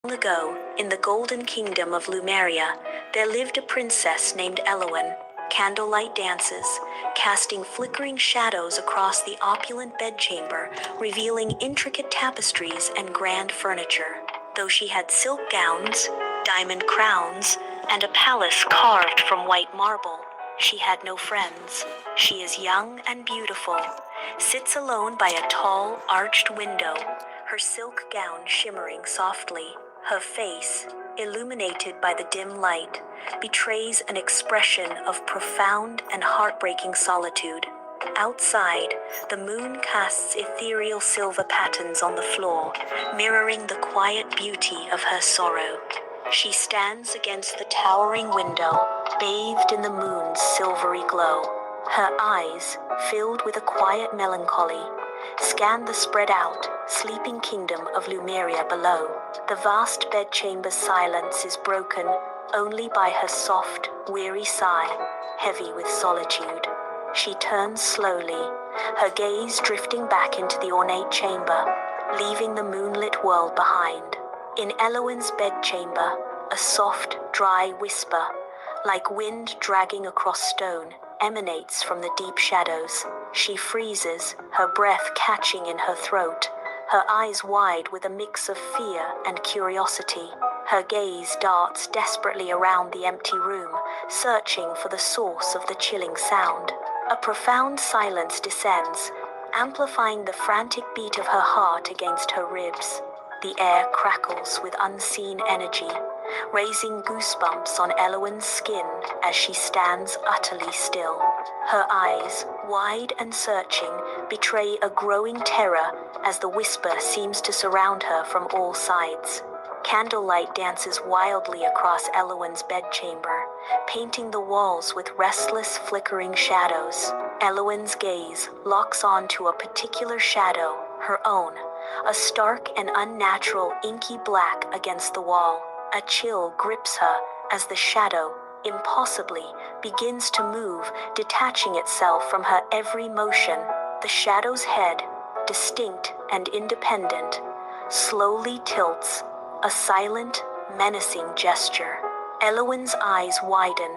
Long ago, in the golden kingdom of Lumeria, there lived a princess named Elowen. Candlelight dances, casting flickering shadows across the opulent bedchamber, revealing intricate tapestries and grand furniture. Though she had silk gowns, diamond crowns, and a palace carved from white marble, she had no friends. She is young and beautiful, sits alone by a tall, arched window, her silk gown shimmering softly. Her face, illuminated by the dim light, betrays an expression of profound and heartbreaking solitude. Outside, the moon casts ethereal silver patterns on the floor, mirroring the quiet beauty of her sorrow. She stands against the towering window, bathed in the moon's silvery glow. Her eyes, filled with a quiet melancholy, scan the spread out, sleeping kingdom of Lumeria below. The vast bedchamber's silence is broken only by her soft, weary sigh, heavy with solitude. She turns slowly, her gaze drifting back into the ornate chamber, leaving the moonlit world behind. In Elowen's bedchamber, a soft, dry whisper, like wind dragging across stone, emanates from the deep shadows. She freezes, her breath catching in her throat, her eyes wide with a mix of fear and curiosity. Her gaze darts desperately around the empty room, searching for the source of the chilling sound. A profound silence descends, amplifying the frantic beat of her heart against her ribs. The air crackles with unseen energy, raising goosebumps on Elowen's skin as she stands utterly still. Her eyes, wide and searching, betray a growing terror as the whisper seems to surround her from all sides. Candlelight dances wildly across Elowen's bedchamber, painting the walls with restless, flickering shadows. Elowen's gaze locks onto a particular shadow, her own, a stark and unnatural inky black against the wall. A chill grips her as the shadow, impossibly, begins to move, detaching itself from her every motion. The shadow's head, distinct and independent, slowly tilts, a silent, menacing gesture. Elowen's eyes widen,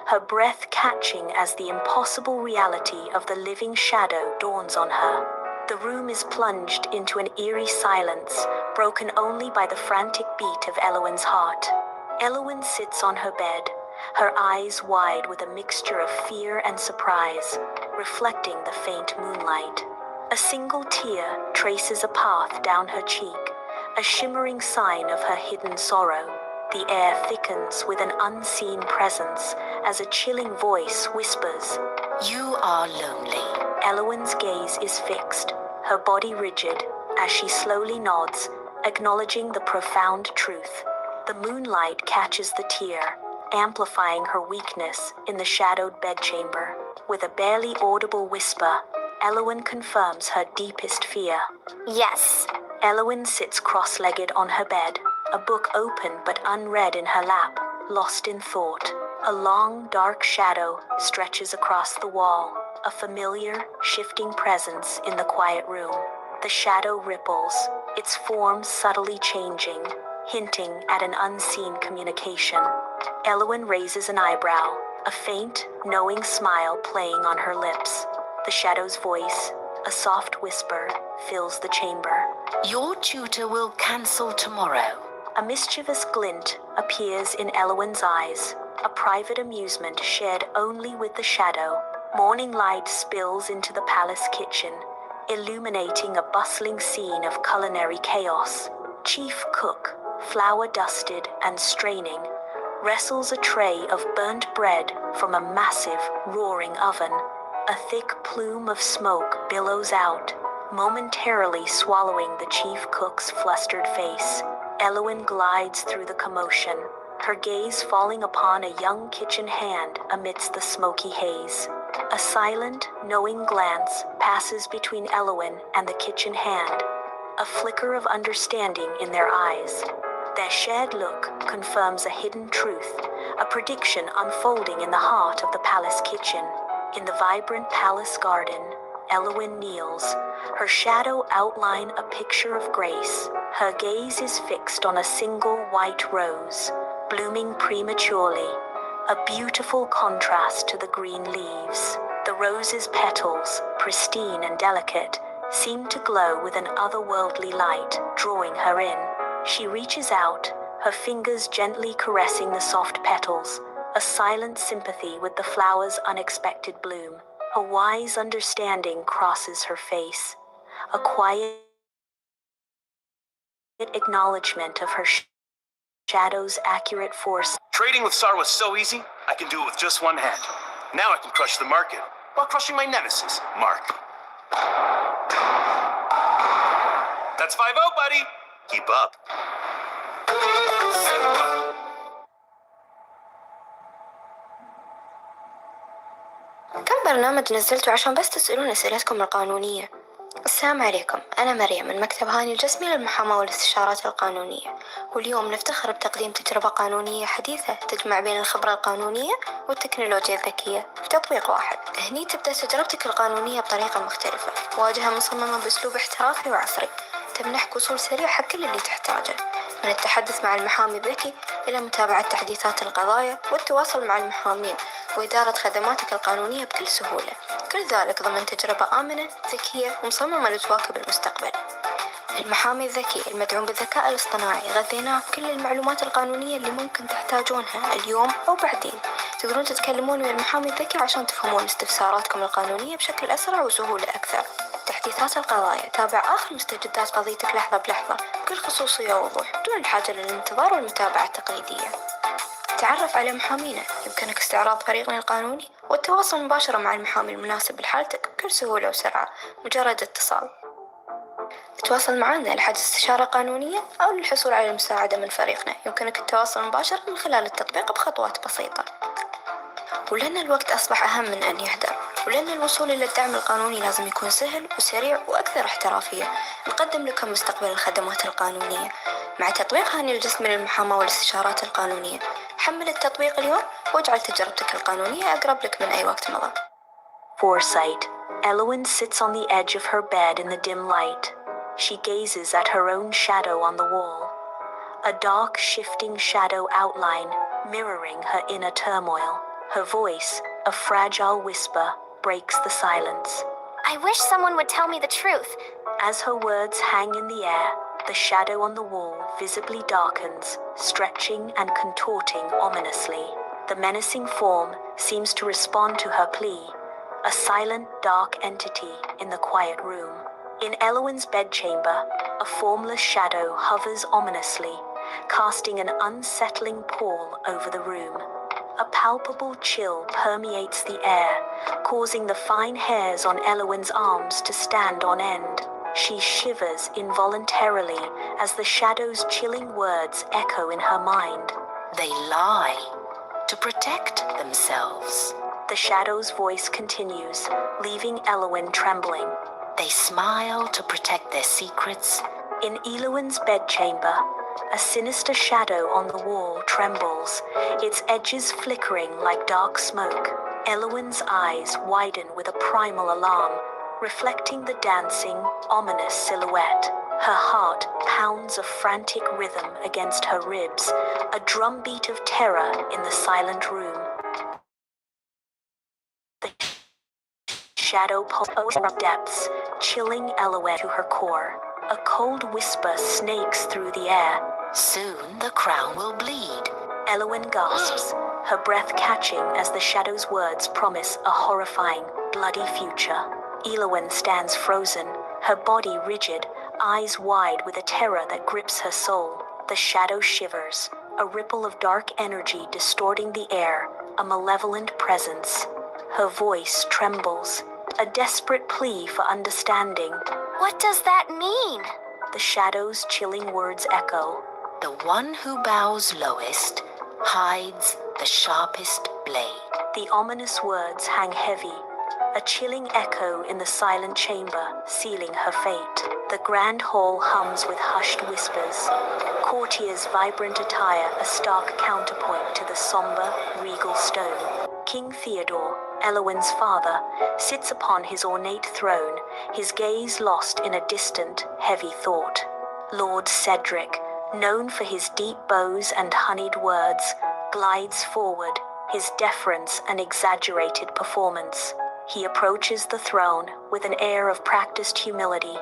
her breath catching as the impossible reality of the living shadow dawns on her. The room is plunged into an eerie silence, broken only by the frantic beat of Elowen's heart. Elowen sits on her bed, her eyes wide with a mixture of fear and surprise, reflecting the faint moonlight. A single tear traces a path down her cheek, a shimmering sign of her hidden sorrow. The air thickens with an unseen presence as a chilling voice whispers, "You are lonely." Elowen's gaze is fixed, her body rigid, as she slowly nods, acknowledging the profound truth. The moonlight catches the tear, amplifying her weakness in the shadowed bedchamber. With a barely audible whisper, Elowen confirms her deepest fear. Yes. Elowen sits cross-legged on her bed, a book open but unread in her lap, lost in thought. A long, dark shadow stretches across the wall, a familiar, shifting presence in the quiet room. The shadow ripples, its form subtly changing, hinting at an unseen communication. Elowen raises an eyebrow, a faint, knowing smile playing on her lips. The shadow's voice, a soft whisper, fills the chamber. Your tutor will cancel tomorrow. A mischievous glint appears in Elowen's eyes, a private amusement shared only with the shadow. Morning light spills into the palace kitchen, illuminating a bustling scene of culinary chaos. Chief cook, flour-dusted and straining, wrestles a tray of burnt bread from a massive, roaring oven. A thick plume of smoke billows out, momentarily swallowing the chief cook's flustered face. Elowen glides through the commotion, her gaze falling upon a young kitchen hand amidst the smoky haze. A silent, knowing glance passes between Elowen and the kitchen hand, a flicker of understanding in their eyes. Their shared look confirms a hidden truth, a prediction unfolding in the heart of the palace kitchen. In the vibrant palace garden, Elowyn kneels, her shadow outline a picture of grace. Her gaze is fixed on a single white rose, blooming prematurely, a beautiful contrast to the green leaves. The rose's petals, pristine and delicate, seem to glow with an otherworldly light, drawing her in. She reaches out, her fingers gently caressing the soft petals, a silent sympathy with the flower's unexpected bloom. A wise understanding crosses her face, a quiet acknowledgement of her shadow's accurate force. Trading with Sar was so easy, I can do it with just one hand. Now I can crush the market, while crushing my nemesis, Mark. That's 5-0, buddy! Keep up. كم برنامج نزلته عشان بس تسألون أسئلتكم القانونية. السلام عليكم، أنا مريم من مكتب هاني الجسمي للمحاماة والاستشارات القانونية، واليوم نفتخر بتقديم تجربة قانونية حديثة تجمع بين الخبرة القانونية والتكنولوجيا الذكية في تطبيق واحد. هني تبدأ تجربتك القانونية بطريقة مختلفة، واجهة مصممة بأسلوب احترافي وعصري تمنحك وصول سريع حق كل اللي تحتاجه، من التحدث مع المحامي الذكي إلى متابعة تحديثات القضايا والتواصل مع المحامين وإدارة خدماتك القانونية بكل سهولة، كل ذلك ضمن تجربة آمنة ذكية ومصممة لتواكب المستقبل. المحامي الذكي المدعوم بالذكاء الاصطناعي غذيناه بكل المعلومات القانونية اللي ممكن تحتاجونها اليوم أو بعدين. تقدرون تتكلمون ويا المحامي الذكي عشان تفهمون استفساراتكم القانونية بشكل أسرع وسهولة أكثر. تحديثات القضايا، تابع آخر مستجدات قضيتك لحظة بلحظة بكل خصوصية ووضوح دون الحاجة للانتظار والمتابعة التقليدية. تعرف على محامينا، يمكنك استعراض فريقنا القانوني والتواصل مباشرة مع المحامي المناسب لحالتك بكل سهولة وسرعة، مجرد اتصال. تواصل معنا لحجز استشارة قانونية أو للحصول على المساعدة من فريقنا، يمكنك التواصل مباشرة من خلال التطبيق بخطوات بسيطة. ولأن الوقت أصبح أهم من أن يهدر، ولأن الوصول إلى الدعم القانوني لازم يكون سهل وسريع وأكثر احترافية، نقدم لكم مستقبل الخدمات القانونية مع تطبيق هاني الجسمي للمحاماة والاستشارات القانونية. حمل التطبيق اليوم واجعل تجربتك القانونية أقرب لك من أي وقت مضى. Foresight. Elowyn sits on the edge of her bed in the dim light. She gazes at her own shadow on the wall. A dark, shifting shadow outline, mirroring her inner turmoil. Her voice, a fragile whisper, breaks the silence. I wish someone would tell me the truth. As her words hang in the air, the shadow on the wall visibly darkens, stretching and contorting ominously. The menacing form seems to respond to her plea, a silent, dark entity in the quiet room. In Elowyn's bedchamber, a formless shadow hovers ominously, casting an unsettling pall over the room. A palpable chill permeates the air, causing the fine hairs on Elowyn's arms to stand on end. She shivers involuntarily as the shadow's chilling words echo in her mind. They lie to protect themselves. The shadow's voice continues, leaving Elowyn trembling. They smile to protect their secrets. In Elowyn's bedchamber, a sinister shadow on the wall trembles, its edges flickering like dark smoke. Elowyn's eyes widen with a primal alarm, reflecting the dancing, ominous silhouette. Her heart pounds a frantic rhythm against her ribs, a drumbeat of terror in the silent room. The shadow pulls from depths, chilling Elowyn to her core. A cold whisper snakes through the air. Soon the crown will bleed. Elowyn gasps, her breath catching as the shadow's words promise a horrifying, bloody future. Elowyn stands frozen, her body rigid, eyes wide with a terror that grips her soul. The shadow shivers, a ripple of dark energy distorting the air, a malevolent presence. Her voice trembles, a desperate plea for understanding. What does that mean? The shadow's chilling words echo. The one who bows lowest hides the sharpest blade. The ominous words hang heavy, a chilling echo in the silent chamber, sealing her fate. The grand hall hums with hushed whispers, courtiers' vibrant attire a stark counterpoint to the somber, regal stone. King Theodore, Elowin's father, sits upon his ornate throne, his gaze lost in a distant, heavy thought. Lord Cedric, known for his deep bows and honeyed words, glides forward, his deference an exaggerated performance. He approaches the throne with an air of practiced humility,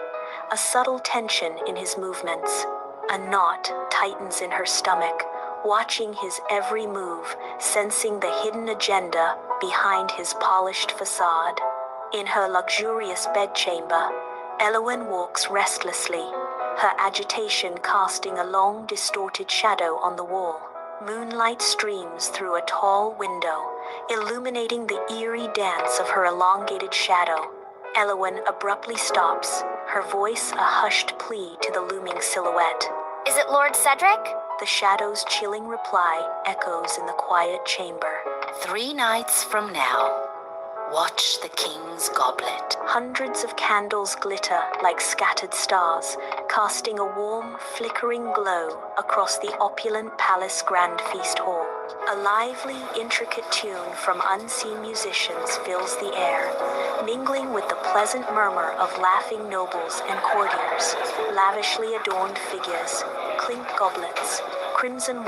a subtle tension in his movements. A knot tightens in her stomach, watching his every move, sensing the hidden agenda behind his polished facade. In her luxurious bedchamber, Elowin walks restlessly, her agitation casting a long, distorted shadow on the wall. Moonlight streams through a tall window, illuminating the eerie dance of her elongated shadow. Elowin abruptly stops, her voice a hushed plea to the looming silhouette. Is it Lord Cedric? The shadow's chilling reply echoes in the quiet chamber. 3 nights from now, watch the king's goblet. Hundreds of candles glitter like scattered stars, casting a warm, flickering glow across the opulent palace grand feast hall. A lively, intricate tune from unseen musicians fills the air, mingling with the pleasant murmur of laughing nobles and courtiers. Lavishly adorned figures, clink goblets, crimson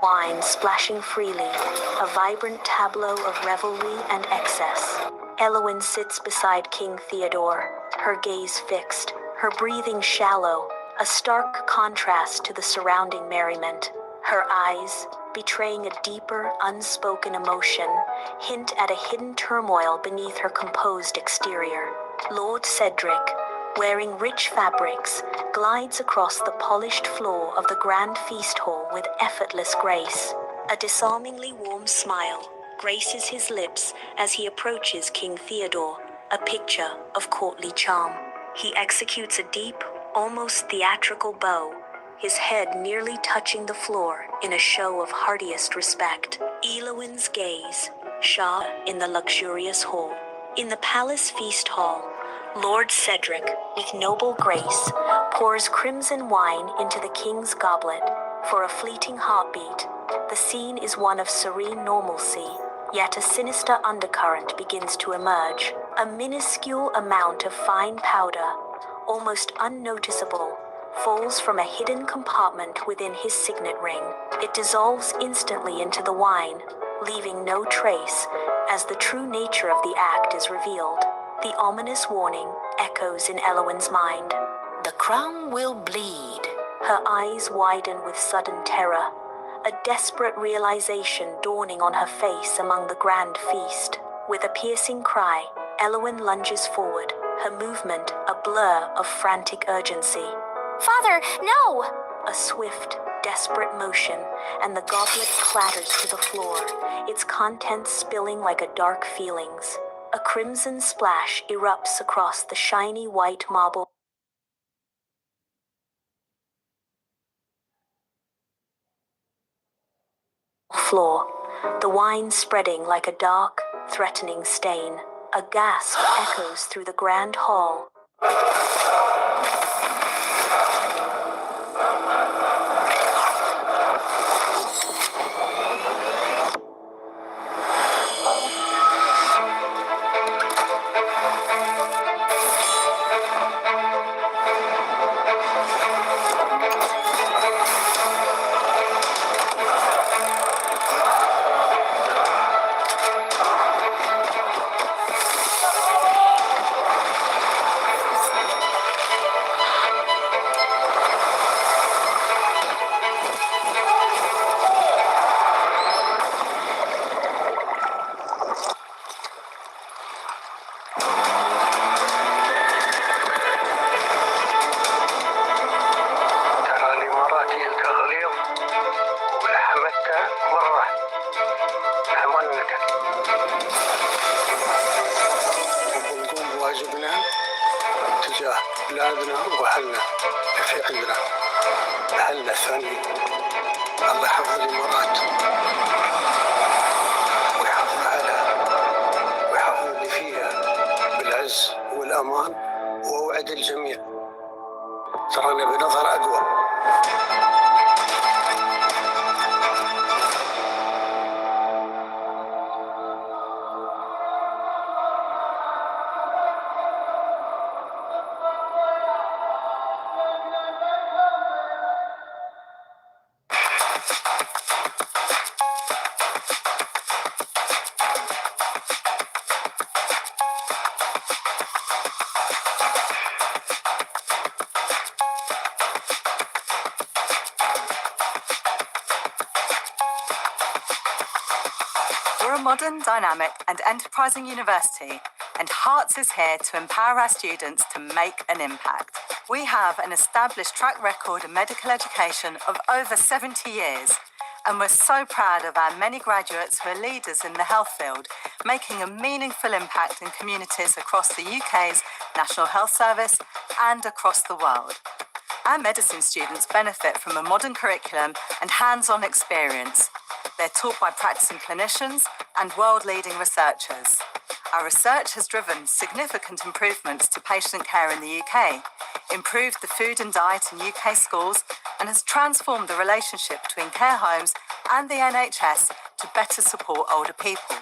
wine splashing freely, a vibrant tableau of revelry and excess. Elowin sits beside King Theodore, her gaze fixed, her breathing shallow, a stark contrast to the surrounding merriment. Her eyes, betraying a deeper, unspoken emotion, hint at a hidden turmoil beneath her composed exterior. Lord Cedric, wearing rich fabrics, glides across the polished floor of the grand feast hall with effortless grace. A disarmingly warm smile graces his lips as he approaches King Theodore, a picture of courtly charm. He executes a deep, almost theatrical bow, his head nearly touching the floor in a show of heartiest respect. Elowin's gaze shot in the luxurious hall. In the palace feast hall, Lord Cedric, with noble grace, pours crimson wine into the king's goblet. For a fleeting heartbeat, the scene is one of serene normalcy, yet a sinister undercurrent begins to emerge. A minuscule amount of fine powder, almost unnoticeable, falls from a hidden compartment within his signet ring. It dissolves instantly into the wine, leaving no trace, as the true nature of the act is revealed. The ominous warning echoes in Elowin's mind. The crown will bleed. Her eyes widen with sudden terror, a desperate realization dawning on her face among the grand feast. With a piercing cry, Elowin lunges forward, her movement a blur of frantic urgency. Father, no! A swift, desperate motion, and the goblet clatters to the floor, its contents spilling like a dark feelings. A crimson splash erupts across the shiny white marble floor, the wine spreading like a dark, threatening stain. A gasp echoes through the grand hall. كبيرة. محلنا الثاني الله يحفظ الإمارات ويحافظ عليها ويحافظ اللي فيها بالعز والأمان، وأوعد الجميع ترانا بنظر أقوى. We're a modern, dynamic and enterprising university, and Hearts is here to empower our students to make an impact. We have an established track record in medical education of over 70 years, and we're so proud of our many graduates who are leaders in the health field, making a meaningful impact in communities across the UK's National Health Service and across the world. Our medicine students benefit from a modern curriculum and hands-on experience. They're taught by practicing clinicians and world-leading researchers. Our research has driven significant improvements to patient care in the UK, improved the food and diet in UK schools, and has transformed the relationship between care homes and the NHS to better support older people.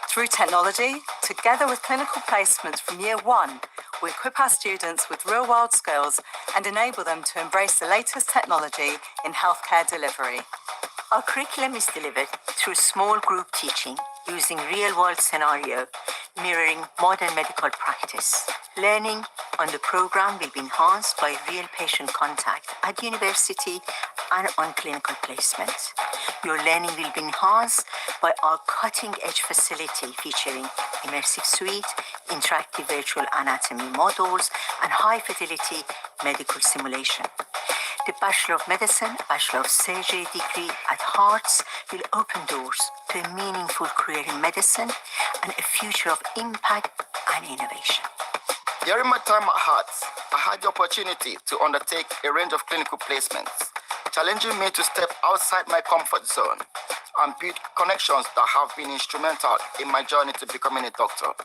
Through technology, together with clinical placements from year one, we equip our students with real-world skills and enable them to embrace the latest technology in healthcare delivery. Our curriculum is delivered through small group teaching using real-world scenario, mirroring modern medical practice. Learning on the program will be enhanced by real patient contact at university and on clinical placement. Your learning will be enhanced by our cutting-edge facility featuring immersive suite, interactive virtual anatomy models, and high-fidelity medical simulation. The Bachelor of Medicine, Bachelor of Surgery degree at Hearts will open doors to a meaningful career in medicine and a future of impact and innovation. During my time at Hearts, I had the opportunity to undertake a range of clinical placements, challenging me to step outside my comfort zone and build connections that have been instrumental in my journey to becoming a doctor.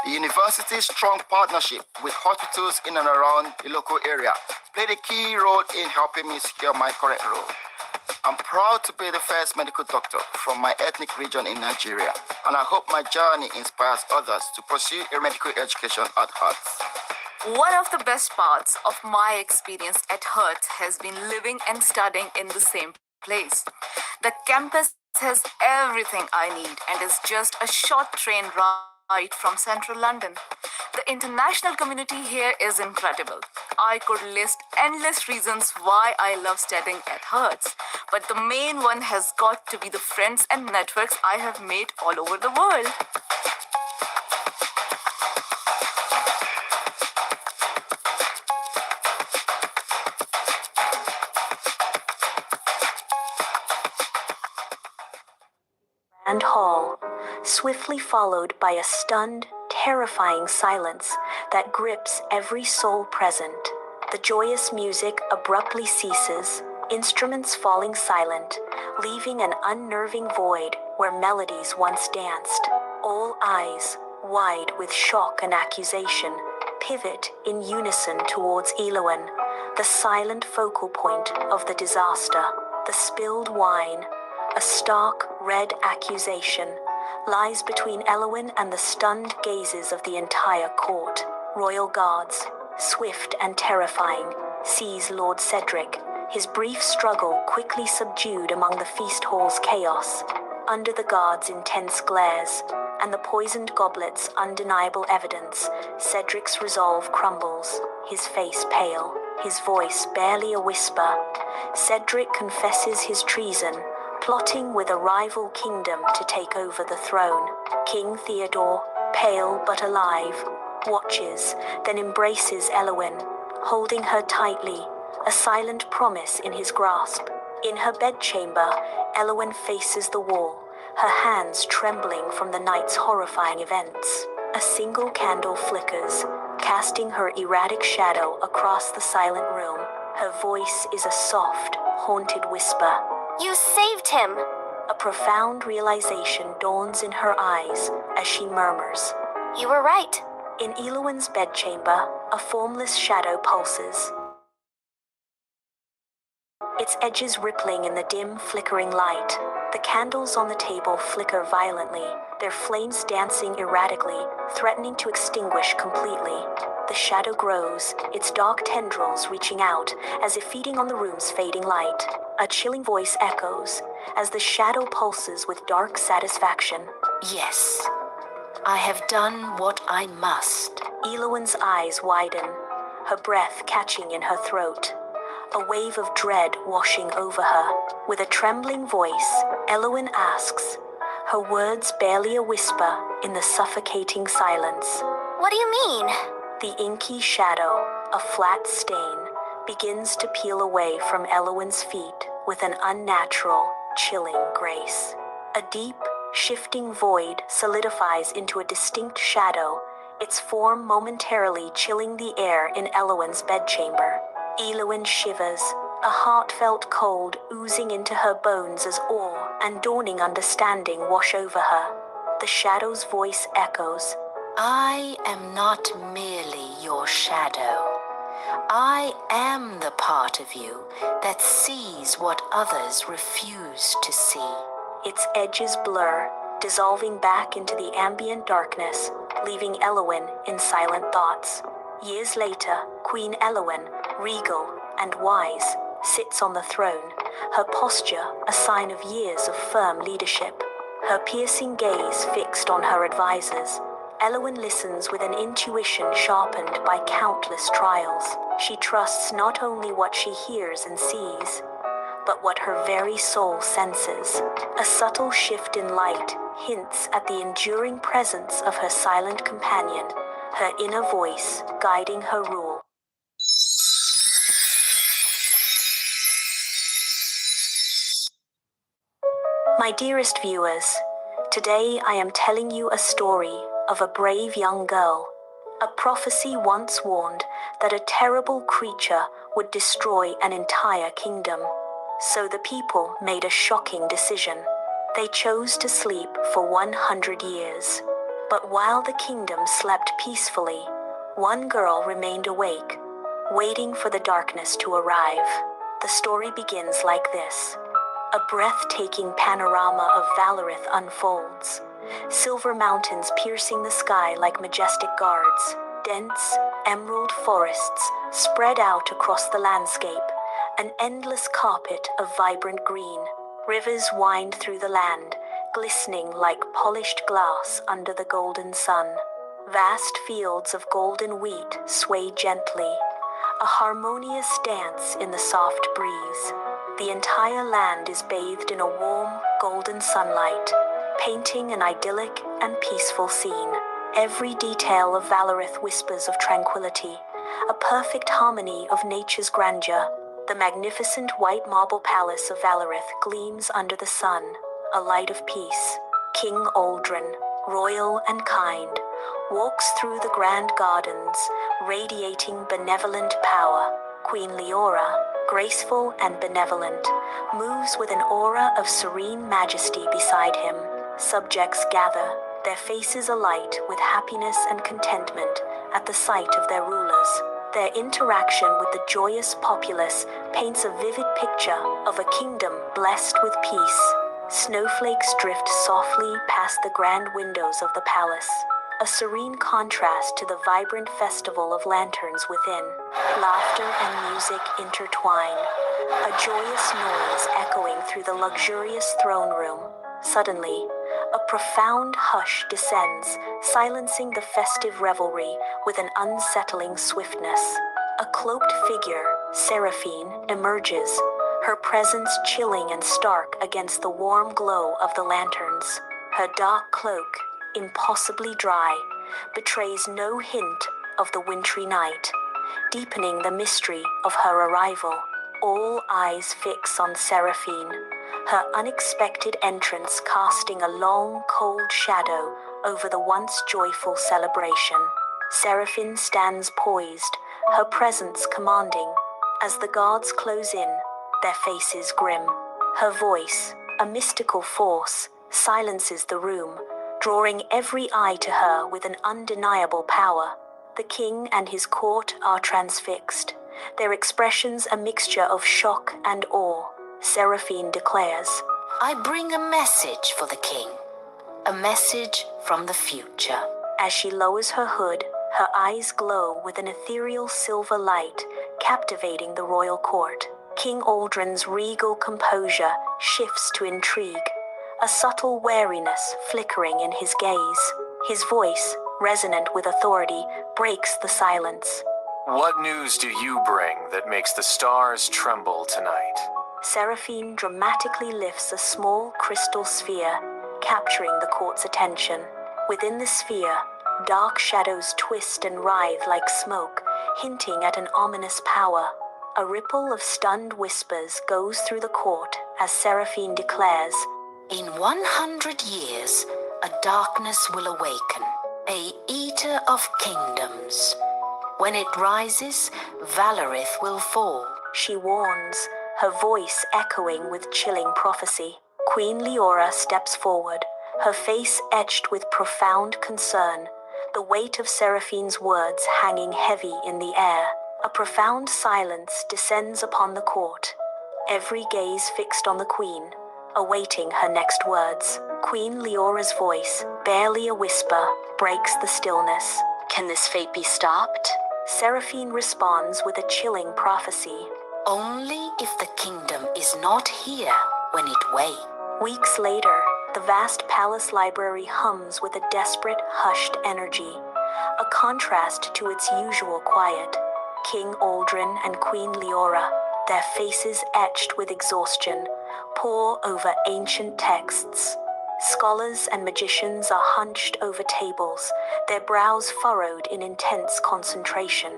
The university's strong partnership with hospitals in and around the local area played a key role in helping me secure my current role. I'm proud to be the first medical doctor from my ethnic region in Nigeria, and I hope my journey inspires others to pursue a medical education at Hearts. One of the best parts of my experience at Hearts has been living and studying in the same place. The campus has everything I need and is just a short train ride from central London. The international community here is incredible. I could list endless reasons why I love studying at Hearts, but the main one has got to be the friends and networks I have made all over the world. And hall, swiftly followed by a stunned, terrifying silence that grips every soul present. The joyous music abruptly ceases, instruments falling silent, leaving an unnerving void where melodies once danced. All eyes, wide with shock and accusation, pivot in unison towards Elowen, the silent focal point of the disaster. The spilled wine, a stark, red accusation, lies between Elowen and the stunned gazes of the entire court. Royal guards, swift and terrifying, seize Lord Cedric, his brief struggle quickly subdued among the feast hall's chaos. Under the guards' intense glares, and the poisoned goblet's undeniable evidence, Cedric's resolve crumbles, his face pale, his voice barely a whisper. Cedric confesses his treason, plotting with a rival kingdom to take over the throne. King Theodore, pale but alive, watches, then embraces Elowen, holding her tightly, a silent promise in his grasp. In her bedchamber, Elowen faces the wall, her hands trembling from the night's horrifying events. A single candle flickers, casting her erratic shadow across the silent room. Her voice is a soft, haunted whisper. You saved him! A profound realization dawns in her eyes as she murmurs. You were right. In Elowen's bedchamber, a formless shadow pulses, its edges rippling in the dim, flickering light. The candles on the table flicker violently, their flames dancing erratically, threatening to extinguish completely. The shadow grows, its dark tendrils reaching out, as if feeding on the room's fading light. A chilling voice echoes, as the shadow pulses with dark satisfaction. Yes, I have done what I must. Elowen's eyes widen, her breath catching in her throat. A wave of dread washing over her. With a trembling voice, Elowen asks, her words barely a whisper in the suffocating silence. What do you mean? The inky shadow, a flat stain, begins to peel away from Elowen's feet with an unnatural, chilling grace. A deep, shifting void solidifies into a distinct shadow, its form momentarily chilling the air in Elowen's bedchamber. Elowen shivers, a heartfelt cold oozing into her bones as awe and dawning understanding wash over her. The shadow's voice echoes. I am not merely your shadow. I am the part of you that sees what others refuse to see. Its edges blur, dissolving back into the ambient darkness, leaving Elowen in silent thoughts. Years later, Queen Elowen, regal and wise, sits on the throne, her posture a sign of years of firm leadership, her piercing gaze fixed on her advisors. Elowen listens with an intuition sharpened by countless trials. She trusts not only what she hears and sees, but what her very soul senses. A subtle shift in light hints at the enduring presence of her silent companion, her inner voice guiding her rule. My dearest viewers, today I am telling you a story of a brave young girl. A prophecy once warned that a terrible creature would destroy an entire kingdom. So the people made a shocking decision. They chose to sleep for 100 years. But while the kingdom slept peacefully, one girl remained awake, waiting for the darkness to arrive. The story begins like this. A breathtaking panorama of Valarith unfolds. Silver mountains piercing the sky like majestic guards. Dense, emerald forests spread out across the landscape, an endless carpet of vibrant green. Rivers wind through the land, glistening like polished glass under the golden sun. Vast fields of golden wheat sway gently, a harmonious dance in the soft breeze. The entire land is bathed in a warm, golden sunlight, painting an idyllic and peaceful scene. Every detail of Valarith whispers of tranquility, a perfect harmony of nature's grandeur. The magnificent white marble palace of Valarith gleams under the sun, a light of peace. King Aldrin, royal and kind, walks through the grand gardens, radiating benevolent power. Queen Leora, graceful and benevolent, moves with an aura of serene majesty beside him. Subjects gather, their faces alight with happiness and contentment at the sight of their rulers. Their interaction with the joyous populace paints a vivid picture of a kingdom blessed with peace. Snowflakes drift softly past the grand windows of the palace, a serene contrast to the vibrant festival of lanterns within. Laughter and music intertwine, a joyous noise echoing through the luxurious throne room. Suddenly, a profound hush descends, silencing the festive revelry with an unsettling swiftness. A cloaked figure, Seraphine, emerges, her presence chilling and stark against the warm glow of the lanterns. Her dark cloak, impossibly dry, betrays no hint of the wintry night, deepening the mystery of her arrival. All eyes fix on Seraphine, her unexpected entrance casting a long, cold shadow over the once joyful celebration. Seraphine stands poised, her presence commanding, As the guards close in, their faces grim. Her voice, a mystical force, silences the room, drawing every eye to her with an undeniable power. The king and his court are transfixed, their expressions a mixture of shock and awe. Seraphine declares, I bring a message for the king, a message from the future. As she lowers her hood, her eyes glow with an ethereal silver light, captivating the royal court. King Aldrin's regal composure shifts to intrigue, a subtle wariness flickering in his gaze. His voice, resonant with authority, breaks the silence. What news do you bring that makes the stars tremble tonight? Seraphine dramatically lifts a small crystal sphere, capturing the court's attention. Within the sphere, dark shadows twist and writhe like smoke, hinting at an ominous power. A ripple of stunned whispers goes through the court as Seraphine declares, In 100 years, a darkness will awaken, a eater of kingdoms. When it rises, Valarith will fall. She warns, her voice echoing with chilling prophecy. Queen Leora steps forward, her face etched with profound concern, the weight of Seraphine's words hanging heavy in the air. A profound silence descends upon the court, every gaze fixed on the queen, awaiting her next words. Queen Leora's voice, barely a whisper, breaks the stillness. Can this fate be stopped? Seraphine responds with a chilling prophecy. Only if the kingdom is not here when it wakes. Weeks later, the vast palace library hums with a desperate, hushed energy, a contrast to its usual quiet. King Aldrin and Queen Leora, their faces etched with exhaustion, pore over ancient texts. Scholars and magicians are hunched over tables, their brows furrowed in intense concentration.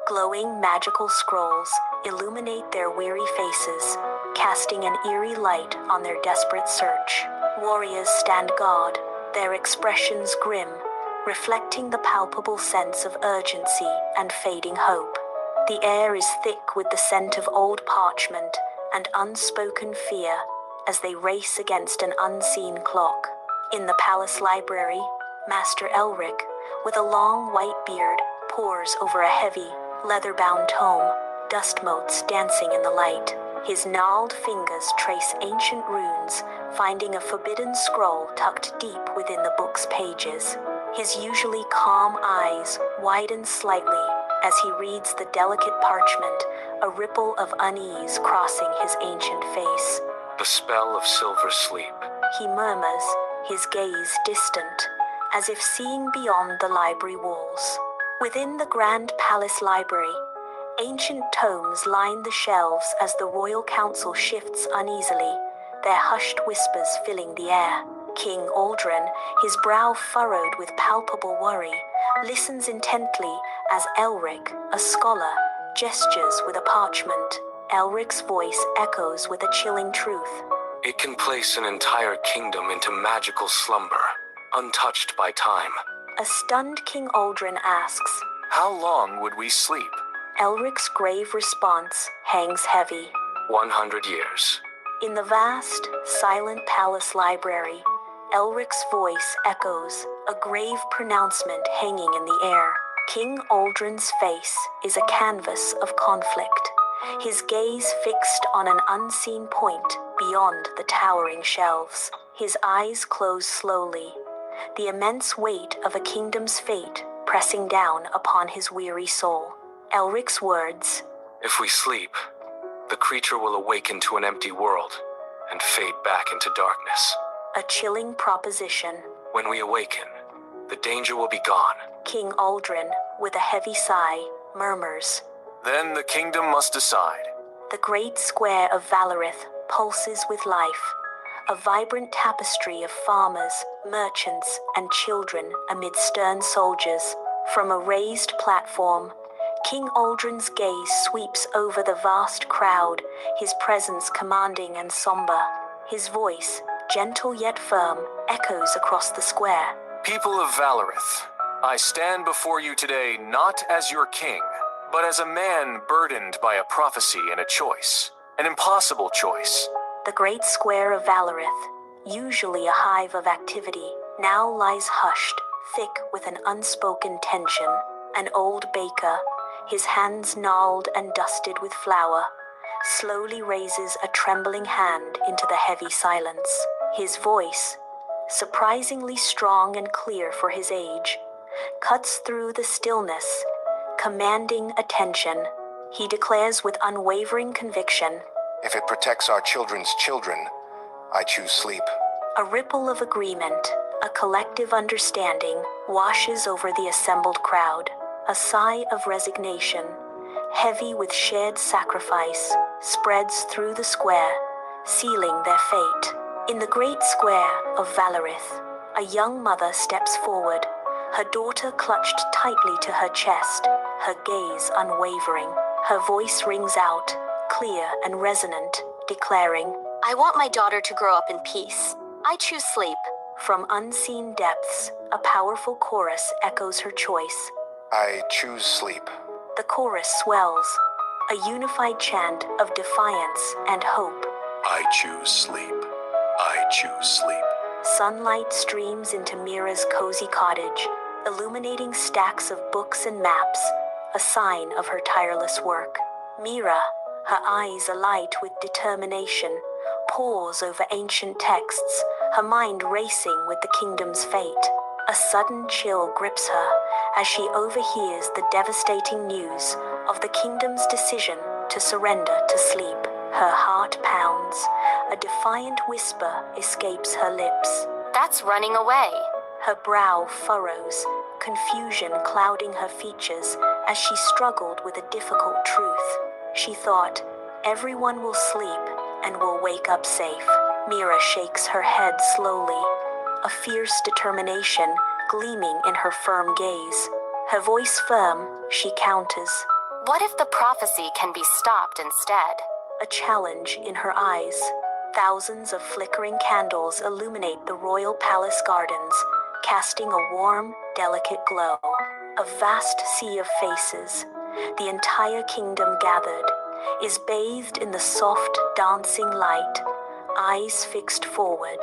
Glowing magical scrolls illuminate their weary faces, casting an eerie light on their desperate search. Warriors stand guard, their expressions grim, reflecting the palpable sense of urgency and fading hope. The air is thick with the scent of old parchment and unspoken fear as they race against an unseen clock. In the palace library, Master Elric, with a long white beard, pores over a heavy, leather-bound tome, dust motes dancing in the light. His gnarled fingers trace ancient runes, finding a forbidden scroll tucked deep within the book's pages. His usually calm eyes widen slightly as he reads the delicate parchment, a ripple of unease crossing his ancient face. The spell of silver sleep. He murmurs, his gaze distant, as if seeing beyond the library walls. Within the grand palace library, ancient tomes line the shelves as the royal council shifts uneasily, their hushed whispers filling the air. King Aldrin, his brow furrowed with palpable worry, listens intently as Elric, a scholar, gestures with a parchment. Elric's voice echoes with a chilling truth. It can place an entire kingdom into magical slumber, untouched by time. A stunned King Aldrin asks, How long would we sleep? Elric's grave response hangs heavy. 100 years. In the vast, silent palace library, Elric's voice echoes, a grave pronouncement hanging in the air. King Aldrin's face is a canvas of conflict, his gaze fixed on an unseen point beyond the towering shelves. His eyes close slowly, the immense weight of a kingdom's fate pressing down upon his weary soul. Elric's words, If we sleep, the creature will awaken to an empty world and fade back into darkness. a chilling proposition. When we awaken, the danger will be gone. King Aldrin, with a heavy sigh, murmurs. Then the kingdom must decide. The great square of Valarith pulses with life, a vibrant tapestry of farmers, merchants, and children amid stern soldiers. From a raised platform, King Aldrin's gaze sweeps over the vast crowd, his presence commanding and somber. His voice, gentle yet firm, echoes across the square. People of Valarith, I stand before you today not as your king, but as a man burdened by a prophecy and a choice, an impossible choice. The great square of Valorith, usually a hive of activity, now lies hushed, thick with an unspoken tension. An old baker, his hands gnarled and dusted with flour, slowly raises a trembling hand into the heavy silence. His voice, surprisingly strong and clear for his age, cuts through the stillness, commanding attention. He declares with unwavering conviction, "If it protects our children's children, I choose sleep." A ripple of agreement, a collective understanding, washes over the assembled crowd. A sigh of resignation, heavy with shared sacrifice, spreads through the square, sealing their fate. In the great square of Valorith, a young mother steps forward, her daughter clutched tightly to her chest, her gaze unwavering. Her voice rings out, clear and resonant, declaring, I want my daughter to grow up in peace. I choose sleep. From unseen depths, a powerful chorus echoes her choice. I choose sleep. The chorus swells, a unified chant of defiance and hope. I choose sleep. I choose sleep. Sunlight streams into Mira's cozy cottage, illuminating stacks of books and maps, a sign of her tireless work. Mira, her eyes alight with determination, pores over ancient texts, her mind racing with the kingdom's fate. A sudden chill grips her as she overhears the devastating news of the kingdom's decision to surrender to sleep. Her heart pounds, a defiant whisper escapes her lips. That's running away. Her brow furrows, confusion clouding her features as she struggled with a difficult truth. She thought, everyone will sleep and will wake up safe. Mira shakes her head slowly, a fierce determination gleaming in her firm gaze. Her voice firm, she counters. What if the prophecy can be stopped instead? A challenge in her eyes. Thousands of flickering candles illuminate the royal palace gardens, casting a warm, delicate glow. A vast sea of faces, the entire kingdom gathered, is bathed in the soft, dancing light, eyes fixed forward.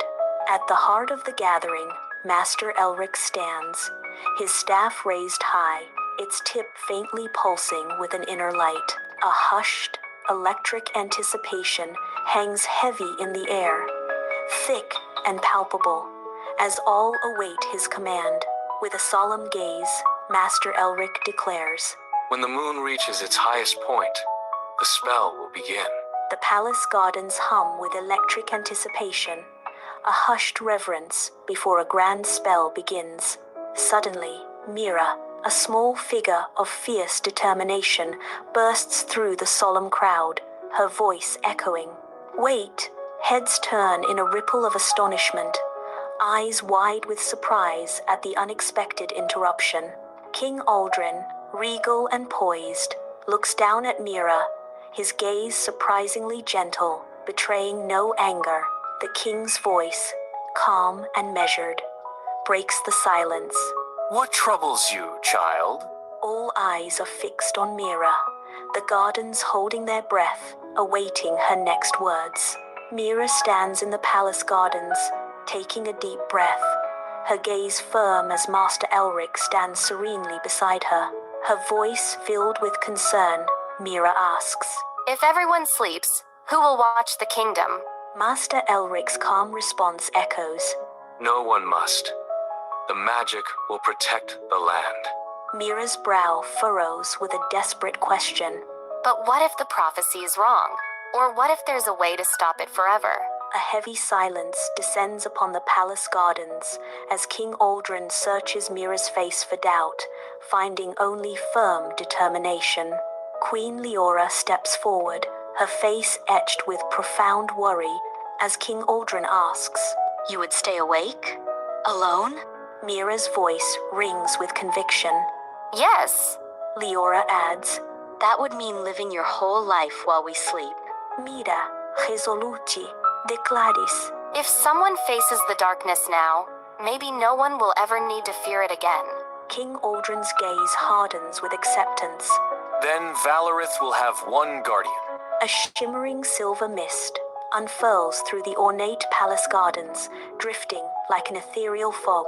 At the heart of the gathering, Master Elric stands, his staff raised high, its tip faintly pulsing with an inner light. A hushed, electric anticipation hangs heavy in the air, thick and palpable, as all await his command. With a solemn gaze, Master Elric declares, When the moon reaches its highest point, the spell will begin. The palace gardens hum with electric anticipation, a hushed reverence before a grand spell begins. Suddenly, Mira, a small figure of fierce determination, bursts through the solemn crowd, her voice echoing. Wait! Heads turn in a ripple of astonishment, eyes wide with surprise at the unexpected interruption. King Aldrin, regal and poised, looks down at Mira, his gaze surprisingly gentle, betraying no anger. The king's voice, calm and measured, breaks the silence. What troubles you, child? All eyes are fixed on Mira, the gardens holding their breath, awaiting her next words. Mira stands in the palace gardens, taking a deep breath, her gaze firm as Master Elric stands serenely beside her. Her voice filled with concern, Mira asks, If everyone sleeps, who will watch the kingdom? Master Elric's calm response echoes. No one must. The magic will protect the land. Mira's brow furrows with a desperate question. But what if the prophecy is wrong? Or what if there's a way to stop it forever? A heavy silence descends upon the palace gardens as King Aldrin searches Mira's face for doubt, finding only firm determination. Queen Leora steps forward, her face etched with profound worry, as King Aldrin asks, You would stay awake? Alone? Mira's voice rings with conviction. Yes. Leora adds, That would mean living your whole life while we sleep. Mira, resoluti, declaris. If someone faces the darkness now, maybe no one will ever need to fear it again. King Aldrin's gaze hardens with acceptance, Then Valorith will have one guardian. A shimmering silver mist unfurls through the ornate palace gardens, drifting like an ethereal fog,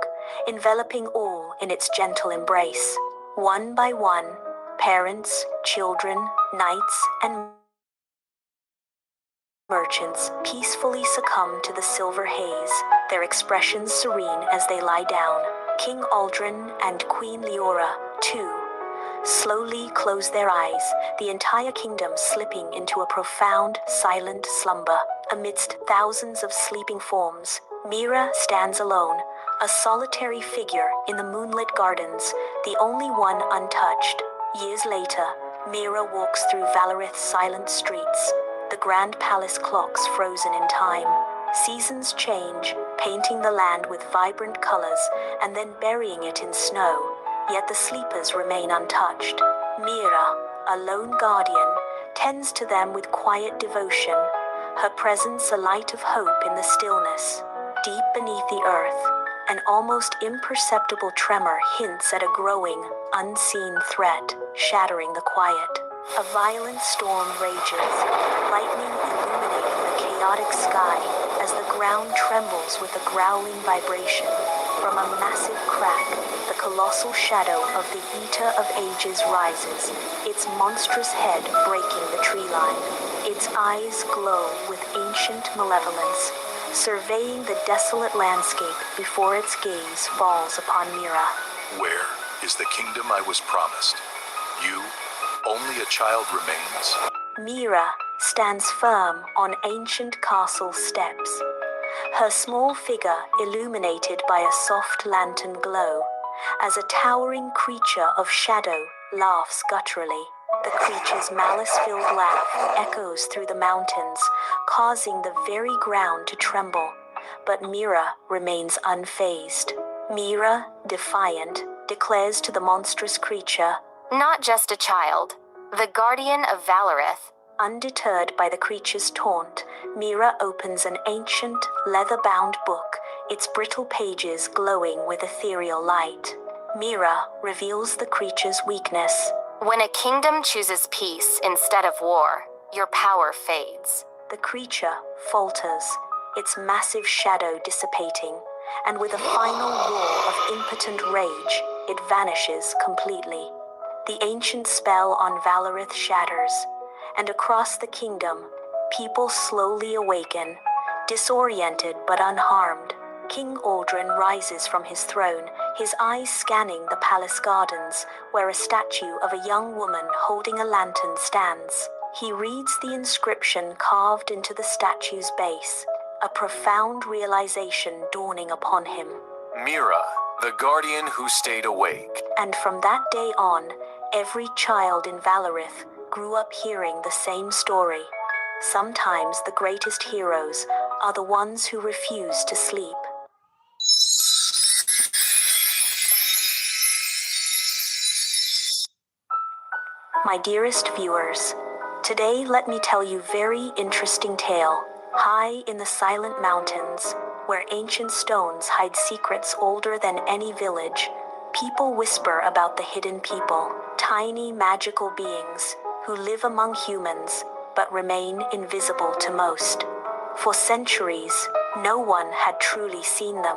enveloping all in its gentle embrace. One by one, parents, children, knights, and merchants peacefully succumb to the silver haze, their expressions serene as they lie down. King Aldrin and Queen Leora, too, slowly close their eyes, the entire kingdom slipping into a profound, silent slumber. Amidst thousands of sleeping forms, Mira stands alone, a solitary figure in the moonlit gardens, the only one untouched. Years later, Mira walks through Valorith's silent streets, the grand palace clocks frozen in time. Seasons change, painting the land with vibrant colors and then burying it in snow, yet the sleepers remain untouched. Mira, a lone guardian, tends to them with quiet devotion, her presence a light of hope in the stillness. Deep beneath the earth, an almost imperceptible tremor hints at a growing, unseen threat, shattering the quiet. A violent storm rages, lightning illuminating the chaotic sky as the ground trembles with a growling vibration. From a massive crack, the colossal shadow of the Eater of Ages rises, its monstrous head breaking the tree line. Its eyes glow with ancient malevolence, surveying the desolate landscape before its gaze falls upon Mira. Where is the kingdom I was promised? You, only a child, remains? Mira stands firm on ancient castle steps, her small figure illuminated by a soft lantern glow, as a towering creature of shadow laughs gutturally. The creature's malice-filled laugh echoes through the mountains, causing the very ground to tremble. But Mira remains unfazed. Mira, defiant, declares to the monstrous creature, Not just a child, the guardian of Valorith. Undeterred by the creature's taunt, Mira opens an ancient, leather-bound book, its brittle pages glowing with ethereal light. Mira reveals the creature's weakness. When a kingdom chooses peace instead of war, your power fades. The creature falters, its massive shadow dissipating, and with a final roar of impotent rage, it vanishes completely. The ancient spell on Valorith shatters, and across the kingdom, people slowly awaken, disoriented but unharmed. King Aldrin rises from his throne, his eyes scanning the palace gardens, where a statue of a young woman holding a lantern stands. He reads the inscription carved into the statue's base, a profound realization dawning upon him. Mira, the guardian who stayed awake. And from that day on, every child in Valorith grew up hearing the same story. Sometimes the greatest heroes are the ones who refuse to sleep. My dearest viewers, today let me tell you a very interesting tale. High in the silent mountains, where ancient stones hide secrets older than any village, people whisper about the hidden people, tiny magical beings who live among humans but remain invisible to most. For centuries, no one had truly seen them,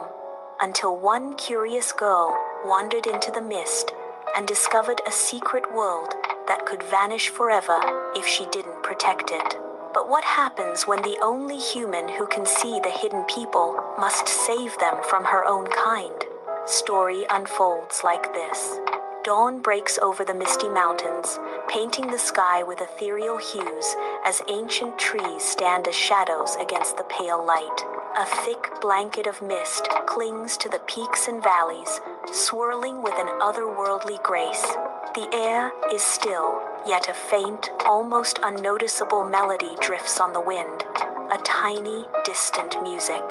until one curious girl wandered into the mist and discovered a secret world that could vanish forever if she didn't protect it. But what happens when the only human who can see the hidden people must save them from her own kind? Story unfolds like this. Dawn breaks over the misty mountains, painting the sky with ethereal hues as ancient trees stand as shadows against the pale light. A thick blanket of mist clings to the peaks and valleys, swirling with an otherworldly grace. The air is still, yet a faint, almost unnoticeable melody drifts on the wind, a tiny, distant music.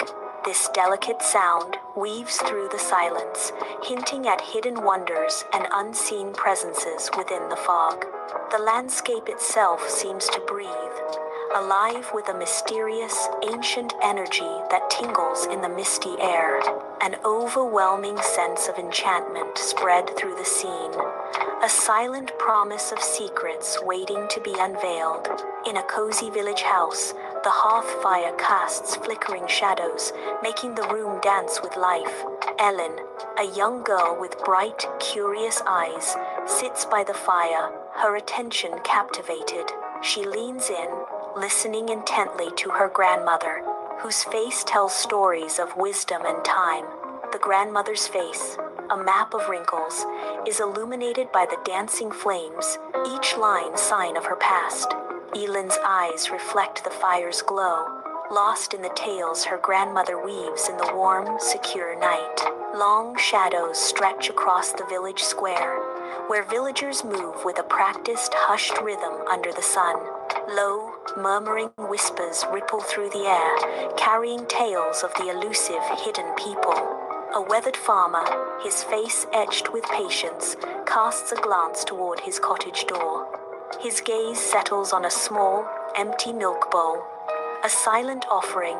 This delicate sound weaves through the silence, hinting at hidden wonders and unseen presences within the fog. The landscape itself seems to breathe, alive with a mysterious, ancient energy that tingles in the misty air. An overwhelming sense of enchantment spread through the scene, a silent promise of secrets waiting to be unveiled. In a cozy village house, the hearth fire casts flickering shadows, making the room dance with life. Ellen, a young girl with bright, curious eyes, sits by the fire, her attention captivated. She leans in, listening intently to her grandmother, whose face tells stories of wisdom and time. The grandmother's face, a map of wrinkles, is illuminated by the dancing flames, each line sign of her past. Ellen's eyes reflect the fire's glow, lost in the tales her grandmother weaves in the warm, secure night. Long shadows stretch across the village square, where villagers move with a practiced, hushed rhythm under the sun. Low, murmuring whispers ripple through the air, carrying tales of the elusive, hidden people. A weathered farmer, his face etched with patience, casts a glance toward his cottage door. His gaze settles on a small, empty milk bowl, a silent offering,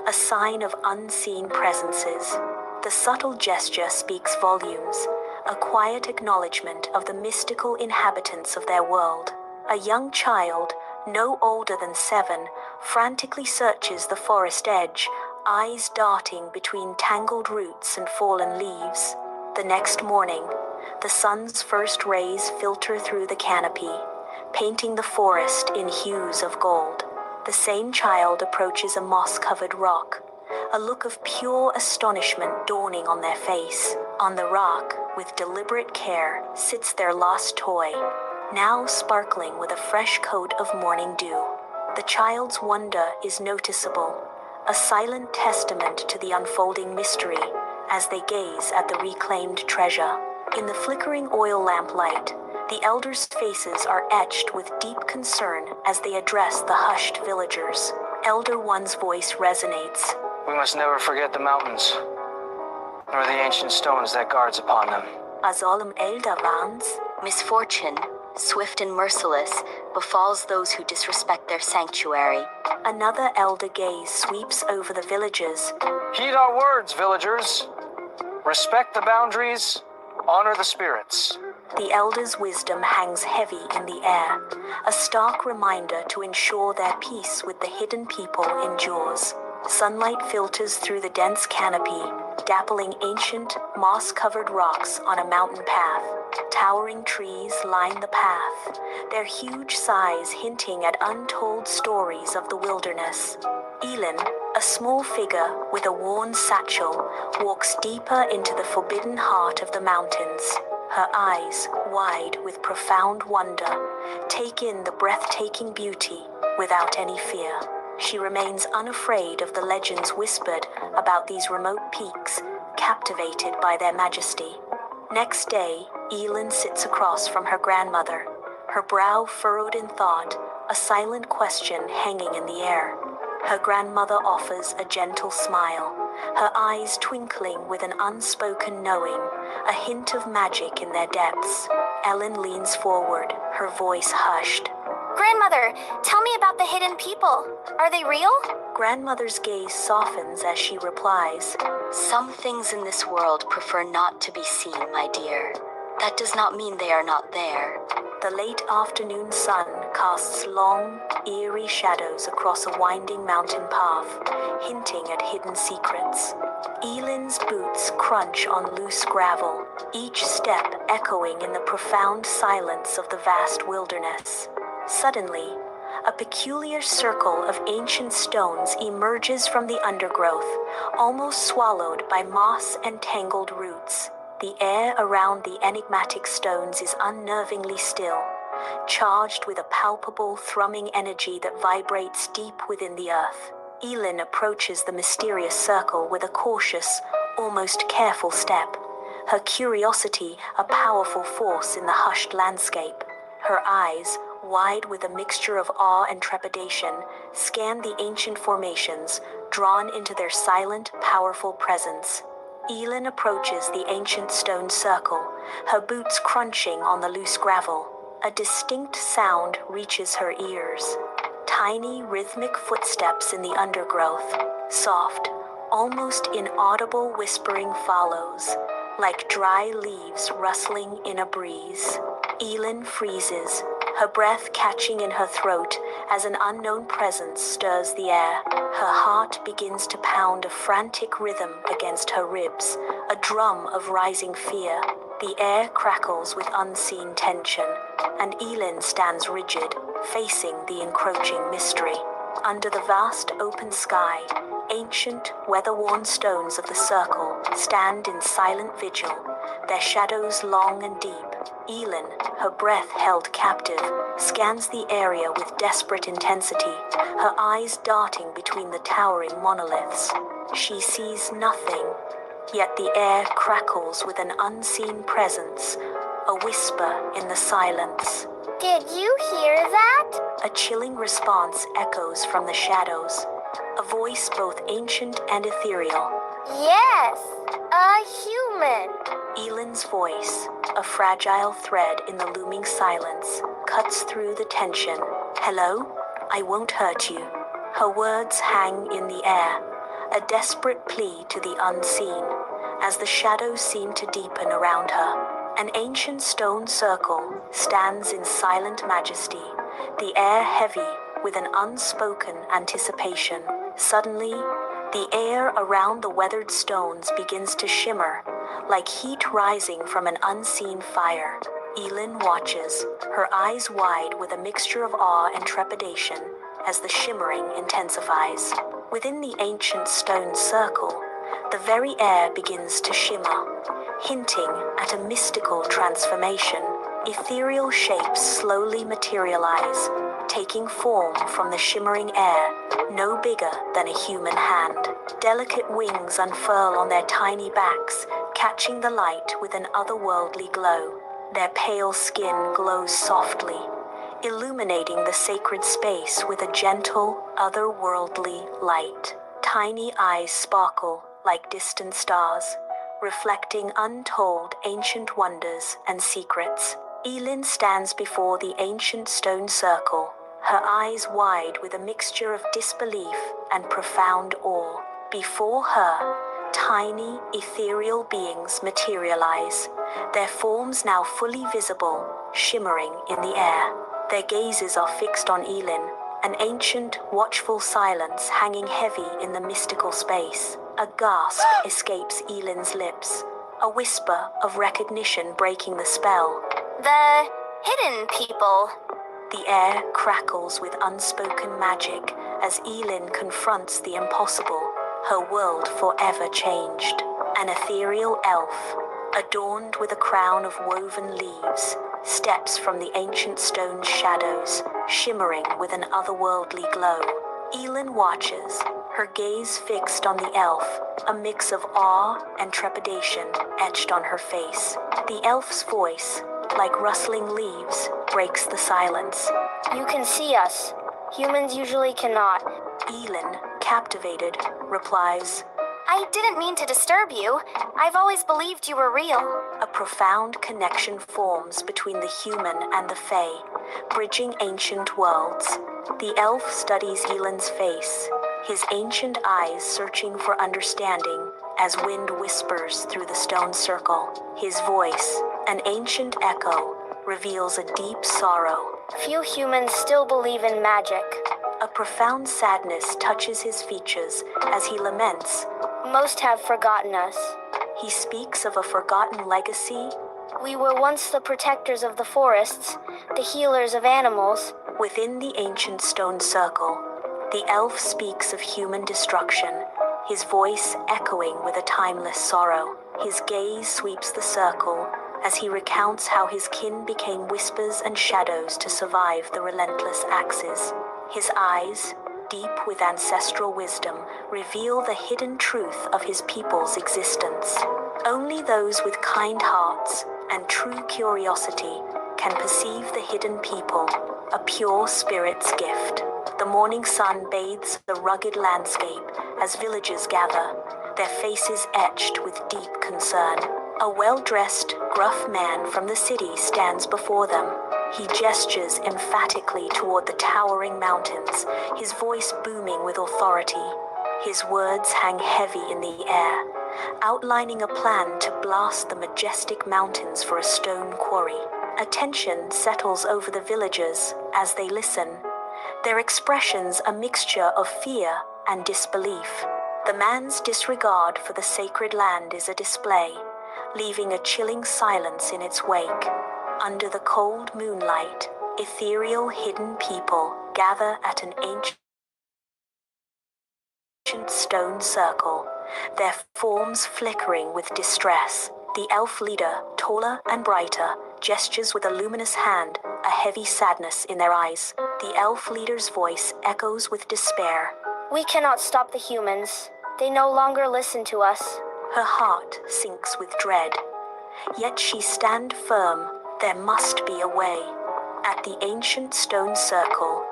a sign of unseen presences. The subtle gesture speaks volumes, a quiet acknowledgement of the mystical inhabitants of their world. A young child, no older than 7, frantically searches the forest edge, eyes darting between tangled roots and fallen leaves. The next morning, the sun's first rays filter through the canopy, painting the forest in hues of gold. The same child approaches a moss-covered rock, a look of pure astonishment dawning on their face. On the rock, with deliberate care, sits their lost toy, now sparkling with a fresh coat of morning dew. The child's wonder is noticeable, a silent testament to the unfolding mystery as they gaze at the reclaimed treasure. In the flickering oil lamp light, the elders' faces are etched with deep concern as they address the hushed villagers. Elder One's voice resonates. We must never forget the mountains, nor the ancient stones that guards upon them. Azalem Elder Vans. Misfortune, swift and merciless, befalls those who disrespect their sanctuary. Another elder gaze sweeps over the villagers. Heed our words, villagers. Respect the boundaries, honor the spirits. The elder's wisdom hangs heavy in the air, a stark reminder to ensure their peace with the hidden people endures. Sunlight filters through the dense canopy, dappling ancient, moss-covered rocks on a mountain path. Towering trees line the path, their huge size hinting at untold stories of the wilderness. Elin, a small figure with a worn satchel, walks deeper into the forbidden heart of the mountains. Her eyes, wide with profound wonder, take in the breathtaking beauty without any fear. She remains unafraid of the legends whispered about these remote peaks, captivated by their majesty. Next day, Elin sits across from her grandmother, her brow furrowed in thought, a silent question hanging in the air. Her grandmother offers a gentle smile, her eyes twinkling with an unspoken knowing, a hint of magic in their depths. Ellen leans forward, her voice hushed. Grandmother, tell me about the hidden people. Are they real? Grandmother's gaze softens as she replies. Some things in this world prefer not to be seen, my dear. That does not mean they are not there. The late afternoon sun casts long, eerie shadows across a winding mountain path, hinting at hidden secrets. Elin's boots crunch on loose gravel, each step echoing in the profound silence of the vast wilderness. Suddenly, a peculiar circle of ancient stones emerges from the undergrowth, almost swallowed by moss and tangled roots. The air around the enigmatic stones is unnervingly still, charged with a palpable, thrumming energy that vibrates deep within the earth. Elin approaches the mysterious circle with a cautious, almost careful step, her curiosity a powerful force in the hushed landscape. Her eyes, wide with a mixture of awe and trepidation, scan the ancient formations, drawn into their silent, powerful presence. Elin approaches the ancient stone circle, her boots crunching on the loose gravel. A distinct sound reaches her ears. Tiny, rhythmic footsteps in the undergrowth. Soft, almost inaudible whispering follows, like dry leaves rustling in a breeze. Elin freezes, her breath catching in her throat as an unknown presence stirs the air. Her heart begins to pound a frantic rhythm against her ribs, a drum of rising fear. The air crackles with unseen tension, and Elin stands rigid, facing the encroaching mystery. Under the vast open sky, ancient, weather-worn stones of the circle stand in silent vigil, their shadows long and deep. Elin, her breath held captive, scans the area with desperate intensity, her eyes darting between the towering monoliths. She sees nothing, yet the air crackles with an unseen presence, a whisper in the silence. Did you hear that? A chilling response echoes from the shadows, a voice both ancient and ethereal. Yes, a human. Elin's voice, a fragile thread in the looming silence, cuts through the tension. Hello? I won't hurt you. Her words hang in the air, a desperate plea to the unseen, as the shadows seem to deepen around her. An ancient stone circle stands in silent majesty, the air heavy with an unspoken anticipation. Suddenly, the air around the weathered stones begins to shimmer, like heat rising from an unseen fire. Elin watches, her eyes wide with a mixture of awe and trepidation, as the shimmering intensifies. Within the ancient stone circle, the very air begins to shimmer, hinting at a mystical transformation. Ethereal shapes slowly materialize, taking form from the shimmering air, no bigger than a human hand. Delicate wings unfurl on their tiny backs, catching the light with an otherworldly glow. Their pale skin glows softly, illuminating the sacred space with a gentle, otherworldly light. Tiny eyes sparkle like distant stars, reflecting untold ancient wonders and secrets. Elin stands before the ancient stone circle, her eyes wide with a mixture of disbelief and profound awe. Before her, tiny, ethereal beings materialize, their forms now fully visible, shimmering in the air. Their gazes are fixed on Elin, an ancient, watchful silence hanging heavy in the mystical space. A gasp escapes Elin's lips, a whisper of recognition breaking the spell. The hidden people. The air crackles with unspoken magic as Elin confronts the impossible, her world forever changed. An ethereal elf, adorned with a crown of woven leaves, steps from the ancient stone shadows, shimmering with an otherworldly glow. Elin watches, her gaze fixed on the elf, a mix of awe and trepidation etched on her face. The elf's voice, like rustling leaves, breaks the silence. You can see us. Humans usually cannot. Elin, captivated, replies, I didn't mean to disturb you. I've always believed you were real. A profound connection forms between the human and the Fae, bridging ancient worlds. The elf studies Elin's face, his ancient eyes searching for understanding as wind whispers through the stone circle. His voice, an ancient echo, reveals a deep sorrow. Few humans still believe in magic. A profound sadness touches his features as he laments. Most have forgotten us. He speaks of a forgotten legacy. We were once the protectors of the forests, the healers of animals. Within the ancient stone circle, the elf speaks of human destruction, his voice echoing with a timeless sorrow. His gaze sweeps the circle as he recounts how his kin became whispers and shadows to survive the relentless axes. His eyes, deep with ancestral wisdom, reveal the hidden truth of his people's existence. Only those with kind hearts and true curiosity can perceive the hidden people, a pure spirit's gift. The morning sun bathes the rugged landscape as villagers gather, their faces etched with deep concern. A well-dressed, gruff man from the city stands before them, He gestures emphatically toward the towering mountains, his voice booming with authority. His words hang heavy in the air, outlining a plan to blast the majestic mountains for a stone quarry. Attention settles over the villagers as they listen, their expressions a mixture of fear and disbelief. The man's disregard for the sacred land is a display, leaving a chilling silence in its wake. Under the cold moonlight, ethereal hidden people gather at an ancient stone circle, their forms flickering with distress. The elf leader, taller and brighter, gestures with a luminous hand, a heavy sadness in their eyes. The elf leader's voice echoes with despair. We cannot stop the humans. They no longer listen to us. Her heart sinks with dread. Yet she stands firm. There must be a way. At the ancient stone circle,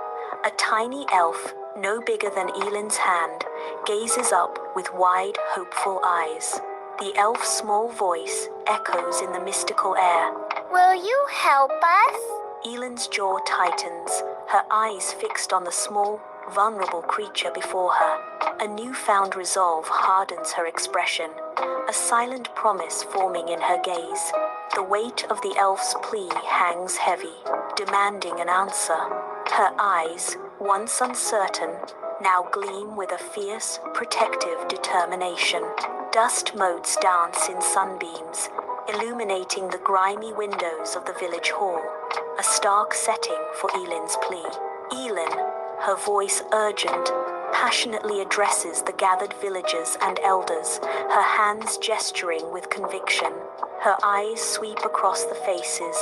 a tiny elf, no bigger than Elin's hand, gazes up with wide, hopeful eyes. The elf's small voice echoes in the mystical air. Will you help us? Elin's jaw tightens, her eyes fixed on the small, vulnerable creature before her. A newfound resolve hardens her expression, a silent promise forming in her gaze. The weight of the elf's plea hangs heavy, demanding an answer. Her eyes, once uncertain, now gleam with a fierce, protective determination. Dust motes dance in sunbeams, illuminating the grimy windows of the village hall, a stark setting for Elin's plea. Elin, her voice urgent, passionately addresses the gathered villagers and elders, her hands gesturing with conviction. Her eyes sweep across the faces,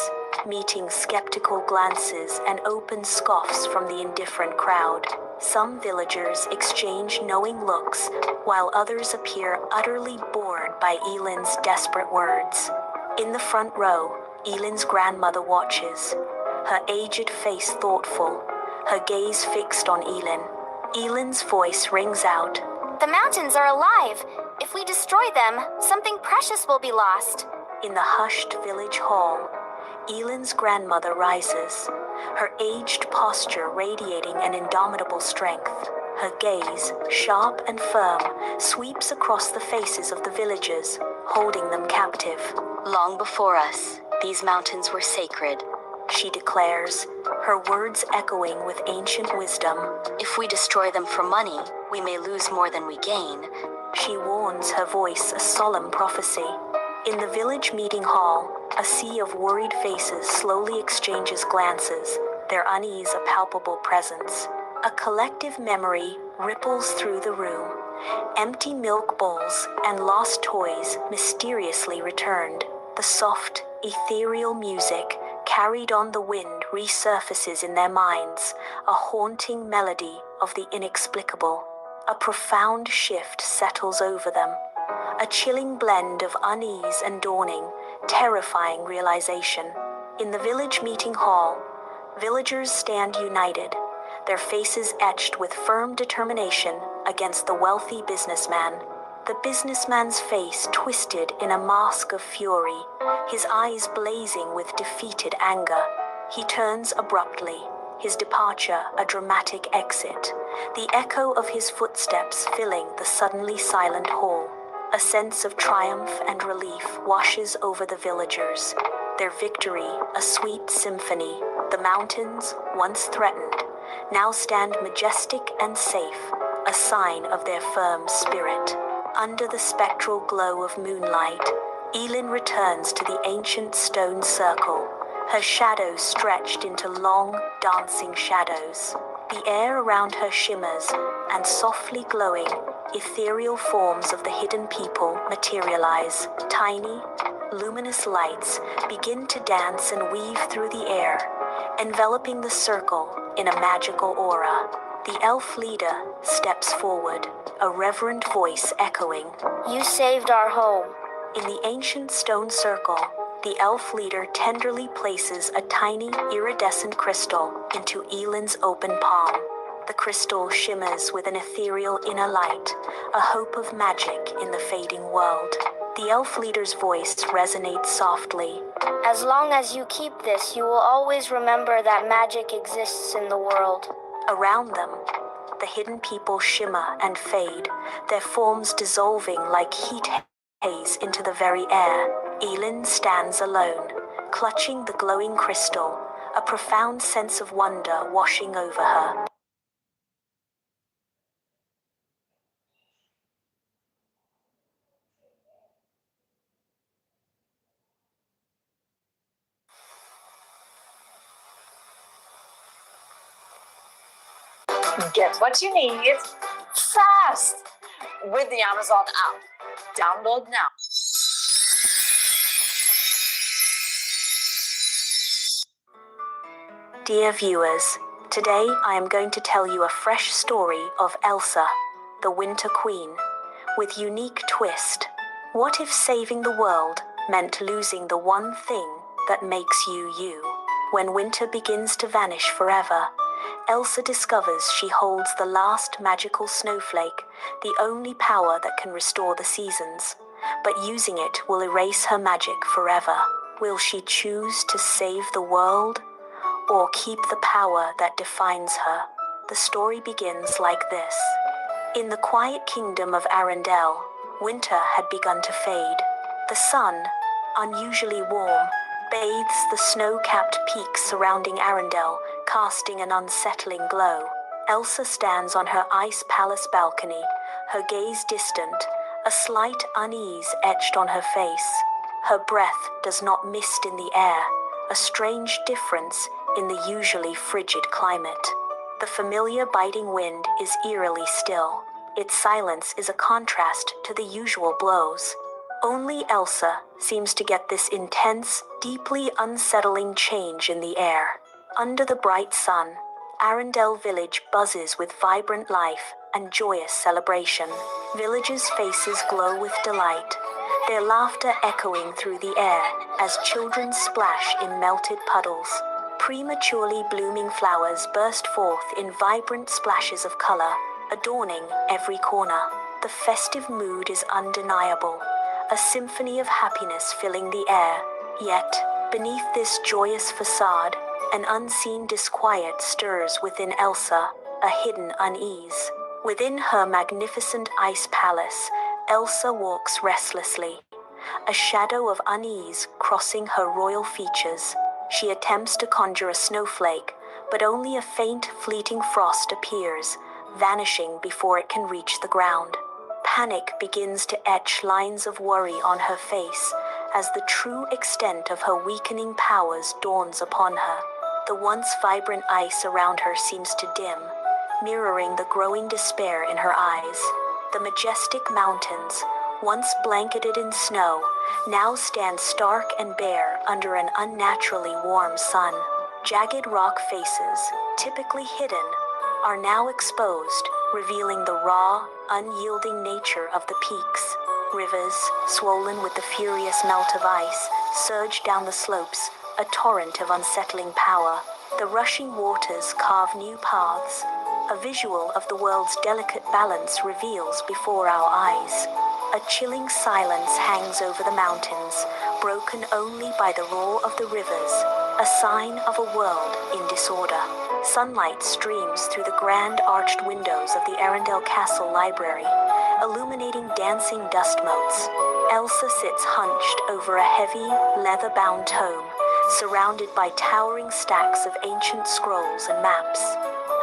meeting skeptical glances and open scoffs from the indifferent crowd. Some villagers exchange knowing looks, while others appear utterly bored by Elin's desperate words. In the front row, Elin's grandmother watches, her aged face thoughtful, her gaze fixed on Elin. Elin's voice rings out. The mountains are alive. If we destroy them, something precious will be lost. In the hushed village hall, Elin's grandmother rises, her aged posture radiating an indomitable strength. Her gaze, sharp and firm, sweeps across the faces of the villagers, holding them captive. Long before us, these mountains were sacred, she declares, her words echoing with ancient wisdom. If we destroy them for money, we may lose more than we gain. She warns, her voice a solemn prophecy. In the village meeting hall, a sea of worried faces slowly exchanges glances, their unease a palpable presence. A collective memory ripples through the room. Empty milk bowls and lost toys mysteriously returned. The soft, ethereal music carried on the wind resurfaces in their minds, a haunting melody of the inexplicable. A profound shift settles over them, a chilling blend of unease and dawning, terrifying realization. In the village meeting hall, villagers stand united, their faces etched with firm determination against the wealthy businessman. The businessman's face twisted in a mask of fury, his eyes blazing with defeated anger. He turns abruptly, his departure a dramatic exit, the echo of his footsteps filling the suddenly silent hall. A sense of triumph and relief washes over the villagers, their victory a sweet symphony. The mountains, once threatened, now stand majestic and safe, a sign of their firm spirit. Under the spectral glow of moonlight, Elin returns to the ancient stone circle, her shadows stretched into long, dancing shadows. The air around her shimmers, and softly glowing, ethereal forms of the hidden people materialize. Tiny, luminous lights begin to dance and weave through the air, enveloping the circle in a magical aura. The elf leader steps forward, a reverent voice echoing. You saved our home. In the ancient stone circle, the elf leader tenderly places a tiny, iridescent crystal into Elin's open palm. The crystal shimmers with an ethereal inner light, a hope of magic in the fading world. The elf leader's voice resonates softly. As long as you keep this, you will always remember that magic exists in the world. Around them, the hidden people shimmer and fade, their forms dissolving like heat haze into the very air. Elin stands alone, clutching the glowing crystal, a profound sense of wonder washing over her. Get what you need fast with the Amazon app. Download now. Dear viewers, today I am going to tell you a fresh story of Elsa, the Winter Queen, with unique twist. What if saving the world meant losing the one thing that makes you you? When winter begins to vanish forever, Elsa discovers she holds the last magical snowflake, the only power that can restore the seasons. But using it will erase her magic forever. Will she choose to save the world, or keep the power that defines her? The story begins like this. In the quiet kingdom of Arendelle, winter had begun to fade. The sun, unusually warm, bathes the snow-capped peaks surrounding Arendelle, casting an unsettling glow. Elsa stands on her ice palace balcony, her gaze distant, a slight unease etched on her face. Her breath does not mist in the air, a strange difference in the usually frigid climate. The familiar biting wind is eerily still. Its silence is a contrast to the usual blows. Only Elsa seems to get this intense, deeply unsettling change in the air. Under the bright sun, Arendelle village buzzes with vibrant life and joyous celebration. Villagers' faces glow with delight, their laughter echoing through the air as children splash in melted puddles. Prematurely blooming flowers burst forth in vibrant splashes of color, adorning every corner. The festive mood is undeniable, a symphony of happiness filling the air. Yet, beneath this joyous facade, an unseen disquiet stirs within Elsa, a hidden unease. Within her magnificent ice palace, Elsa walks restlessly, a shadow of unease crossing her royal features. She attempts to conjure a snowflake, but only a faint, fleeting frost appears, vanishing before it can reach the ground. Panic begins to etch lines of worry on her face as the true extent of her weakening powers dawns upon her. The once vibrant ice around her seems to dim, mirroring the growing despair in her eyes. The majestic mountains, once blanketed in snow, now stand stark and bare under an unnaturally warm sun. Jagged rock faces, typically hidden, are now exposed, revealing the raw, unyielding nature of the peaks. Rivers, swollen with the furious melt of ice, surge down the slopes, a torrent of unsettling power. The rushing waters carve new paths. A visual of the world's delicate balance reveals before our eyes. A chilling silence hangs over the mountains, broken only by the roar of the rivers, a sign of a world in disorder. Sunlight streams through the grand arched windows of the Arendelle Castle Library, illuminating dancing dust motes. Elsa sits hunched over a heavy, leather-bound tome, surrounded by towering stacks of ancient scrolls and maps.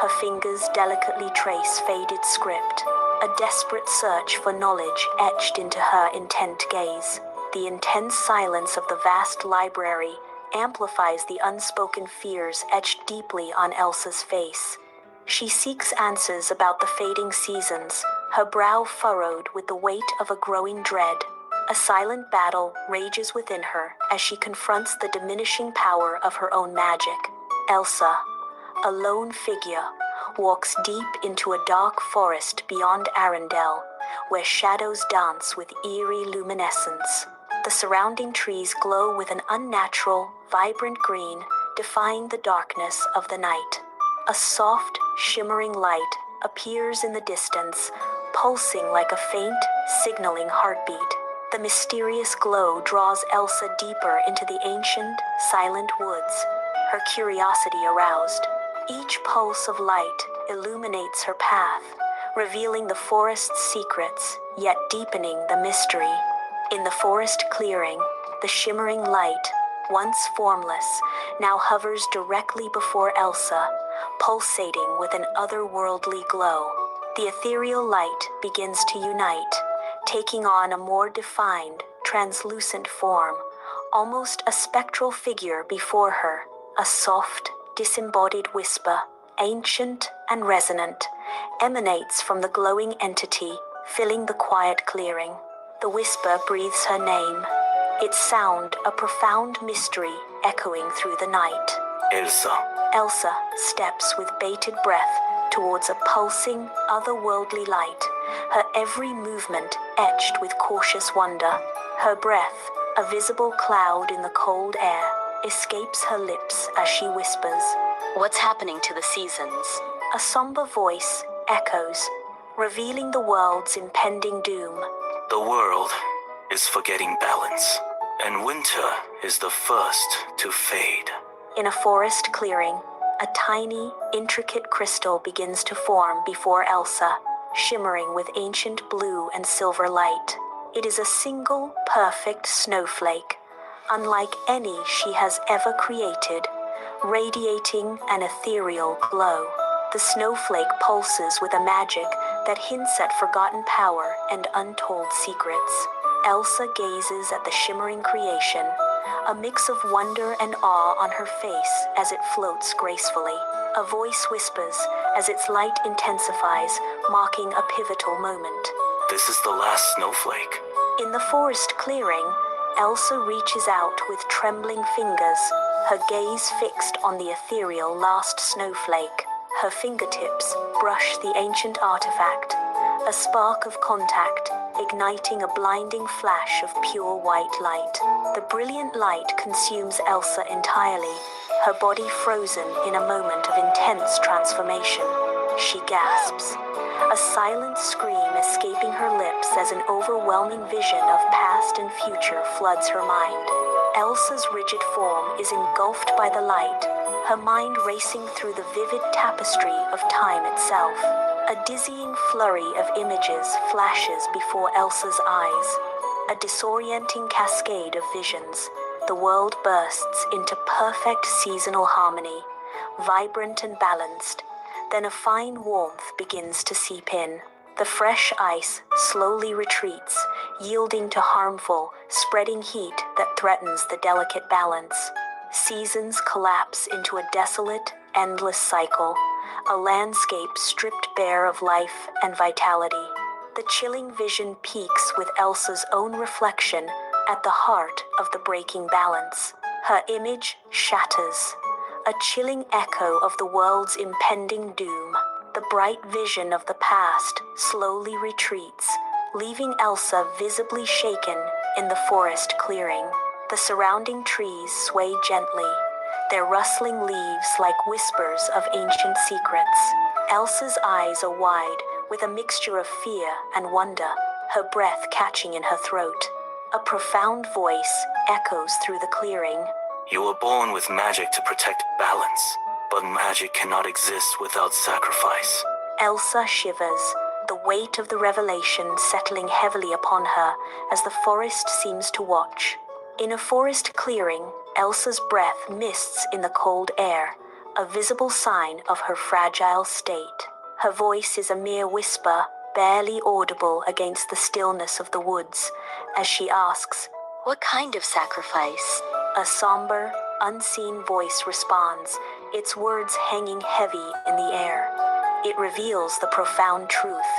Her fingers delicately trace faded script, a desperate search for knowledge etched into her intent gaze. The intense silence of the vast library amplifies the unspoken fears etched deeply on Elsa's face. She seeks answers about the fading seasons, her brow furrowed with the weight of a growing dread. A silent battle rages within her as she confronts the diminishing power of her own magic. Elsa, a lone figure, walks deep into a dark forest beyond Arendelle, where shadows dance with eerie luminescence. The surrounding trees glow with an unnatural, vibrant green, defying the darkness of the night. A soft, shimmering light appears in the distance, pulsing like a faint, signaling heartbeat. The mysterious glow draws Elsa deeper into the ancient, silent woods, her curiosity aroused. Each pulse of light illuminates her path, revealing the forest's secrets, yet deepening the mystery. In the forest clearing, the shimmering light, once formless, now hovers directly before Elsa, pulsating with an otherworldly glow. The ethereal light begins to unite, taking on a more defined, translucent form, almost a spectral figure before her, a soft, disembodied whisper, ancient and resonant, emanates from the glowing entity, filling the quiet clearing. The whisper breathes her name, its sound a profound mystery echoing through the night. Elsa. Elsa steps with bated breath towards a pulsing, otherworldly light, her every movement etched with cautious wonder. Her breath, a visible cloud in the cold air, escapes her lips as she whispers. What's happening to the seasons? A somber voice echoes, revealing the world's impending doom. The world is forgetting balance, and winter is the first to fade. In a forest clearing, a tiny, intricate crystal begins to form before Elsa, shimmering with ancient blue and silver light. It is a single, perfect snowflake, unlike any she has ever created, radiating an ethereal glow. The snowflake pulses with a magic that hints at forgotten power and untold secrets. Elsa gazes at the shimmering creation, a mix of wonder and awe on her face as it floats gracefully. A voice whispers as its light intensifies, marking a pivotal moment. This is the last snowflake. In the forest clearing, Elsa reaches out with trembling fingers, her gaze fixed on the ethereal last snowflake. Her fingertips brush the ancient artifact, a spark of contact, igniting a blinding flash of pure white light. The brilliant light consumes Elsa entirely, her body frozen in a moment of intense transformation. She gasps, a silent scream escaping her lips as an overwhelming vision of past and future floods her mind. Elsa's rigid form is engulfed by the light, her mind racing through the vivid tapestry of time itself. A dizzying flurry of images flashes before Elsa's eyes, a disorienting cascade of visions. The world bursts into perfect seasonal harmony, vibrant and balanced. Then a fine warmth begins to seep in. The fresh ice slowly retreats, yielding to harmful, spreading heat that threatens the delicate balance. Seasons collapse into a desolate, endless cycle, a landscape stripped bare of life and vitality. The chilling vision peaks with Elsa's own reflection at the heart of the breaking balance. Her image shatters, a chilling echo of the world's impending doom. The bright vision of the past slowly retreats, leaving Elsa visibly shaken in the forest clearing. The surrounding trees sway gently, their rustling leaves like whispers of ancient secrets. Elsa's eyes are wide, with a mixture of fear and wonder, her breath catching in her throat. A profound voice echoes through the clearing. You were born with magic to protect balance, but magic cannot exist without sacrifice. Elsa shivers, the weight of the revelation settling heavily upon her as the forest seems to watch. In a forest clearing, Elsa's breath mists in the cold air, a visible sign of her fragile state. Her voice is a mere whisper, barely audible against the stillness of the woods, as she asks, "What kind of sacrifice?" A somber, unseen voice responds, its words hanging heavy in the air. It reveals the profound truth.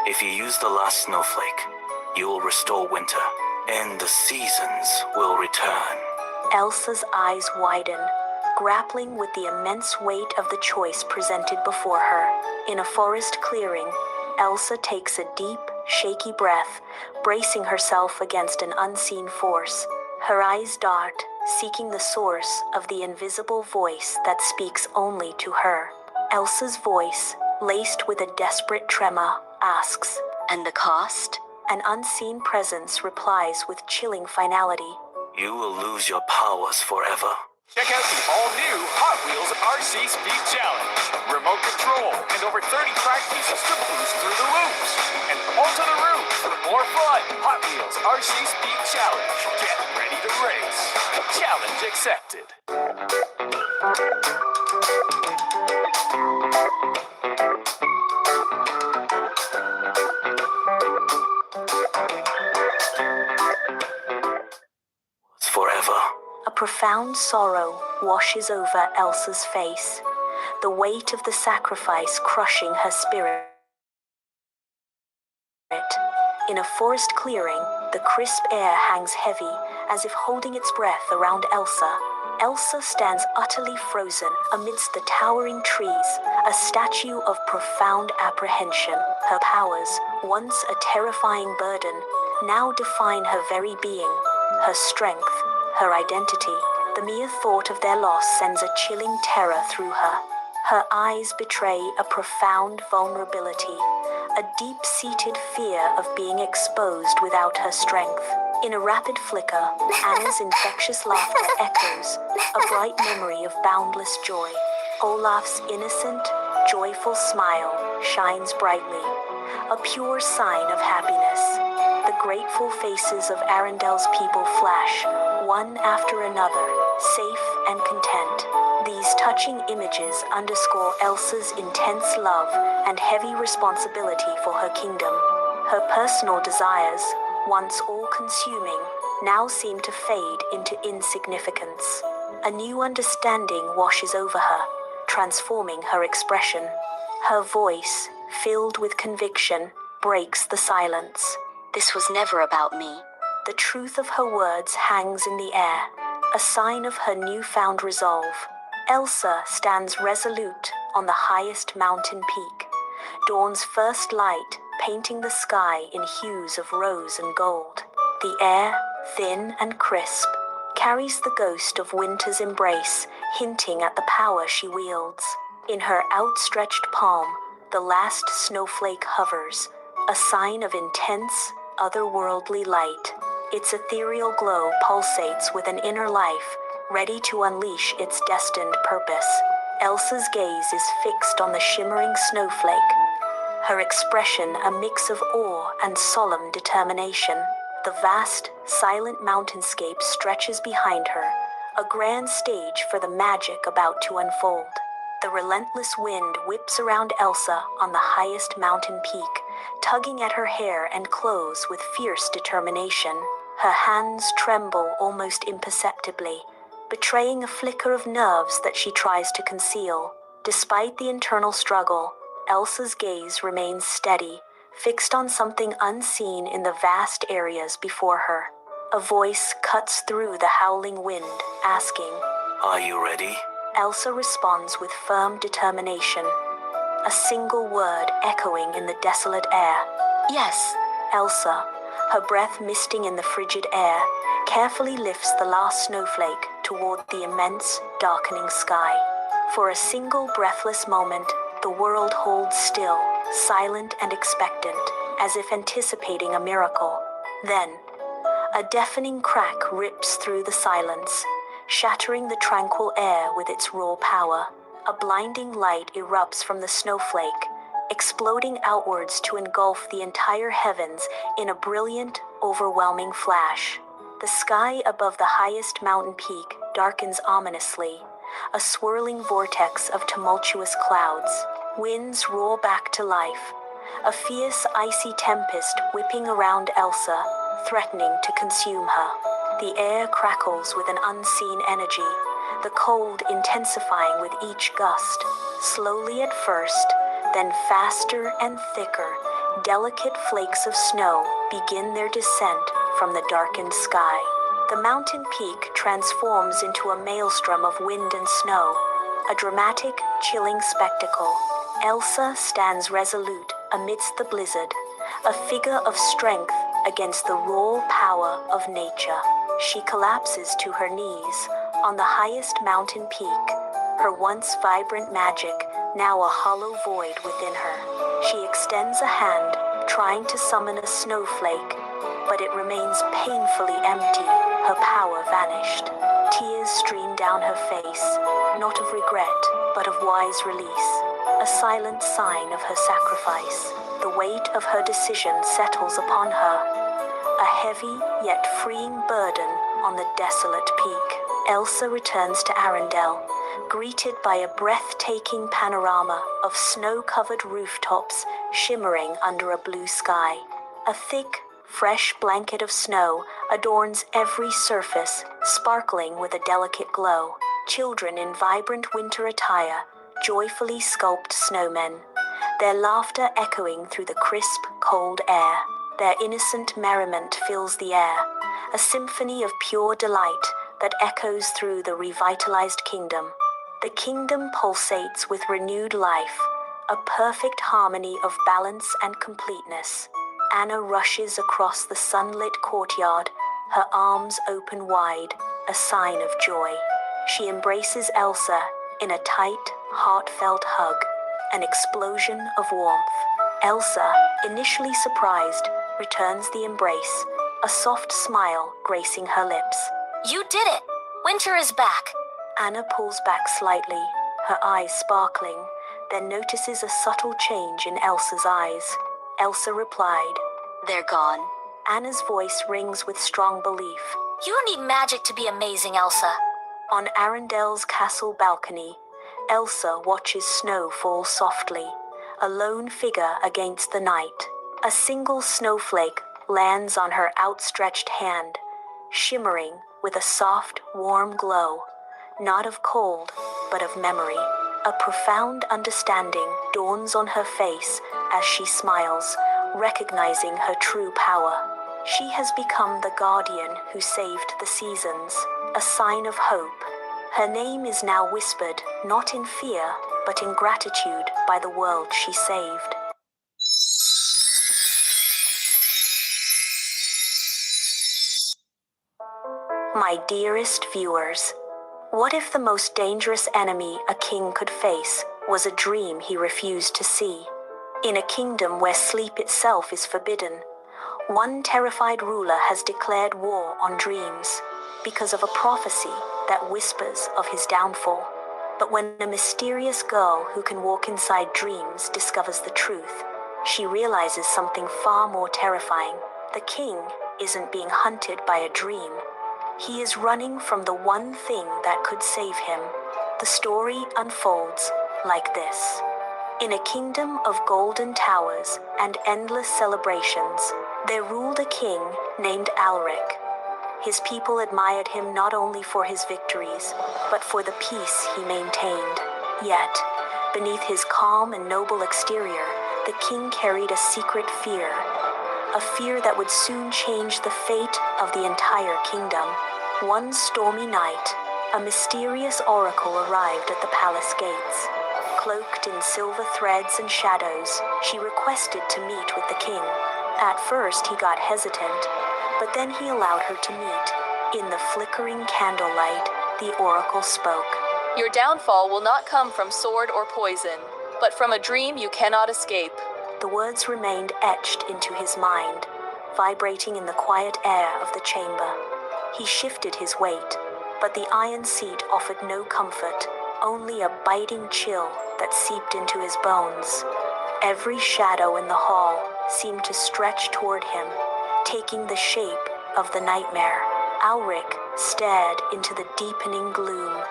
If you use the last snowflake, you will restore winter, and the seasons will return. Elsa's eyes widen, grappling with the immense weight of the choice presented before her. In a forest clearing, Elsa takes a deep, shaky breath, bracing herself against an unseen force. Her eyes dart, seeking the source of the invisible voice that speaks only to her. Elsa's voice, laced with a desperate tremor, asks, "And the cost?" An unseen presence replies with chilling finality. You will lose your powers forever. Check out the all-new Hot Wheels RC Speed Challenge. Remote control and over 30 track pieces to boost through the loops. And onto the roof for more fun. Hot Wheels RC Speed Challenge. Get ready to race. Challenge accepted. Forever. A profound sorrow washes over Elsa's face, the weight of the sacrifice crushing her spirit. In a forest clearing, the crisp air hangs heavy, as if holding its breath around Elsa. Elsa stands utterly frozen amidst the towering trees, a statue of profound apprehension. Her powers, once a terrifying burden, now define her very being. Her strength, her identity, the mere thought of their loss sends a chilling terror through her. Her eyes betray a profound vulnerability, a deep-seated fear of being exposed without her strength. In a rapid flicker, Anna's infectious laughter echoes, a bright memory of boundless joy. Olaf's innocent, joyful smile shines brightly, a pure sign of happiness. The grateful faces of Arendel's people flash, one after another, safe and content. These touching images underscore Elsa's intense love and heavy responsibility for her kingdom. Her personal desires, once all-consuming, now seem to fade into insignificance. A new understanding washes over her, transforming her expression. Her voice, filled with conviction, breaks the silence. This was never about me. The truth of her words hangs in the air, a sign of her newfound resolve. Elsa stands resolute on the highest mountain peak, dawn's first light painting the sky in hues of rose and gold. The air, thin and crisp, carries the ghost of winter's embrace, hinting at the power she wields. In her outstretched palm, the last snowflake hovers, a sign of intense, otherworldly light. Its ethereal glow pulsates with an inner life, ready to unleash its destined purpose. Elsa's gaze is fixed on the shimmering snowflake, her expression a mix of awe and solemn determination. The vast, silent mountainscape stretches behind her, a grand stage for the magic about to unfold. The relentless wind whips around Elsa on the highest mountain peak, tugging at her hair and clothes with fierce determination. Her hands tremble almost imperceptibly, betraying a flicker of nerves that she tries to conceal. Despite the internal struggle, Elsa's gaze remains steady, fixed on something unseen in the vast areas before her. A voice cuts through the howling wind, asking, "Are you ready?" Elsa responds with firm determination, a single word echoing in the desolate air. Yes. Elsa, her breath misting in the frigid air, carefully lifts the last snowflake toward the immense, darkening sky. For a single breathless moment, the world holds still, silent and expectant, as if anticipating a miracle. Then, a deafening crack rips through the silence, shattering the tranquil air with its raw power. A blinding light erupts from the snowflake, exploding outwards to engulf the entire heavens in a brilliant, overwhelming flash. The sky above the highest mountain peak darkens ominously, a swirling vortex of tumultuous clouds. Winds roar back to life, a fierce, icy tempest whipping around Elsa, threatening to consume her. The air crackles with an unseen energy, the cold intensifying with each gust. Slowly at first, then faster and thicker, delicate flakes of snow begin their descent from the darkened sky. The mountain peak transforms into a maelstrom of wind and snow, a dramatic, chilling spectacle. Elsa stands resolute amidst the blizzard, a figure of strength against the raw power of nature. She collapses to her knees on the highest mountain peak, her once vibrant magic now a hollow void within her. She extends a hand, trying to summon a snowflake, but it remains painfully empty. Her power vanished. Tears streamed down her face, not of regret, but of wise release, a silent sign of her sacrifice. The weight of her decision settles upon her, a heavy yet freeing burden on the desolate peak. Elsa returns to Arendelle, greeted by a breathtaking panorama of snow-covered rooftops shimmering under a blue sky. A thick, fresh blanket of snow adorns every surface, sparkling with a delicate glow. Children in vibrant winter attire joyfully sculpt snowmen, their laughter echoing through the crisp, cold air. Their innocent merriment fills the air, a symphony of pure delight that echoes through the revitalized kingdom. The kingdom pulsates with renewed life, a perfect harmony of balance and completeness. Anna rushes across the sunlit courtyard, her arms open wide, a sign of joy. She embraces Elsa in a tight, heartfelt hug, an explosion of warmth. Elsa, initially surprised, returns the embrace, a soft smile gracing her lips. You did it! Winter is back! Anna pulls back slightly, her eyes sparkling, then notices a subtle change in Elsa's eyes. Elsa replied, They're gone. Anna's voice rings with strong belief. You don't need magic to be amazing, Elsa. On Arendelle's castle balcony, Elsa watches snow fall softly, a lone figure against the night. A single snowflake lands on her outstretched hand, shimmering with a soft, warm glow, not of cold, but of memory. A profound understanding dawns on her face as she smiles, recognizing her true power. She has become the guardian who saved the seasons, a sign of hope. Her name is now whispered, not in fear, but in gratitude by the world she saved. My dearest viewers, what if the most dangerous enemy a king could face was a dream he refused to see? In a kingdom where sleep itself is forbidden, one terrified ruler has declared war on dreams because of a prophecy that whispers of his downfall. But when a mysterious girl who can walk inside dreams discovers the truth, she realizes something far more terrifying. The king isn't being hunted by a dream. He is running from the one thing that could save him. The story unfolds like this. In a kingdom of golden towers and endless celebrations, there ruled a king named Alric. His people admired him not only for his victories, but for the peace he maintained. Yet, beneath his calm and noble exterior, the king carried a secret fear, a fear that would soon change the fate of the entire kingdom. One stormy night, a mysterious oracle arrived at the palace gates. Cloaked in silver threads and shadows, she requested to meet with the king. At first, he got hesitant, but then he allowed her to meet. In the flickering candlelight, the oracle spoke. Your downfall will not come from sword or poison, but from a dream you cannot escape. The words remained etched into his mind, vibrating in the quiet air of the chamber. He shifted his weight, but the iron seat offered no comfort, only a biting chill that seeped into his bones. Every shadow in the hall seemed to stretch toward him, taking the shape of the nightmare. Alric stared into the deepening gloom,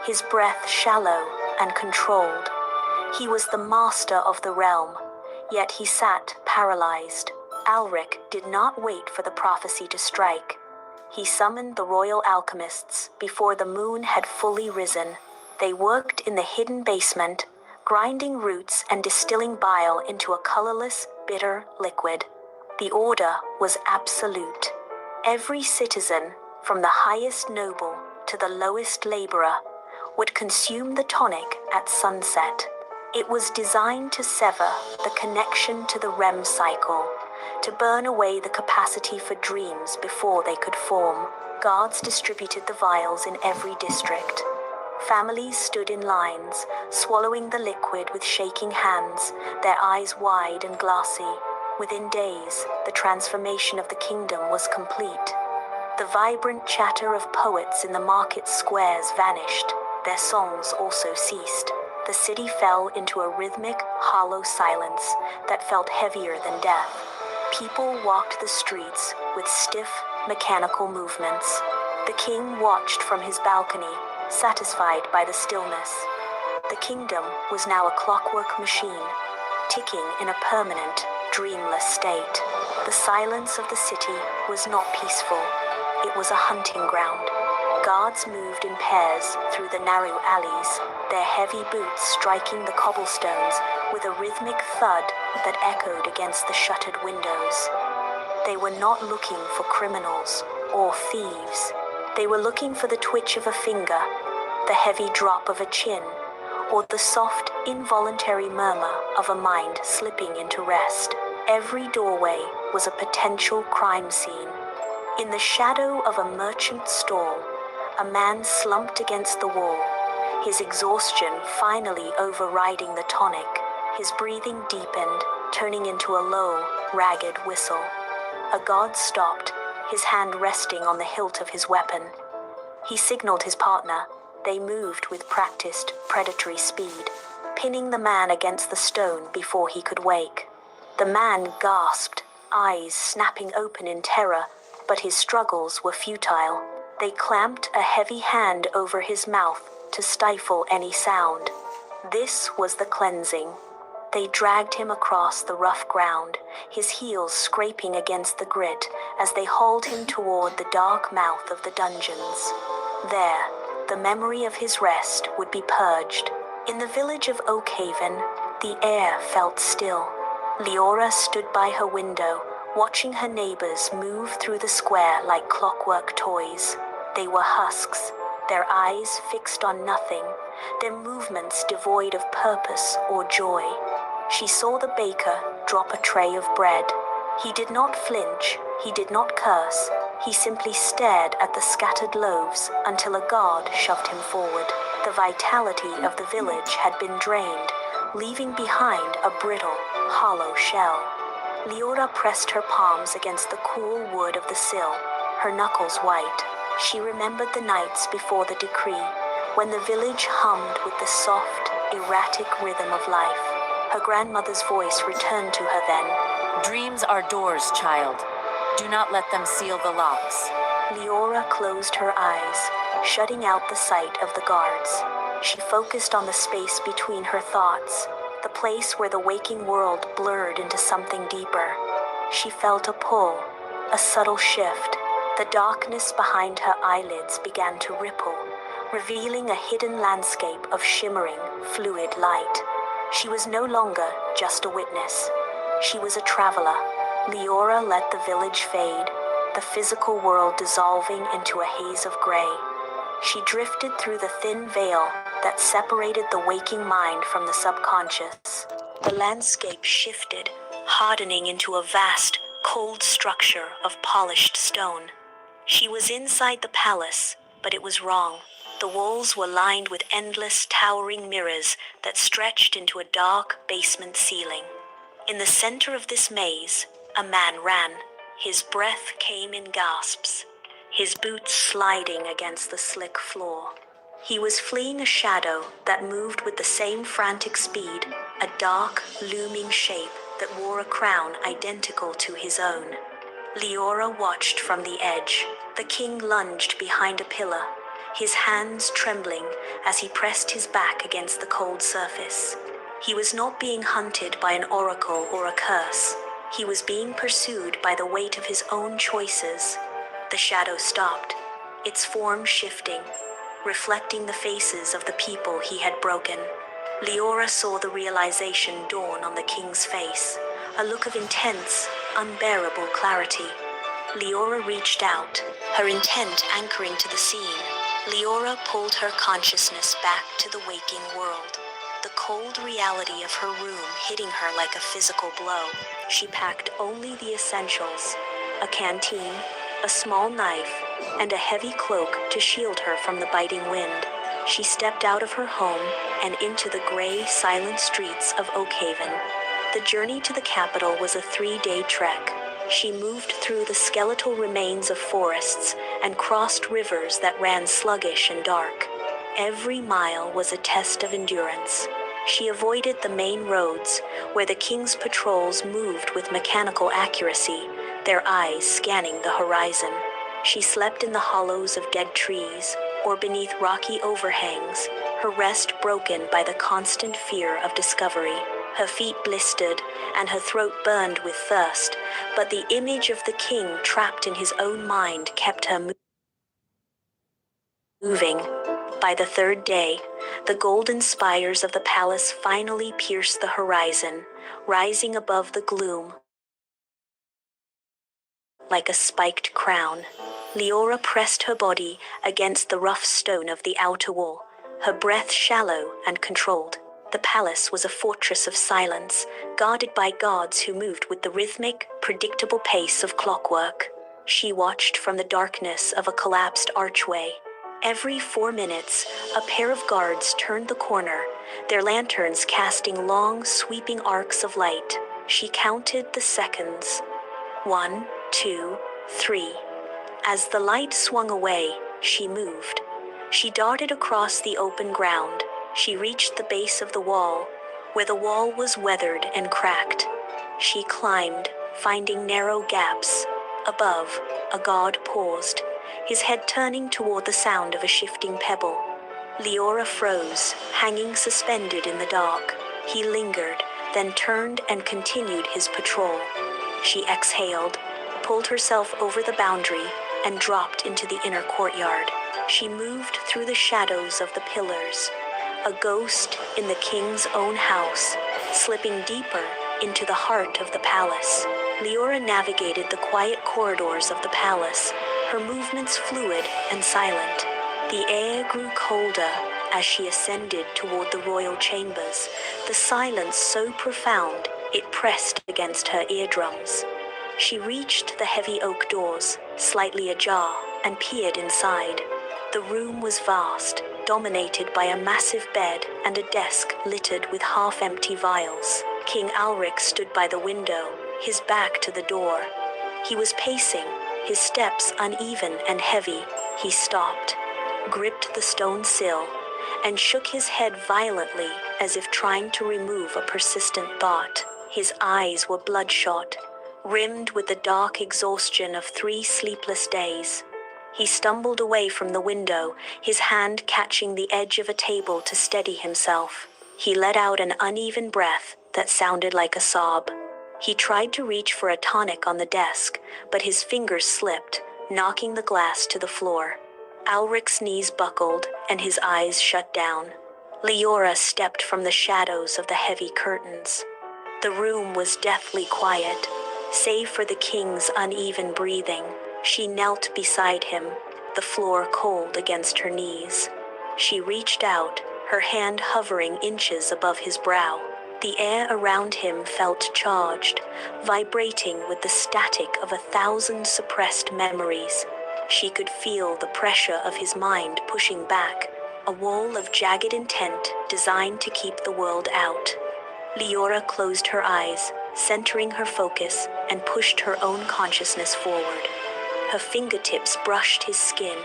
his breath shallow and controlled. He was the master of the realm, yet he sat paralyzed. Alric did not wait for the prophecy to strike. He summoned the royal alchemists before the moon had fully risen. They worked in the hidden basement, grinding roots and distilling bile into a colorless, bitter liquid. The order was absolute. Every citizen, from the highest noble to the lowest laborer, would consume the tonic at sunset. It was designed to sever the connection to the REM cycle, to burn away the capacity for dreams before they could form. Guards distributed the vials in every district. Families stood in lines, swallowing the liquid with shaking hands, their eyes wide and glassy. Within days, the transformation of the kingdom was complete. The vibrant chatter of poets in the market squares vanished. Their songs also ceased. The city fell into a rhythmic, hollow silence that felt heavier than death. People walked the streets with stiff, mechanical movements. The king watched from his balcony, satisfied by the stillness. The kingdom was now a clockwork machine, ticking in a permanent, dreamless state. The silence of the city was not peaceful. It was a hunting ground. Guards moved in pairs through the narrow alleys, their heavy boots striking the cobblestones with a rhythmic thud that echoed against the shuttered windows. They were not looking for criminals or thieves. They were looking for the twitch of a finger, the heavy drop of a chin, or the soft, involuntary murmur of a mind slipping into rest. Every doorway was a potential crime scene. In the shadow of a merchant's stall, a man slumped against the wall, his exhaustion finally overriding the tonic. His breathing deepened, turning into a low, ragged whistle. A guard stopped, his hand resting on the hilt of his weapon. He signaled his partner. They moved with practiced, predatory speed, pinning the man against the stone before he could wake. The man gasped, eyes snapping open in terror, but his struggles were futile. They clamped a heavy hand over his mouth to stifle any sound. This was the cleansing. They dragged him across the rough ground, his heels scraping against the grit as they hauled him toward the dark mouth of the dungeons. There, the memory of his rest would be purged. In the village of Oakhaven, the air felt still. Leora stood by her window, watching her neighbors move through the square like clockwork toys. They were husks, their eyes fixed on nothing, their movements devoid of purpose or joy. She saw the baker drop a tray of bread. He did not flinch, he did not curse. He simply stared at the scattered loaves until a guard shoved him forward. The vitality of the village had been drained, leaving behind a brittle, hollow shell. Leora pressed her palms against the cool wood of the sill, her knuckles white. She remembered the nights before the decree, when the village hummed with the soft, erratic rhythm of life. Her grandmother's voice returned to her then. Dreams are doors, child. Do not let them seal the locks. Leora closed her eyes, shutting out the sight of the guards. She focused on the space between her thoughts, the place where the waking world blurred into something deeper. She felt a pull, a subtle shift. The darkness behind her eyelids began to ripple, revealing a hidden landscape of shimmering, fluid light. She was no longer just a witness. She was a traveler. Leora let the village fade, the physical world dissolving into a haze of gray. She drifted through the thin veil that separated the waking mind from the subconscious. The landscape shifted, hardening into a vast, cold structure of polished stone. She was inside the palace, but it was wrong. The walls were lined with endless, towering mirrors that stretched into a dark basement ceiling. In the center of this maze, a man ran. His breath came in gasps, his boots sliding against the slick floor. He was fleeing a shadow that moved with the same frantic speed, a dark, looming shape that wore a crown identical to his own. Leora watched from the edge. The king lunged behind a pillar, his hands trembling as he pressed his back against the cold surface. He was not being hunted by an oracle or a curse. He was being pursued by the weight of his own choices. The shadow stopped, its form shifting, reflecting the faces of the people he had broken. Leora saw the realization dawn on the king's face, a look of intense, unbearable clarity. Leora reached out, her intent anchoring to the scene. Leora pulled her consciousness back to the waking world, the cold reality of her room hitting her like a physical blow. She packed only the essentials, a canteen, a small knife, and a heavy cloak to shield her from the biting wind. She stepped out of her home and into the gray, silent streets of Oakhaven. The journey to the capital was a 3-day trek. She moved through the skeletal remains of forests and crossed rivers that ran sluggish and dark. Every mile was a test of endurance. She avoided the main roads, where the king's patrols moved with mechanical accuracy, their eyes scanning the horizon. She slept in the hollows of dead trees or beneath rocky overhangs, her rest broken by the constant fear of discovery. Her feet blistered and her throat burned with thirst, but the image of the king trapped in his own mind kept her moving. By the 3rd day, the golden spires of the palace finally pierced the horizon, rising above the gloom like a spiked crown. Leora pressed her body against the rough stone of the outer wall, her breath shallow and controlled. The palace was a fortress of silence, guarded by guards who moved with the rhythmic, predictable pace of clockwork. She watched from the darkness of a collapsed archway. Every 4 minutes, a pair of guards turned the corner, their lanterns casting long, sweeping arcs of light. She counted the seconds. 1, 2, 3. As the light swung away, she moved. She darted across the open ground. She reached the base of the wall, where the wall was weathered and cracked. She climbed, finding narrow gaps. Above, a guard paused, his head turning toward the sound of a shifting pebble. Leora froze, hanging suspended in the dark. He lingered, then turned and continued his patrol. She exhaled, pulled herself over the boundary, and dropped into the inner courtyard. She moved through the shadows of the pillars, a ghost in the king's own house, slipping deeper into the heart of the palace. Leora navigated the quiet corridors of the palace, her movements fluid and silent. The air grew colder as she ascended toward the royal chambers, the silence so profound it pressed against her eardrums. She reached the heavy oak doors, slightly ajar, and peered inside. The room was vast, dominated by a massive bed and a desk littered with half-empty vials. King Alric stood by the window, his back to the door. He was pacing, his steps uneven and heavy. He stopped, gripped the stone sill, and shook his head violently as if trying to remove a persistent thought. His eyes were bloodshot, rimmed with the dark exhaustion of 3 sleepless days. He stumbled away from the window, his hand catching the edge of a table to steady himself. He let out an uneven breath that sounded like a sob. He tried to reach for a tonic on the desk, but his fingers slipped, knocking the glass to the floor. Alric's knees buckled and his eyes shut down. Leora stepped from the shadows of the heavy curtains. The room was deathly quiet, save for the king's uneven breathing. She knelt beside him, the floor cold against her knees. She reached out, her hand hovering inches above his brow. The air around him felt charged, vibrating with the static of 1,000 suppressed memories. She could feel the pressure of his mind pushing back, a wall of jagged intent designed to keep the world out. Leora closed her eyes, centering her focus, and pushed her own consciousness forward. Her fingertips brushed his skin.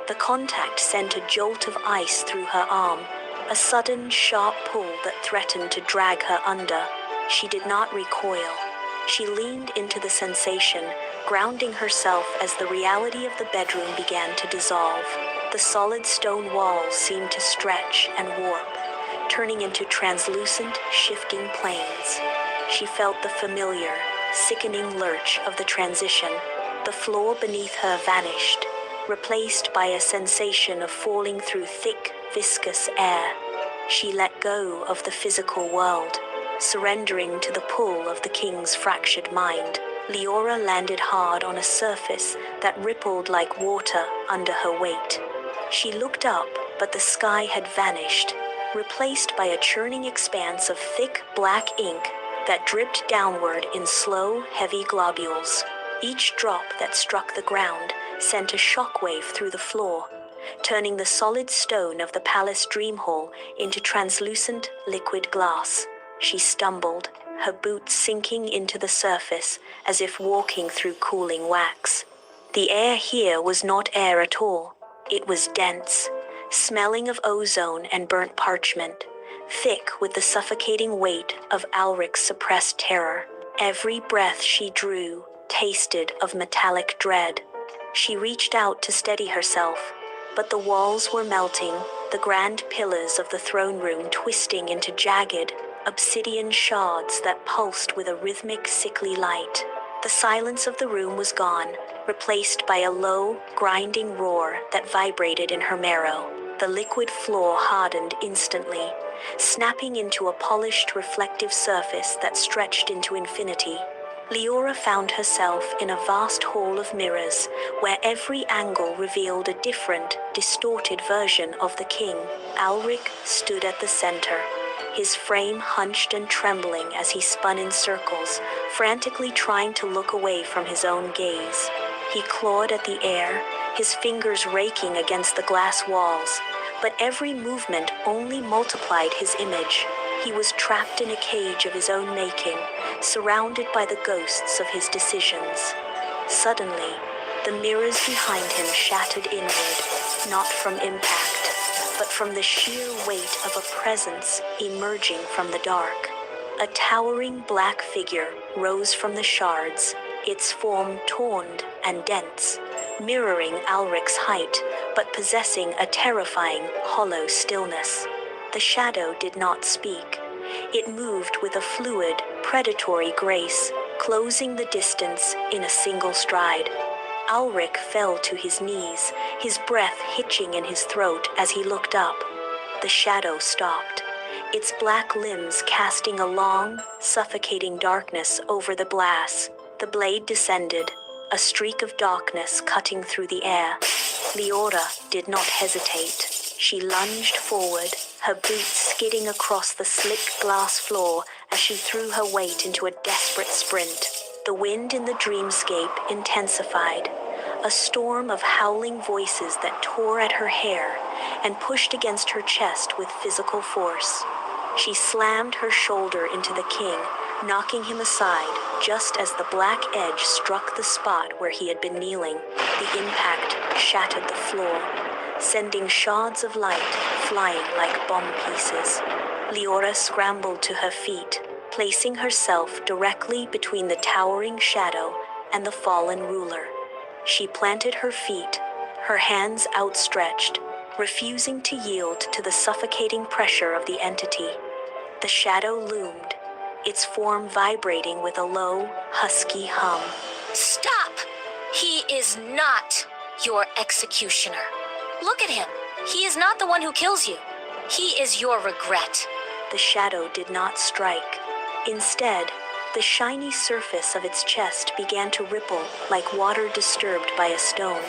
The contact sent a jolt of ice through her arm, a sudden, sharp pull that threatened to drag her under. She did not recoil. She leaned into the sensation, grounding herself as the reality of the bedroom began to dissolve. The solid stone walls seemed to stretch and warp, turning into translucent, shifting planes. She felt the familiar, sickening lurch of the transition. The floor beneath her vanished, replaced by a sensation of falling through thick, viscous air. She let go of the physical world, surrendering to the pull of the king's fractured mind. Leora landed hard on a surface that rippled like water under her weight. She looked up, but the sky had vanished, replaced by a churning expanse of thick, black ink that dripped downward in slow, heavy globules. Each drop that struck the ground sent a shockwave through the floor, turning the solid stone of the palace dream hall into translucent, liquid glass. She stumbled, her boots sinking into the surface as if walking through cooling wax. The air here was not air at all. It was dense, smelling of ozone and burnt parchment, thick with the suffocating weight of Alric's suppressed terror. Every breath she drew tasted of metallic dread. She reached out to steady herself, but the walls were melting, the grand pillars of the throne room twisting into jagged, obsidian shards that pulsed with a rhythmic, sickly light. The silence of the room was gone, replaced by a low, grinding roar that vibrated in her marrow. The liquid floor hardened instantly, snapping into a polished, reflective surface that stretched into infinity. Leora found herself in a vast hall of mirrors, where every angle revealed a different, distorted version of the king. Alric stood at the center, his frame hunched and trembling as he spun in circles, frantically trying to look away from his own gaze. He clawed at the air, his fingers raking against the glass walls, but every movement only multiplied his image. He was trapped in a cage of his own making, surrounded by the ghosts of his decisions. Suddenly, the mirrors behind him shattered inward, not from impact, but from the sheer weight of a presence emerging from the dark. A towering black figure rose from the shards, its form taunt and dense, mirroring Alric's height, but possessing a terrifying, hollow stillness. The shadow did not speak. It moved with a fluid, predatory grace, closing the distance in a single stride. Alric fell to his knees, his breath hitching in his throat as he looked up. The shadow stopped, its black limbs casting a long, suffocating darkness over the glass. The blade descended, a streak of darkness cutting through the air. Leora did not hesitate. She lunged forward, her boots skidding across the slick glass floor as she threw her weight into a desperate sprint. The wind in the dreamscape intensified, a storm of howling voices that tore at her hair and pushed against her chest with physical force. She slammed her shoulder into the king, knocking him aside just as the black edge struck the spot where he had been kneeling. The impact shattered the floor, sending shards of light flying like bomb pieces. Leora scrambled to her feet, placing herself directly between the towering shadow and the fallen ruler. She planted her feet, her hands outstretched, refusing to yield to the suffocating pressure of the entity. The shadow loomed, its form vibrating with a low, husky hum. Stop! He is not your executioner. Look at him. He is not the one who kills you. He is your regret. The shadow did not strike. Instead, the shiny surface of its chest began to ripple like water disturbed by a stone.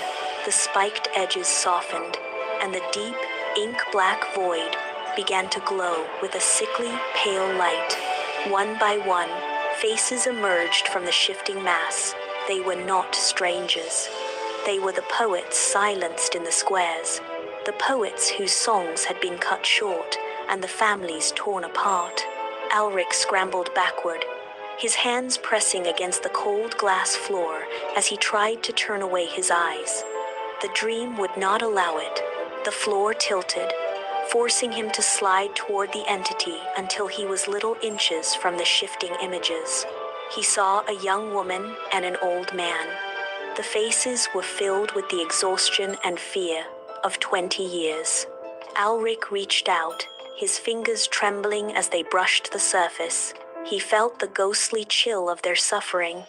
The spiked edges softened, and the deep, ink-black void began to glow with a sickly, pale light. One by one, faces emerged from the shifting mass. They were not strangers. They were the poets silenced in the squares, the poets whose songs had been cut short and the families torn apart. Alric scrambled backward, his hands pressing against the cold glass floor as he tried to turn away his eyes. The dream would not allow it. The floor tilted, forcing him to slide toward the entity until he was little inches from the shifting images. He saw a young woman and an old man. The faces were filled with the exhaustion and fear of 20 years. Alric reached out, his fingers trembling as they brushed the surface. He felt the ghostly chill of their suffering.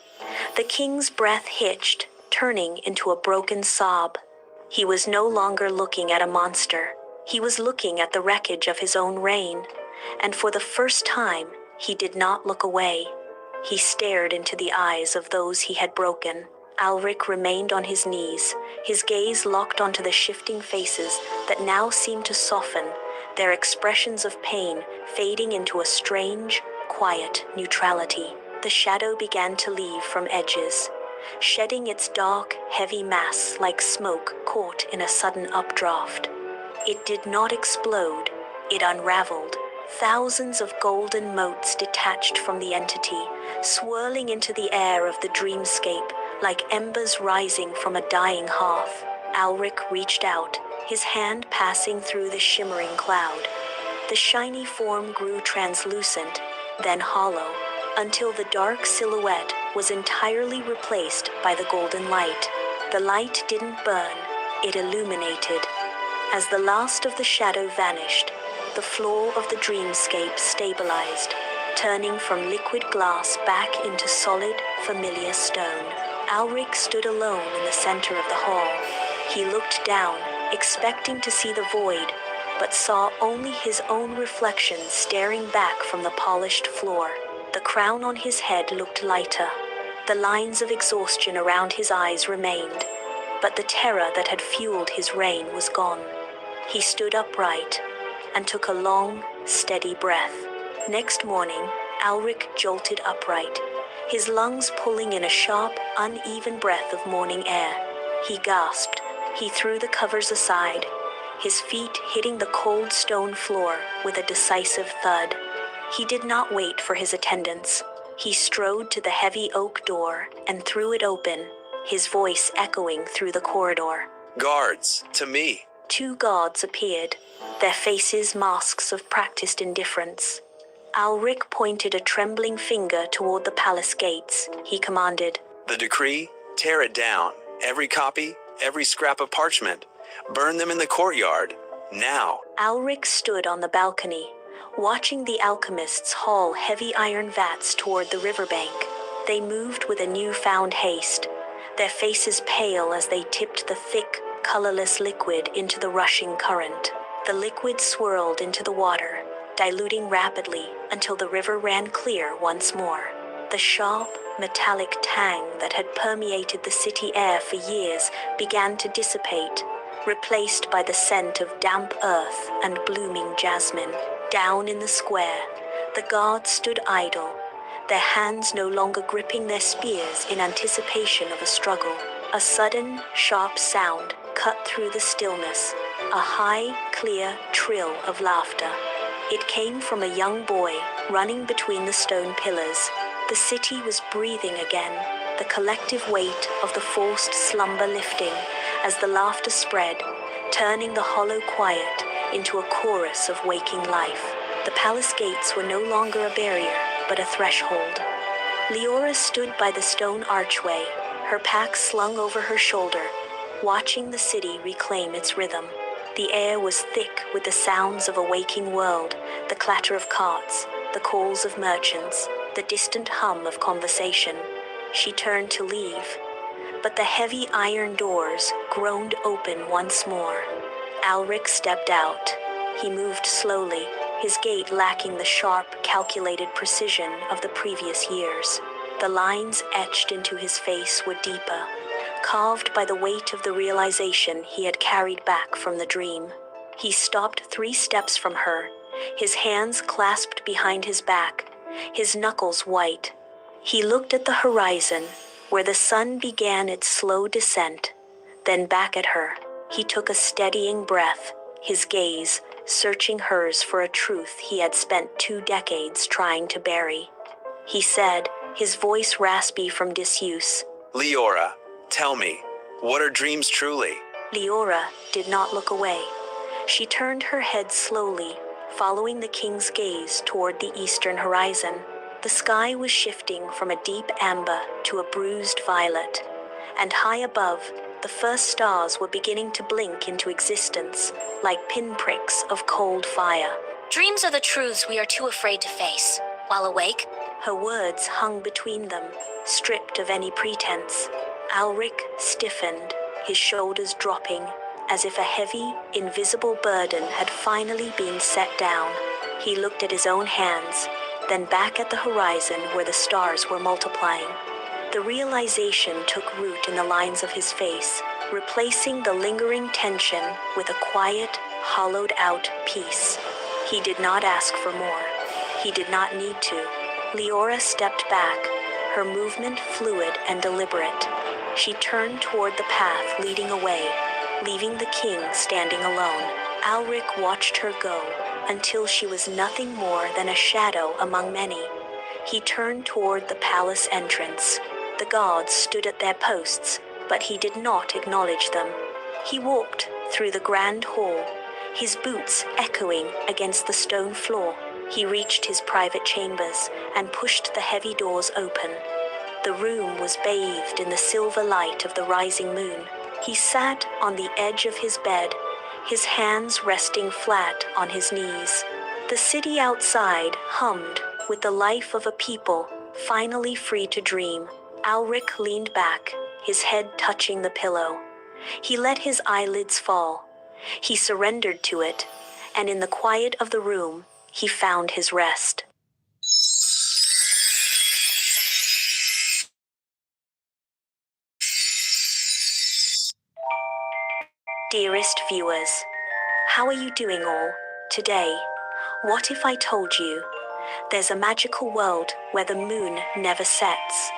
The king's breath hitched, turning into a broken sob. He was no longer looking at a monster. He was looking at the wreckage of his own reign, and for the first time, he did not look away. He stared into the eyes of those he had broken. Alric remained on his knees, his gaze locked onto the shifting faces that now seemed to soften, their expressions of pain fading into a strange, quiet neutrality. The shadow began to leave from edges, shedding its dark, heavy mass like smoke caught in a sudden updraft. It did not explode, it unraveled, Thousands of golden motes detached from the entity, swirling into the air of the dreamscape like embers rising from a dying hearth. Alric reached out, his hand passing through the shimmering cloud. The shiny form grew translucent, then hollow, until the dark silhouette was entirely replaced by the golden light. The light didn't burn, it illuminated. As the last of the shadow vanished, the floor of the dreamscape stabilized, turning from liquid glass back into solid, familiar stone. Alric stood alone in the center of the hall. He looked down, expecting to see the void, but saw only his own reflection staring back from the polished floor. The crown on his head looked lighter. The lines of exhaustion around his eyes remained, but the terror that had fueled his reign was gone. He stood upright and took a long, steady breath. Next morning, Alric jolted upright, his lungs pulling in a sharp, uneven breath of morning air. He gasped. He threw the covers aside, his feet hitting the cold stone floor with a decisive thud. He did not wait for his attendants. He strode to the heavy oak door and threw it open, his voice echoing through the corridor. Guards, to me. 2 guards appeared, their faces masks of practiced indifference. Alric pointed a trembling finger toward the palace gates. He commanded, The decree, tear it down. Every copy, every scrap of parchment. Burn them in the courtyard, now. Alric stood on the balcony, watching the alchemists haul heavy iron vats toward the riverbank. They moved with a newfound haste, their faces pale as they tipped the thick, colorless liquid into the rushing current. The liquid swirled into the water, diluting rapidly until the river ran clear once more. The sharp, metallic tang that had permeated the city air for years began to dissipate, replaced by the scent of damp earth and blooming jasmine. Down in the square, the guards stood idle, their hands no longer gripping their spears in anticipation of a struggle. A sudden, sharp sound cut through the stillness, a high, clear trill of laughter. It came from a young boy running between the stone pillars. The city was breathing again, the collective weight of the forced slumber lifting as the laughter spread, turning the hollow quiet into a chorus of waking life. The palace gates were no longer a barrier, but a threshold. Leora stood by the stone archway, her pack slung over her shoulder, watching the city reclaim its rhythm. The air was thick with the sounds of a waking world, the clatter of carts, the calls of merchants, the distant hum of conversation. She turned to leave, but the heavy iron doors groaned open once more. Alric stepped out. He moved slowly, his gait lacking the sharp, calculated precision of the previous years. The lines etched into his face were deeper, carved by the weight of the realization he had carried back from the dream. He stopped 3 steps from her, his hands clasped behind his back, his knuckles white. He looked at the horizon, where the sun began its slow descent, then back at her. He took a steadying breath, his gaze searching hers for a truth he had spent 2 decades trying to bury. He said, his voice raspy from disuse, Leora, tell me, what are dreams truly? Leora did not look away. She turned her head slowly, following the king's gaze toward the eastern horizon. The sky was shifting from a deep amber to a bruised violet, and high above, the first stars were beginning to blink into existence like pinpricks of cold fire. Dreams are the truths we are too afraid to face. While awake, her words hung between them, stripped of any pretense. Alric stiffened, his shoulders dropping, as if a heavy, invisible burden had finally been set down. He looked at his own hands, then back at the horizon where the stars were multiplying. The realization took root in the lines of his face, replacing the lingering tension with a quiet, hollowed-out peace. He did not ask for more. He did not need to. Leora stepped back, her movement fluid and deliberate. She turned toward the path leading away, leaving the king standing alone. Alric watched her go, until she was nothing more than a shadow among many. He turned toward the palace entrance. The guards stood at their posts, but he did not acknowledge them. He walked through the grand hall, his boots echoing against the stone floor. He reached his private chambers and pushed the heavy doors open. The room was bathed in the silver light of the rising moon. He sat on the edge of his bed, his hands resting flat on his knees. The city outside hummed with the life of a people finally free to dream. Alric leaned back, his head touching the pillow. He let his eyelids fall. He surrendered to it, and in the quiet of the room, he found his rest. Dearest viewers, how are you doing all today? What if I told you there's a magical world where the moon never sets,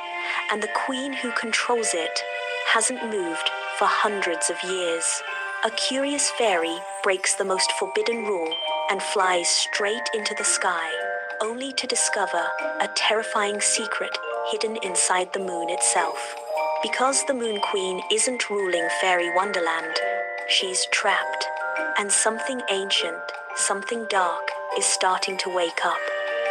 and the queen who controls it hasn't moved for hundreds of years? A curious fairy breaks the most forbidden rule and flies straight into the sky, only to discover a terrifying secret hidden inside the moon itself. Because the Moon Queen isn't ruling Fairy Wonderland, she's trapped, and something ancient, something dark, is starting to wake up.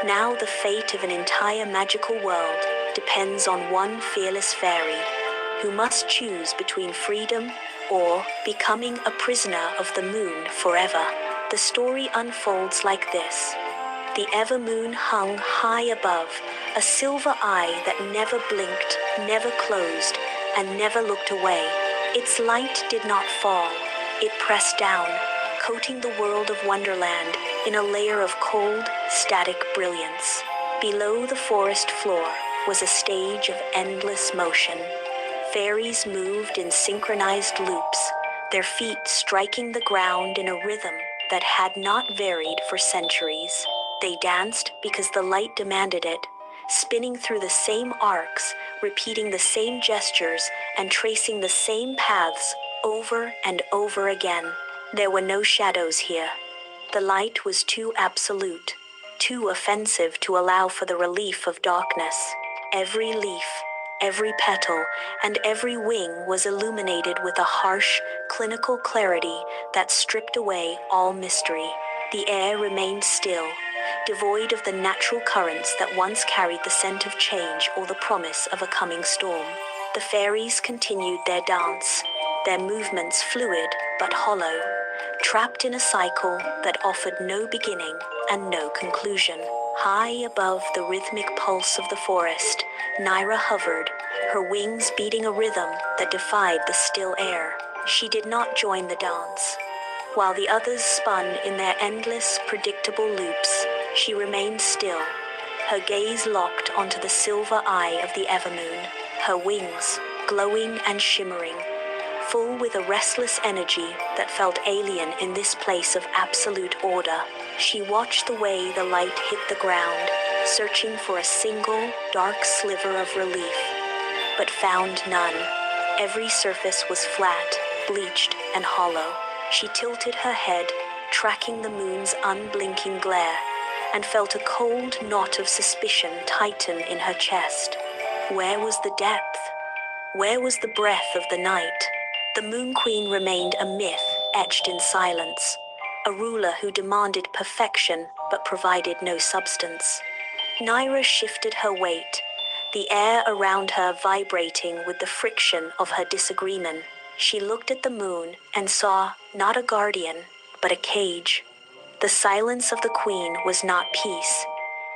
Now the fate of an entire magical world depends on one fearless fairy, who must choose between freedom or becoming a prisoner of the moon forever. The story unfolds like this. The Evermoon hung high above, a silver eye that never blinked, never closed, and never looked away. Its light did not fall. It pressed down, coating the world of Wonderland in a layer of cold, static brilliance. Below the forest floor was a stage of endless motion. Fairies moved in synchronized loops, their feet striking the ground in a rhythm that had not varied for centuries. They danced because the light demanded it, spinning through the same arcs, repeating the same gestures, and tracing the same paths over and over again. There were no shadows here. The light was too absolute, too offensive to allow for the relief of darkness. Every leaf, every petal, and every wing was illuminated with a harsh, clinical clarity that stripped away all mystery. The air remained still, devoid of the natural currents that once carried the scent of change or the promise of a coming storm. The fairies continued their dance, their movements fluid but hollow, trapped in a cycle that offered no beginning and no conclusion. High above the rhythmic pulse of the forest, Naira hovered, her wings beating a rhythm that defied the still air. She did not join the dance. While the others spun in their endless, predictable loops, she remained still, her gaze locked onto the silver eye of the Evermoon, her wings glowing and shimmering, full with a restless energy that felt alien in this place of absolute order. She watched the way the light hit the ground, searching for a single, dark sliver of relief, but found none. Every surface was flat, bleached, and hollow. She tilted her head, tracking the moon's unblinking glare, and felt a cold knot of suspicion tighten in her chest. Where was the depth? Where was the breath of the night? The Moon Queen remained a myth etched in silence, a ruler who demanded perfection but provided no substance. Naira shifted her weight, the air around her vibrating with the friction of her disagreement. She looked at the moon and saw not a guardian, but a cage. The silence of the queen was not peace.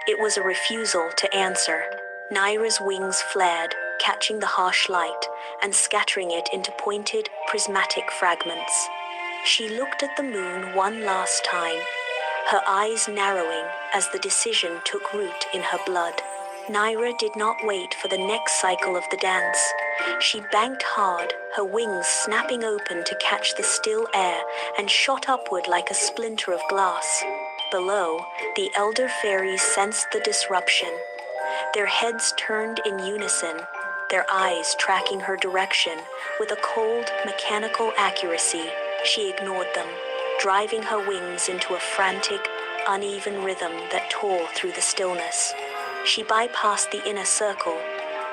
It was a refusal to answer. Naira's wings flared, catching the harsh light and scattering it into pointed, prismatic fragments. She looked at the moon one last time, her eyes narrowing as the decision took root in her blood. Naira did not wait for the next cycle of the dance. She banked hard, her wings snapping open to catch the still air, and shot upward like a splinter of glass. Below, the elder fairies sensed the disruption. Their heads turned in unison, their eyes tracking her direction with a cold, mechanical accuracy. She ignored them, driving her wings into a frantic, uneven rhythm that tore through the stillness. She bypassed the inner circle,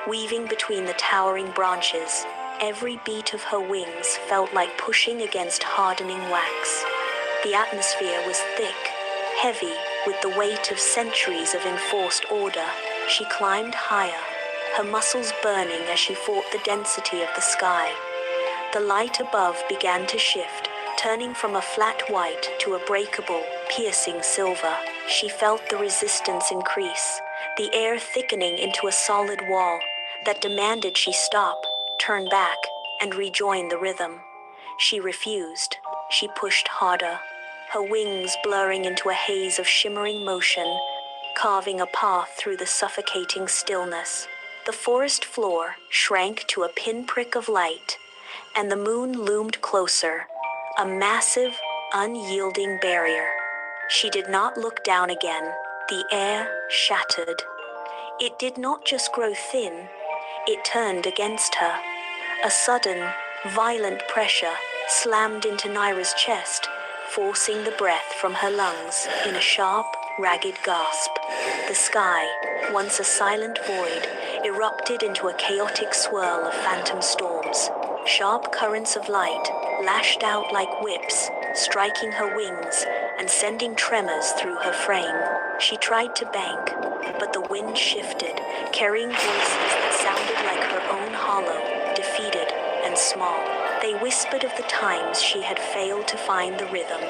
weaving between the towering branches. Every beat of her wings felt like pushing against hardening wax. The atmosphere was thick, heavy, with the weight of centuries of enforced order. She climbed higher, her muscles burning as she fought the density of the sky. The light above began to shift, turning from a flat white to a breakable, piercing silver. She felt the resistance increase, the air thickening into a solid wall that demanded she stop, turn back, and rejoin the rhythm. She refused. She pushed harder, her wings blurring into a haze of shimmering motion, carving a path through the suffocating stillness. The forest floor shrank to a pinprick of light, and the moon loomed closer, a massive, unyielding barrier. She did not look down again. The air shattered. It did not just grow thin, it turned against her. A sudden, violent pressure slammed into Naira's chest, forcing the breath from her lungs in a sharp, ragged gasp. The sky, once a silent void, erupted into a chaotic swirl of phantom storms. Sharp currents of light lashed out like whips, striking her wings and sending tremors through her frame. She tried to bank, but the wind shifted, carrying voices that sounded like her own hollow, defeated and small. They whispered of the times she had failed to find the rhythm,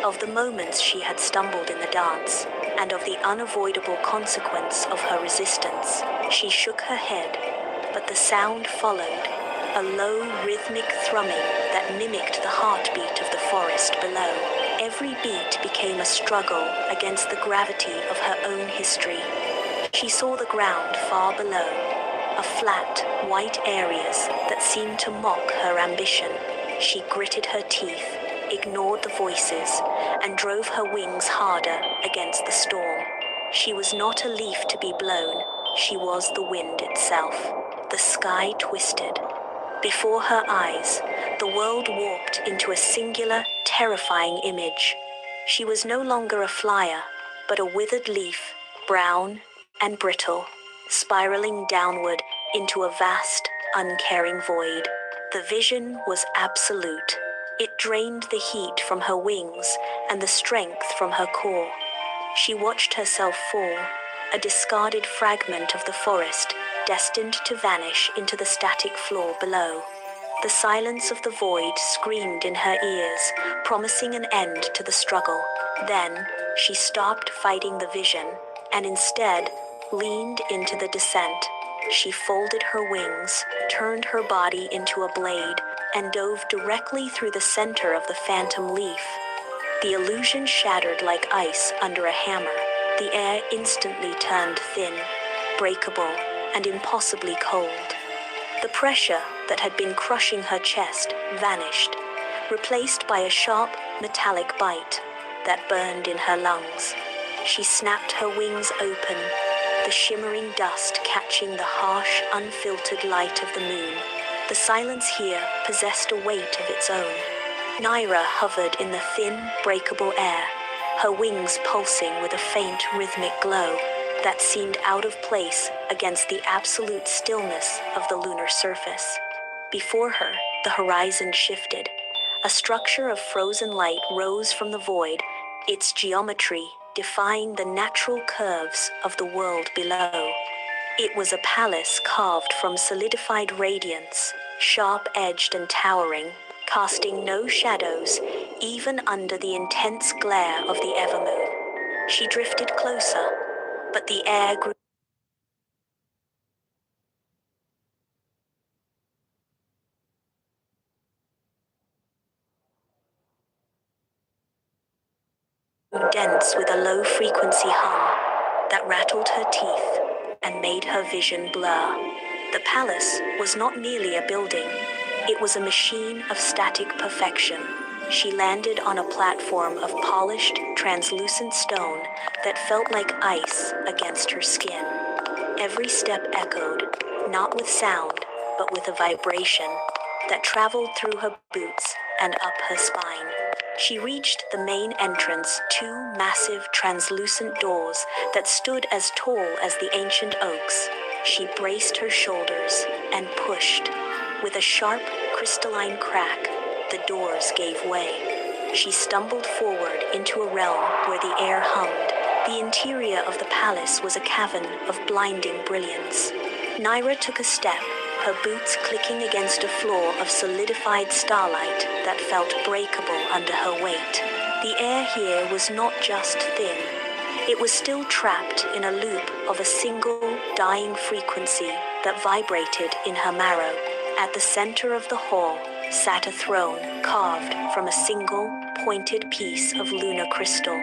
of the moments she had stumbled in the dance, and of the unavoidable consequence of her resistance. She shook her head, but the sound followed, a low, rhythmic thrumming that mimicked the heartbeat of the forest below. Every beat became a struggle against the gravity of her own history. She saw the ground far below, a flat, white areas that seemed to mock her ambition. She gritted her teeth, ignored the voices, and drove her wings harder against the storm. She was not a leaf to be blown, she was the wind itself. The sky twisted. Before her eyes, the world warped into a singular, terrifying image. She was no longer a flyer, but a withered leaf, brown and brittle, spiraling downward into a vast, uncaring void. The vision was absolute. It drained the heat from her wings and the strength from her core. She watched herself fall, a discarded fragment of the forest, destined to vanish into the static floor below. The silence of the void screamed in her ears, promising an end to the struggle. Then, she stopped fighting the vision, and instead, leaned into the descent. She folded her wings, turned her body into a blade, and dove directly through the center of the phantom leaf. The illusion shattered like ice under a hammer. The air instantly turned thin, breakable, and impossibly cold. The pressure that had been crushing her chest vanished, replaced by a sharp, metallic bite that burned in her lungs. She snapped her wings open, the shimmering dust catching the harsh, unfiltered light of the moon. The silence here possessed a weight of its own. Naira hovered in the thin, breakable air, her wings pulsing with a faint, rhythmic glow that seemed out of place against the absolute stillness of the lunar surface. Before her, the horizon shifted. A structure of frozen light rose from the void, its geometry defying the natural curves of the world below. It was a palace carved from solidified radiance, sharp-edged and towering, casting no shadows even under the intense glare of the evermoon. She drifted closer, but the air grew dense with a low-frequency hum that rattled her teeth and made her vision blur. The palace was not merely a building, it was a machine of static perfection. She landed on a platform of polished, translucent stone that felt like ice against her skin. Every step echoed, not with sound, but with a vibration that traveled through her boots, and up her spine. She reached the main entrance, two massive translucent doors that stood as tall as the ancient oaks. She braced her shoulders and pushed. With a sharp, crystalline crack, the doors gave way. She stumbled forward into a realm where the air hummed. The interior of the palace was a cavern of blinding brilliance. Naira took a step, her boots clicking against a floor of solidified starlight that felt breakable under her weight. The air here was not just thin. It was still trapped in a loop of a single, dying frequency that vibrated in her marrow. At the center of the hall sat a throne carved from a single, pointed piece of lunar crystal.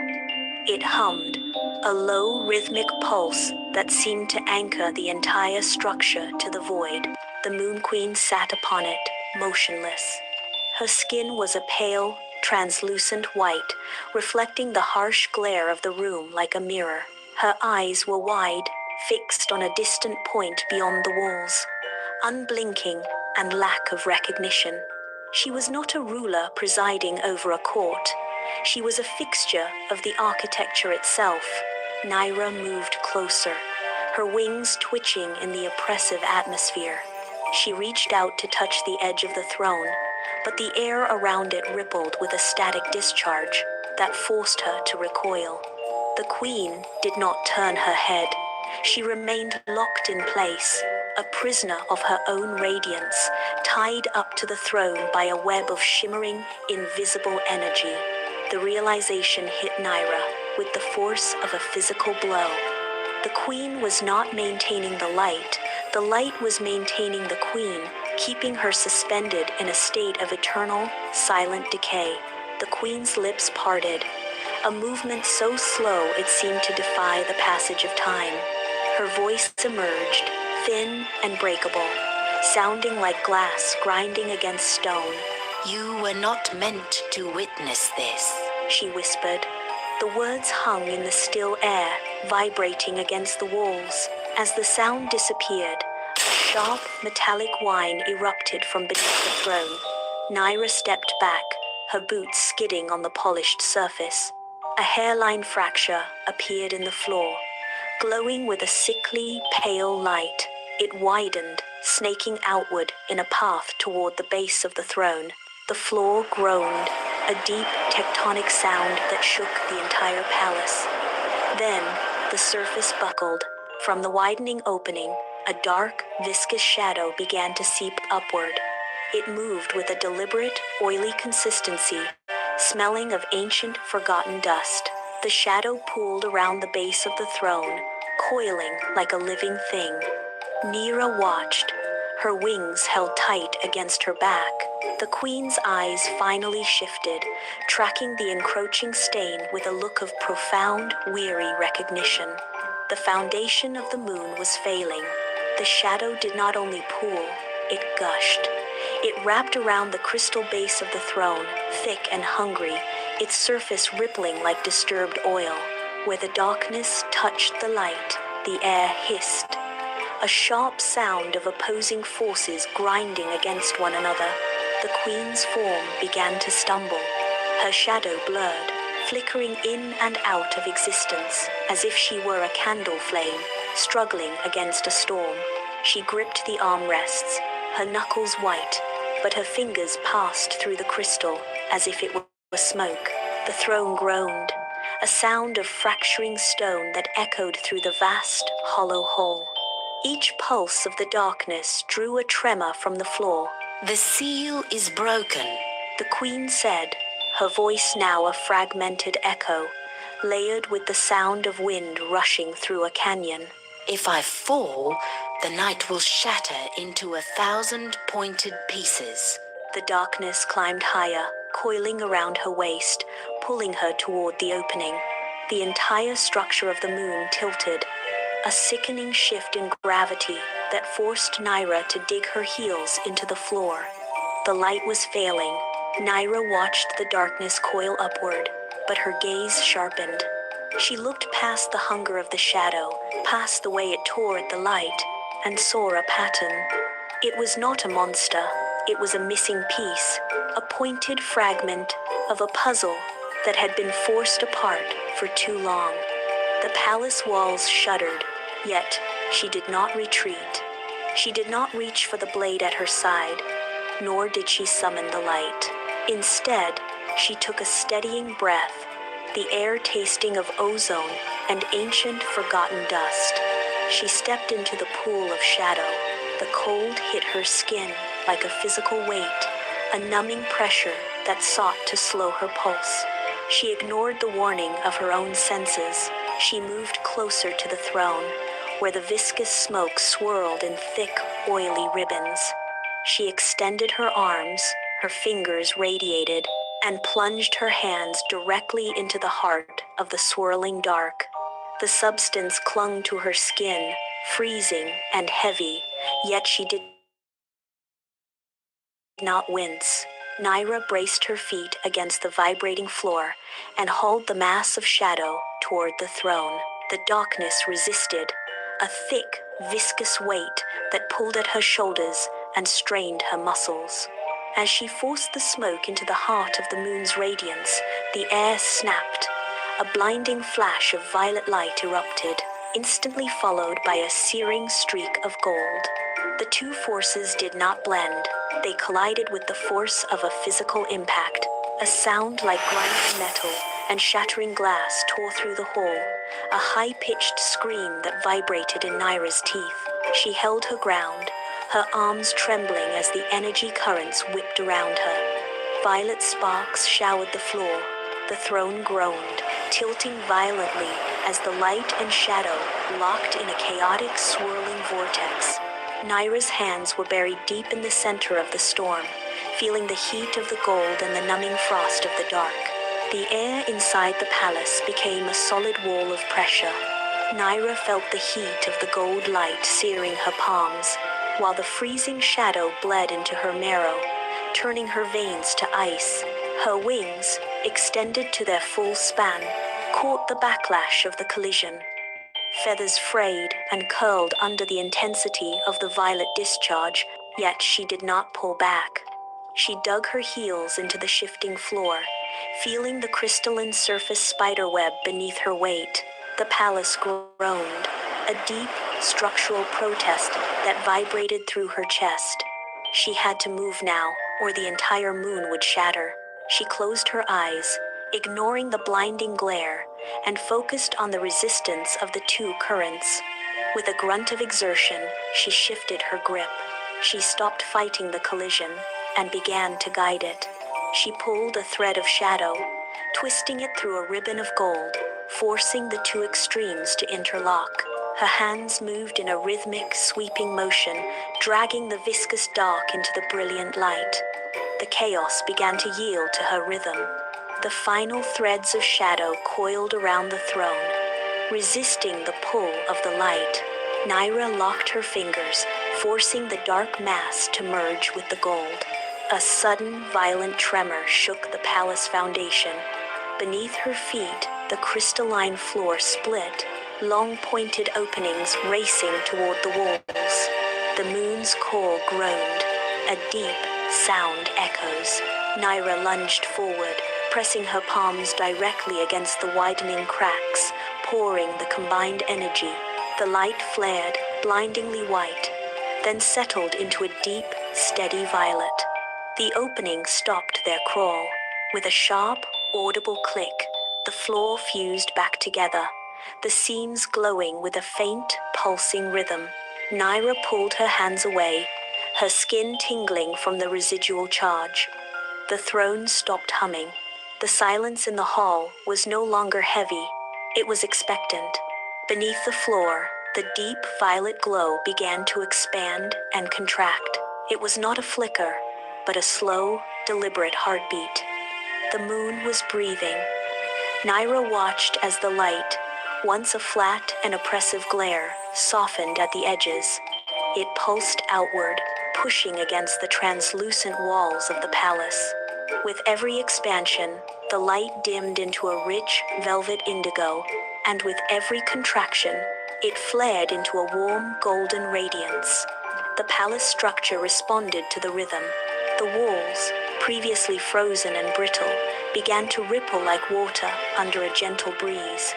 It hummed, a low, rhythmic pulse that seemed to anchor the entire structure to the void. The Moon Queen sat upon it, motionless. Her skin was a pale, translucent white, reflecting the harsh glare of the room like a mirror. Her eyes were wide, fixed on a distant point beyond the walls, unblinking and lack of recognition. She was not a ruler presiding over a court. She was a fixture of the architecture itself. Naira moved closer, her wings twitching in the oppressive atmosphere. She reached out to touch the edge of the throne, but the air around it rippled with a static discharge that forced her to recoil. The queen did not turn her head. She remained locked in place, a prisoner of her own radiance, tied up to the throne by a web of shimmering, invisible energy. The realization hit Naira with the force of a physical blow. The queen was not maintaining the light was maintaining the queen, keeping her suspended in a state of eternal, silent decay. The queen's lips parted, a movement so slow it seemed to defy the passage of time. Her voice emerged, thin and breakable, sounding like glass grinding against stone. You were not meant to witness this, she whispered. The words hung in the still air, vibrating against the walls. As the sound disappeared, a sharp, metallic whine erupted from beneath the throne. Naira stepped back, her boots skidding on the polished surface. A hairline fracture appeared in the floor, glowing with a sickly, pale light. It widened, snaking outward in a path toward the base of the throne. The floor groaned, a deep tectonic sound that shook the entire palace. Then, the surface buckled. From the widening opening, a dark, viscous shadow began to seep upward. It moved with a deliberate, oily consistency, smelling of ancient, forgotten dust. The shadow pooled around the base of the throne, coiling like a living thing. Naira watched, her wings held tight against her back. The queen's eyes finally shifted, tracking the encroaching stain with a look of profound, weary recognition. The foundation of the moon was failing. The shadow did not only pool, it gushed. It wrapped around the crystal base of the throne, thick and hungry, its surface rippling like disturbed oil. Where the darkness touched the light, the air hissed. A sharp sound of opposing forces grinding against one another. The queen's form began to stumble. Her shadow blurred, flickering in and out of existence, as if she were a candle flame, struggling against a storm. She gripped the armrests, her knuckles white, but her fingers passed through the crystal as if it were smoke. The throne groaned, a sound of fracturing stone that echoed through the vast, hollow hall. Each pulse of the darkness drew a tremor from the floor. The seal is broken, the queen said, her voice now a fragmented echo, layered with the sound of wind rushing through a canyon. If I fall, the night will shatter into 1,000 pointed pieces. The darkness climbed higher, coiling around her waist, pulling her toward the opening. The entire structure of the moon tilted, a sickening shift in gravity that forced Naira to dig her heels into the floor. The light was failing. Naira watched the darkness coil upward, but her gaze sharpened. She looked past the hunger of the shadow, past the way it tore at the light, and saw a pattern. It was not a monster, It was a missing piece, a pointed fragment of a puzzle that had been forced apart for too long. The palace walls shuddered, yet she did not retreat. She did not reach for the blade at her side, nor did she summon the light. Instead, she took a steadying breath, the air tasting of ozone and ancient forgotten dust. She stepped into the pool of shadow. The cold hit her skin like a physical weight, a numbing pressure that sought to slow her pulse. She ignored the warning of her own senses. She moved closer to the throne, where the viscous smoke swirled in thick, oily ribbons. She extended her arms, her fingers radiated, and plunged her hands directly into the heart of the swirling dark. The substance clung to her skin, freezing and heavy, yet she did not wince. Naira braced her feet against the vibrating floor and hauled the mass of shadow toward the throne. The darkness resisted, a thick, viscous weight that pulled at her shoulders and strained her muscles. As she forced the smoke into the heart of the moon's radiance, the air snapped. A blinding flash of violet light erupted, instantly followed by a searing streak of gold. The two forces did not blend. They collided with the force of a physical impact. A sound like grinding metal and shattering glass tore through the hall, a high-pitched scream that vibrated in Naira's teeth. She held her ground, her arms trembling as the energy currents whipped around her. Violet sparks showered the floor. The throne groaned, tilting violently as the light and shadow locked in a chaotic, swirling vortex. Naira's hands were buried deep in the center of the storm, feeling the heat of the gold and the numbing frost of the dark. The air inside the palace became a solid wall of pressure. Naira felt the heat of the gold light searing her palms, while the freezing shadow bled into her marrow, turning her veins to ice. Her wings, extended to their full span, caught the backlash of the collision. Feathers frayed and curled under the intensity of the violet discharge, yet she did not pull back. She dug her heels into the shifting floor, feeling the crystalline surface spiderweb beneath her weight. The palace groaned, a deep, structural protest that vibrated through her chest. She had to move now, or the entire moon would shatter. She closed her eyes, ignoring the blinding glare, and focused on the resistance of the two currents. With a grunt of exertion, she shifted her grip. She stopped fighting the collision and began to guide it. She pulled a thread of shadow, twisting it through a ribbon of gold, forcing the two extremes to interlock. Her hands moved in a rhythmic, sweeping motion, dragging the viscous dark into the brilliant light. The chaos began to yield to her rhythm. The final threads of shadow coiled around the throne, resisting the pull of the light. Naira locked her fingers, forcing the dark mass to merge with the gold. A sudden, violent tremor shook the palace foundation. Beneath her feet, the crystalline floor split, long pointed openings racing toward the walls. The moon's core groaned. A deep sound echoes. Naira lunged forward, pressing her palms directly against the widening cracks, pouring the combined energy. The light flared, blindingly white, then settled into a deep, steady violet. The opening stopped their crawl. With a sharp, audible click, the floor fused back together, the seams glowing with a faint, pulsing rhythm. Naira pulled her hands away, her skin tingling from the residual charge. The throne stopped humming. The silence in the hall was no longer heavy. It was expectant. Beneath the floor, the deep violet glow began to expand and contract. It was not a flicker, but a slow, deliberate heartbeat. The moon was breathing. Naira watched as the light, once a flat and oppressive glare, softened at the edges. It pulsed outward, pushing against the translucent walls of the palace. With every expansion, the light dimmed into a rich, velvet indigo, and with every contraction, it flared into a warm, golden radiance. The palace structure responded to the rhythm. The walls, previously frozen and brittle, began to ripple like water under a gentle breeze.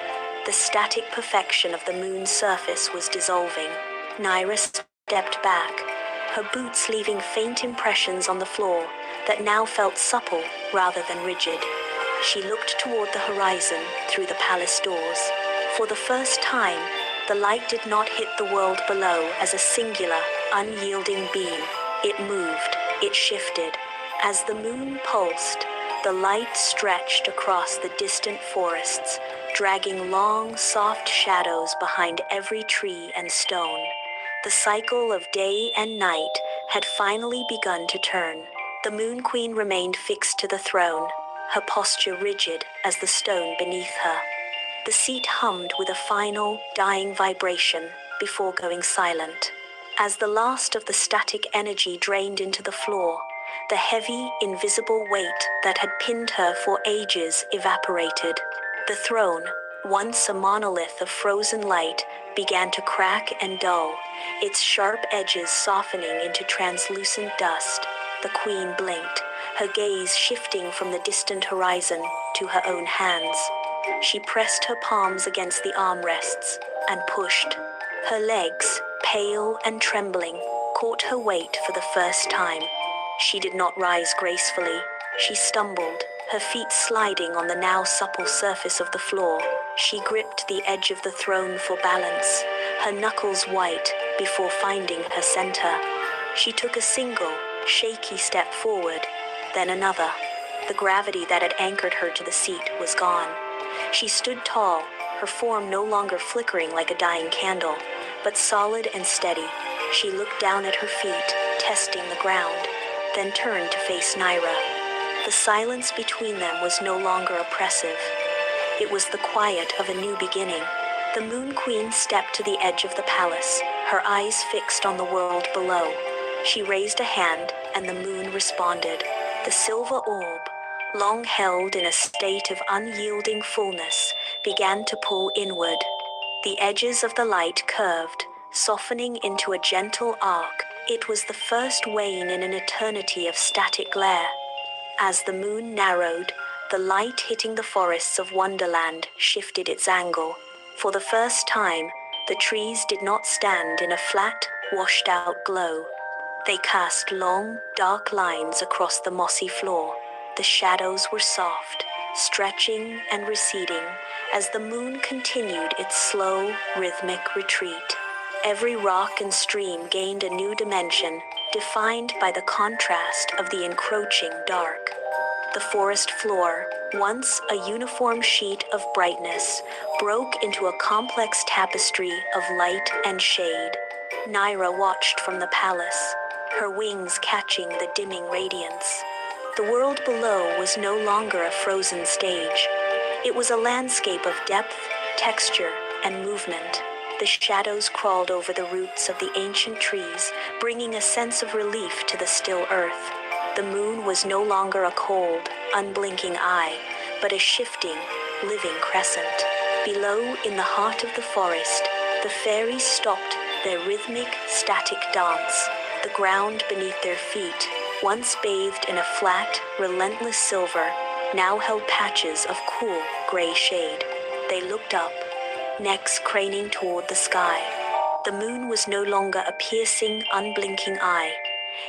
The static perfection of the moon's surface was dissolving. Naira stepped back, her boots leaving faint impressions on the floor that now felt supple rather than rigid. She looked toward the horizon through the palace doors. For the first time, the light did not hit the world below as a singular, unyielding beam. It moved, it shifted. As the moon pulsed, the light stretched across the distant forests, dragging long, soft shadows behind every tree and stone. The cycle of day and night had finally begun to turn. The Moon Queen remained fixed to the throne, her posture rigid as the stone beneath her. The seat hummed with a final, dying vibration before going silent. As the last of the static energy drained into the floor, the heavy, invisible weight that had pinned her for ages evaporated. The throne, once a monolith of frozen light, began to crack and dull, its sharp edges softening into translucent dust. The queen blinked, her gaze shifting from the distant horizon to her own hands. She pressed her palms against the armrests and pushed. Her legs, pale and trembling, caught her weight for the first time. She did not rise gracefully. She stumbled, her feet sliding on the now supple surface of the floor. She gripped the edge of the throne for balance, her knuckles white before finding her center. She took a single, shaky step forward, then another. The gravity that had anchored her to the seat was gone. She stood tall, her form no longer flickering like a dying candle, but solid and steady. She looked down at her feet, testing the ground, then turned to face Naira. The silence between them was no longer oppressive. It was the quiet of a new beginning. The Moon Queen stepped to the edge of the palace, her eyes fixed on the world below. She raised a hand, and the moon responded. The silver orb, long held in a state of unyielding fullness, began to pull inward. The edges of the light curved, softening into a gentle arc. It was the first wane in an eternity of static glare. As the moon narrowed, the light hitting the forests of Wonderland shifted its angle. For the first time, the trees did not stand in a flat, washed-out glow. They cast long, dark lines across the mossy floor. The shadows were soft, stretching and receding as the moon continued its slow, rhythmic retreat. Every rock and stream gained a new dimension, defined by the contrast of the encroaching dark. The forest floor, once a uniform sheet of brightness, broke into a complex tapestry of light and shade. Naira watched from the palace, her wings catching the dimming radiance. The world below was no longer a frozen stage. It was a landscape of depth, texture, and movement. The shadows crawled over the roots of the ancient trees, bringing a sense of relief to the still earth. The moon was no longer a cold, unblinking eye, but a shifting, living crescent. Below, in the heart of the forest, the fairies stopped their rhythmic, static dance. The ground beneath their feet, once bathed in a flat, relentless silver, now held patches of cool, gray shade. They looked up, necks craning toward the sky. The moon was no longer a piercing, unblinking eye.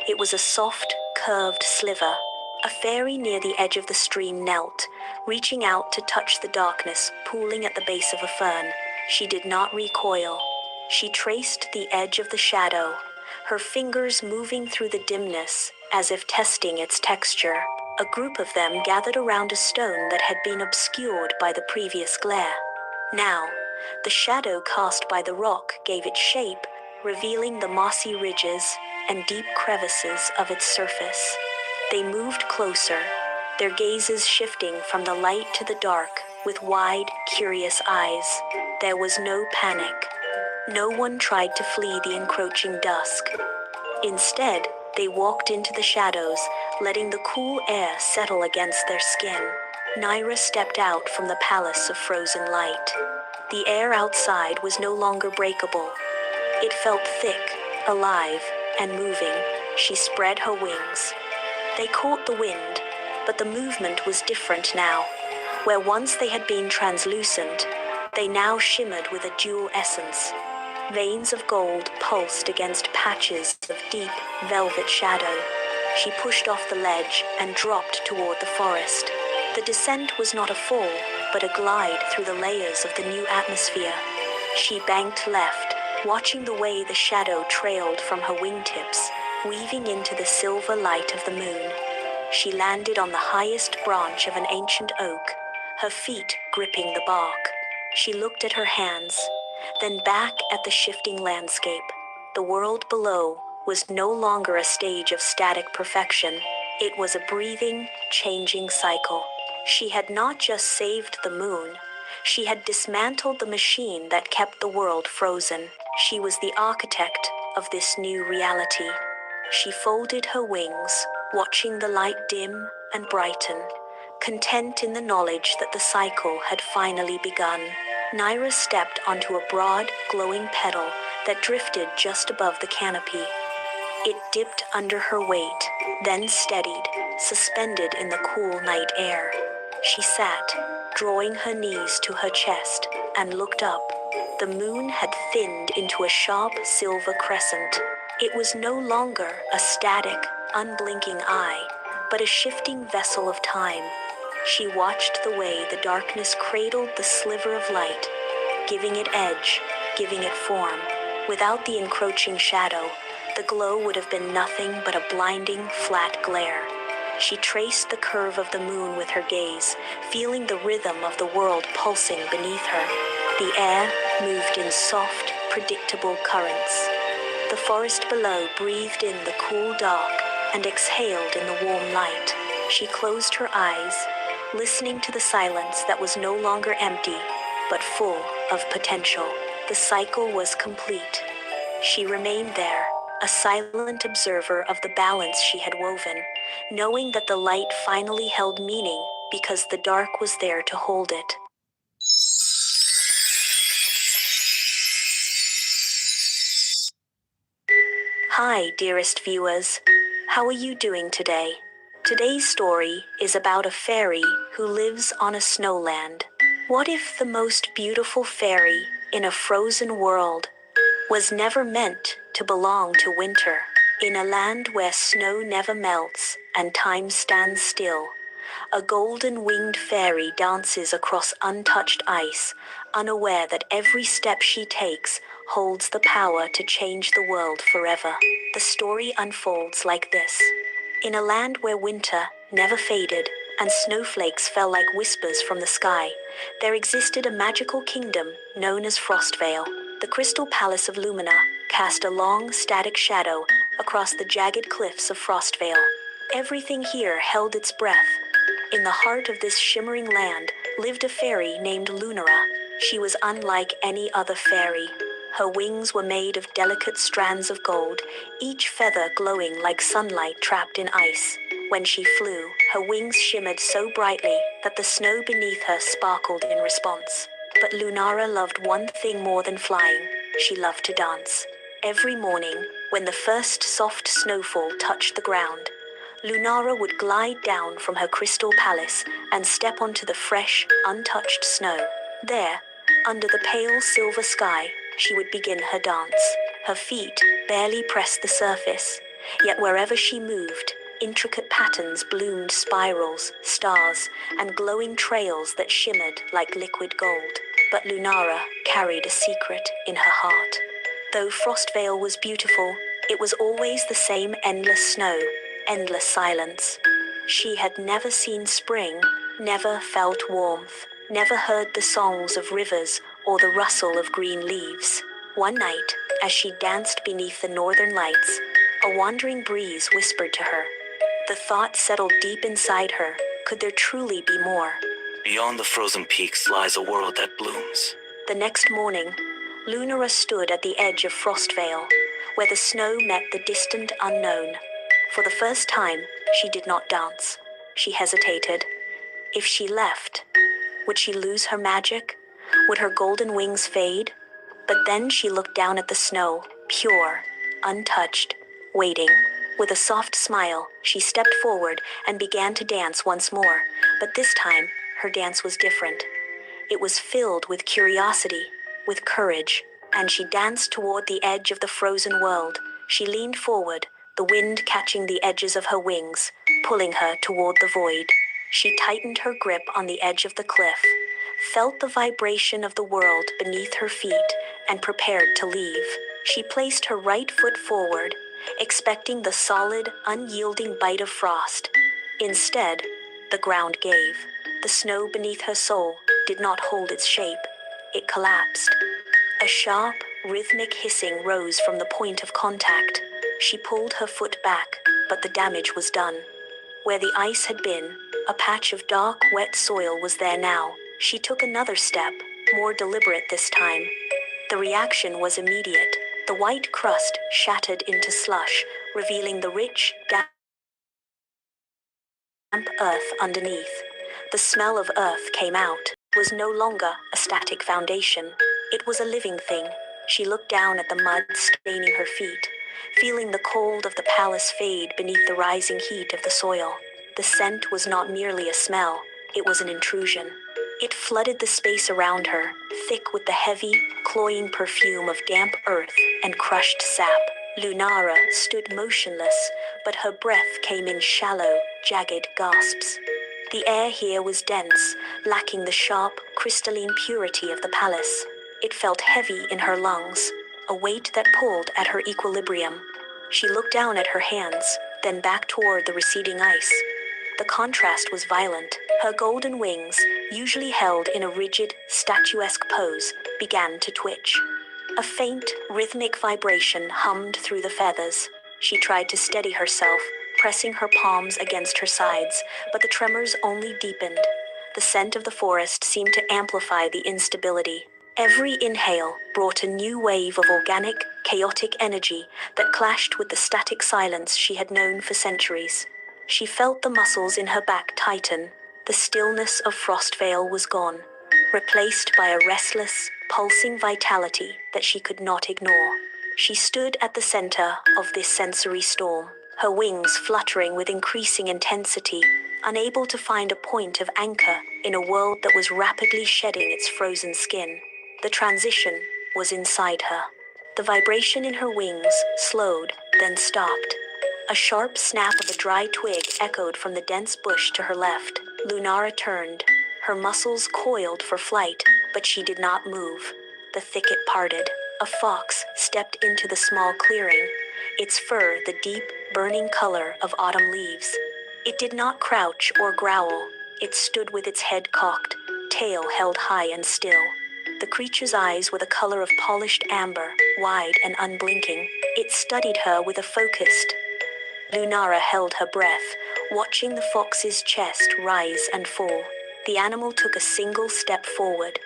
It was a soft, curved sliver. A fairy near the edge of the stream knelt, reaching out to touch the darkness pooling at the base of a fern. She did not recoil. She traced the edge of the shadow, her fingers moving through the dimness as if testing its texture. A group of them gathered around a stone that had been obscured by the previous glare. Now, the shadow cast by the rock gave it shape, revealing the mossy ridges and deep crevices of its surface. They moved closer, their gazes shifting from the light to the dark with wide, curious eyes. There was no panic. No one tried to flee the encroaching dusk. Instead, they walked into the shadows, letting the cool air settle against their skin. Naira stepped out from the palace of frozen light. The air outside was no longer breakable. It felt thick, alive, and moving. She spread her wings. They caught the wind, but the movement was different now. Where once they had been translucent, they now shimmered with a dual essence. Veins of gold pulsed against patches of deep velvet shadow. She pushed off the ledge and dropped toward the forest. The descent was not a fall, but a glide through the layers of the new atmosphere. She banked left, watching the way the shadow trailed from her wingtips, weaving into the silver light of the moon. She landed on the highest branch of an ancient oak, her feet gripping the bark. She looked at her hands, then back at the shifting landscape. The world below was no longer a stage of static perfection. It was a breathing, changing cycle. She had not just saved the moon, she had dismantled the machine that kept the world frozen. She was the architect of this new reality. She folded her wings, watching the light dim and brighten, content in the knowledge that the cycle had finally begun. Naira stepped onto a broad, glowing petal that drifted just above the canopy. It dipped under her weight, then steadied, suspended in the cool night air. She sat, drawing her knees to her chest, and looked up. The moon had thinned into a sharp silver crescent. It was no longer a static, unblinking eye, but a shifting vessel of time. She watched the way the darkness cradled the sliver of light, giving it edge, giving it form. Without the encroaching shadow, the glow would have been nothing but a blinding, flat glare. She traced the curve of the moon with her gaze, feeling the rhythm of the world pulsing beneath her. The air moved in soft, predictable currents. The forest below breathed in the cool dark and exhaled in the warm light. She closed her eyes, listening to the silence that was no longer empty, but full of potential. The cycle was complete. She remained there, a silent observer of the balance she had woven, knowing that the light finally held meaning because the dark was there to hold it. Hi, dearest viewers. How are you doing today? Today's story is about a fairy who lives on a snowland. What if the most beautiful fairy in a frozen world was never meant to belong to winter? In a land where snow never melts and time stands still, a golden-winged fairy dances across untouched ice, unaware that every step she takes holds the power to change the world forever. The story unfolds like this. In a land where winter never faded and snowflakes fell like whispers from the sky, there existed a magical kingdom known as Frostvale. The Crystal Palace of Lumina cast a long, static shadow across the jagged cliffs of Frostvale. Everything here held its breath. In the heart of this shimmering land lived a fairy named Lunara. She was unlike any other fairy. Her wings were made of delicate strands of gold, each feather glowing like sunlight trapped in ice. When she flew, her wings shimmered so brightly that the snow beneath her sparkled in response. But Lunara loved one thing more than flying. She loved to dance. Every morning, when the first soft snowfall touched the ground, Lunara would glide down from her crystal palace and step onto the fresh, untouched snow. There, under the pale silver sky, she would begin her dance. Her feet barely pressed the surface, yet wherever she moved, intricate patterns bloomed spirals, stars, and glowing trails that shimmered like liquid gold. But Lunara carried a secret in her heart. Though Frostvale was beautiful, it was always the same endless snow, endless silence. She had never seen spring, never felt warmth, never heard the songs of rivers or the rustle of green leaves. One night, as she danced beneath the northern lights, a wandering breeze whispered to her. The thought settled deep inside her. Could there truly be more? Beyond the frozen peaks lies a world that blooms. The next morning, Lunara stood at the edge of Frostvale, where the snow met the distant unknown. For the first time, she did not dance. She hesitated. If she left, would she lose her magic? Would her golden wings fade? But then she looked down at the snow, pure, untouched, waiting. With a soft smile, she stepped forward and began to dance once more, but this time, her dance was different. It was filled with curiosity, with courage, and she danced toward the edge of the frozen world. She leaned forward, the wind catching the edges of her wings, pulling her toward the void. She tightened her grip on the edge of the cliff, felt the vibration of the world beneath her feet, and prepared to leave. She placed her right foot forward, expecting the solid, unyielding bite of frost. Instead, the ground gave. The snow beneath her sole did not hold its shape. It collapsed. A sharp, rhythmic hissing rose from the point of contact. She pulled her foot back, but the damage was done. Where the ice had been, a patch of dark, wet soil was there now. She took another step, more deliberate this time. The reaction was immediate. The white crust shattered into slush, revealing the rich, damp earth underneath. The smell of earth came out. It was no longer a static foundation. It was a living thing. She looked down at the mud staining her feet, feeling the cold of the palace fade beneath the rising heat of the soil. The scent was not merely a smell, it was an intrusion. It flooded the space around her, thick with the heavy, cloying perfume of damp earth and crushed sap. Lunara stood motionless, but her breath came in shallow, jagged gasps. The air here was dense, lacking the sharp, crystalline purity of the palace. It felt heavy in her lungs, a weight that pulled at her equilibrium. She looked down at her hands, then back toward the receding ice. The contrast was violent. Her golden wings, usually held in a rigid, statuesque pose, began to twitch. A faint, rhythmic vibration hummed through the feathers. She tried to steady herself, pressing her palms against her sides, but the tremors only deepened. The scent of the forest seemed to amplify the instability. Every inhale brought a new wave of organic, chaotic energy that clashed with the static silence she had known for centuries. She felt the muscles in her back tighten. The stillness of Frostvale was gone, replaced by a restless, pulsing vitality that she could not ignore. She stood at the center of this sensory storm, her wings fluttering with increasing intensity, unable to find a point of anchor in a world that was rapidly shedding its frozen skin. The transition was inside her. The vibration in her wings slowed, then stopped. A sharp snap of a dry twig echoed from the dense bush to her left. Lunara turned. Her muscles coiled for flight, but she did not move. The thicket parted. A fox stepped into the small clearing, its fur the deep, burning color of autumn leaves. It did not crouch or growl. It stood with its head cocked, tail held high and still. The creature's eyes were the color of polished amber, wide and unblinking. It studied her with a focused. Lunara held her breath, watching the fox's chest rise and fall. The animal took a single step forward,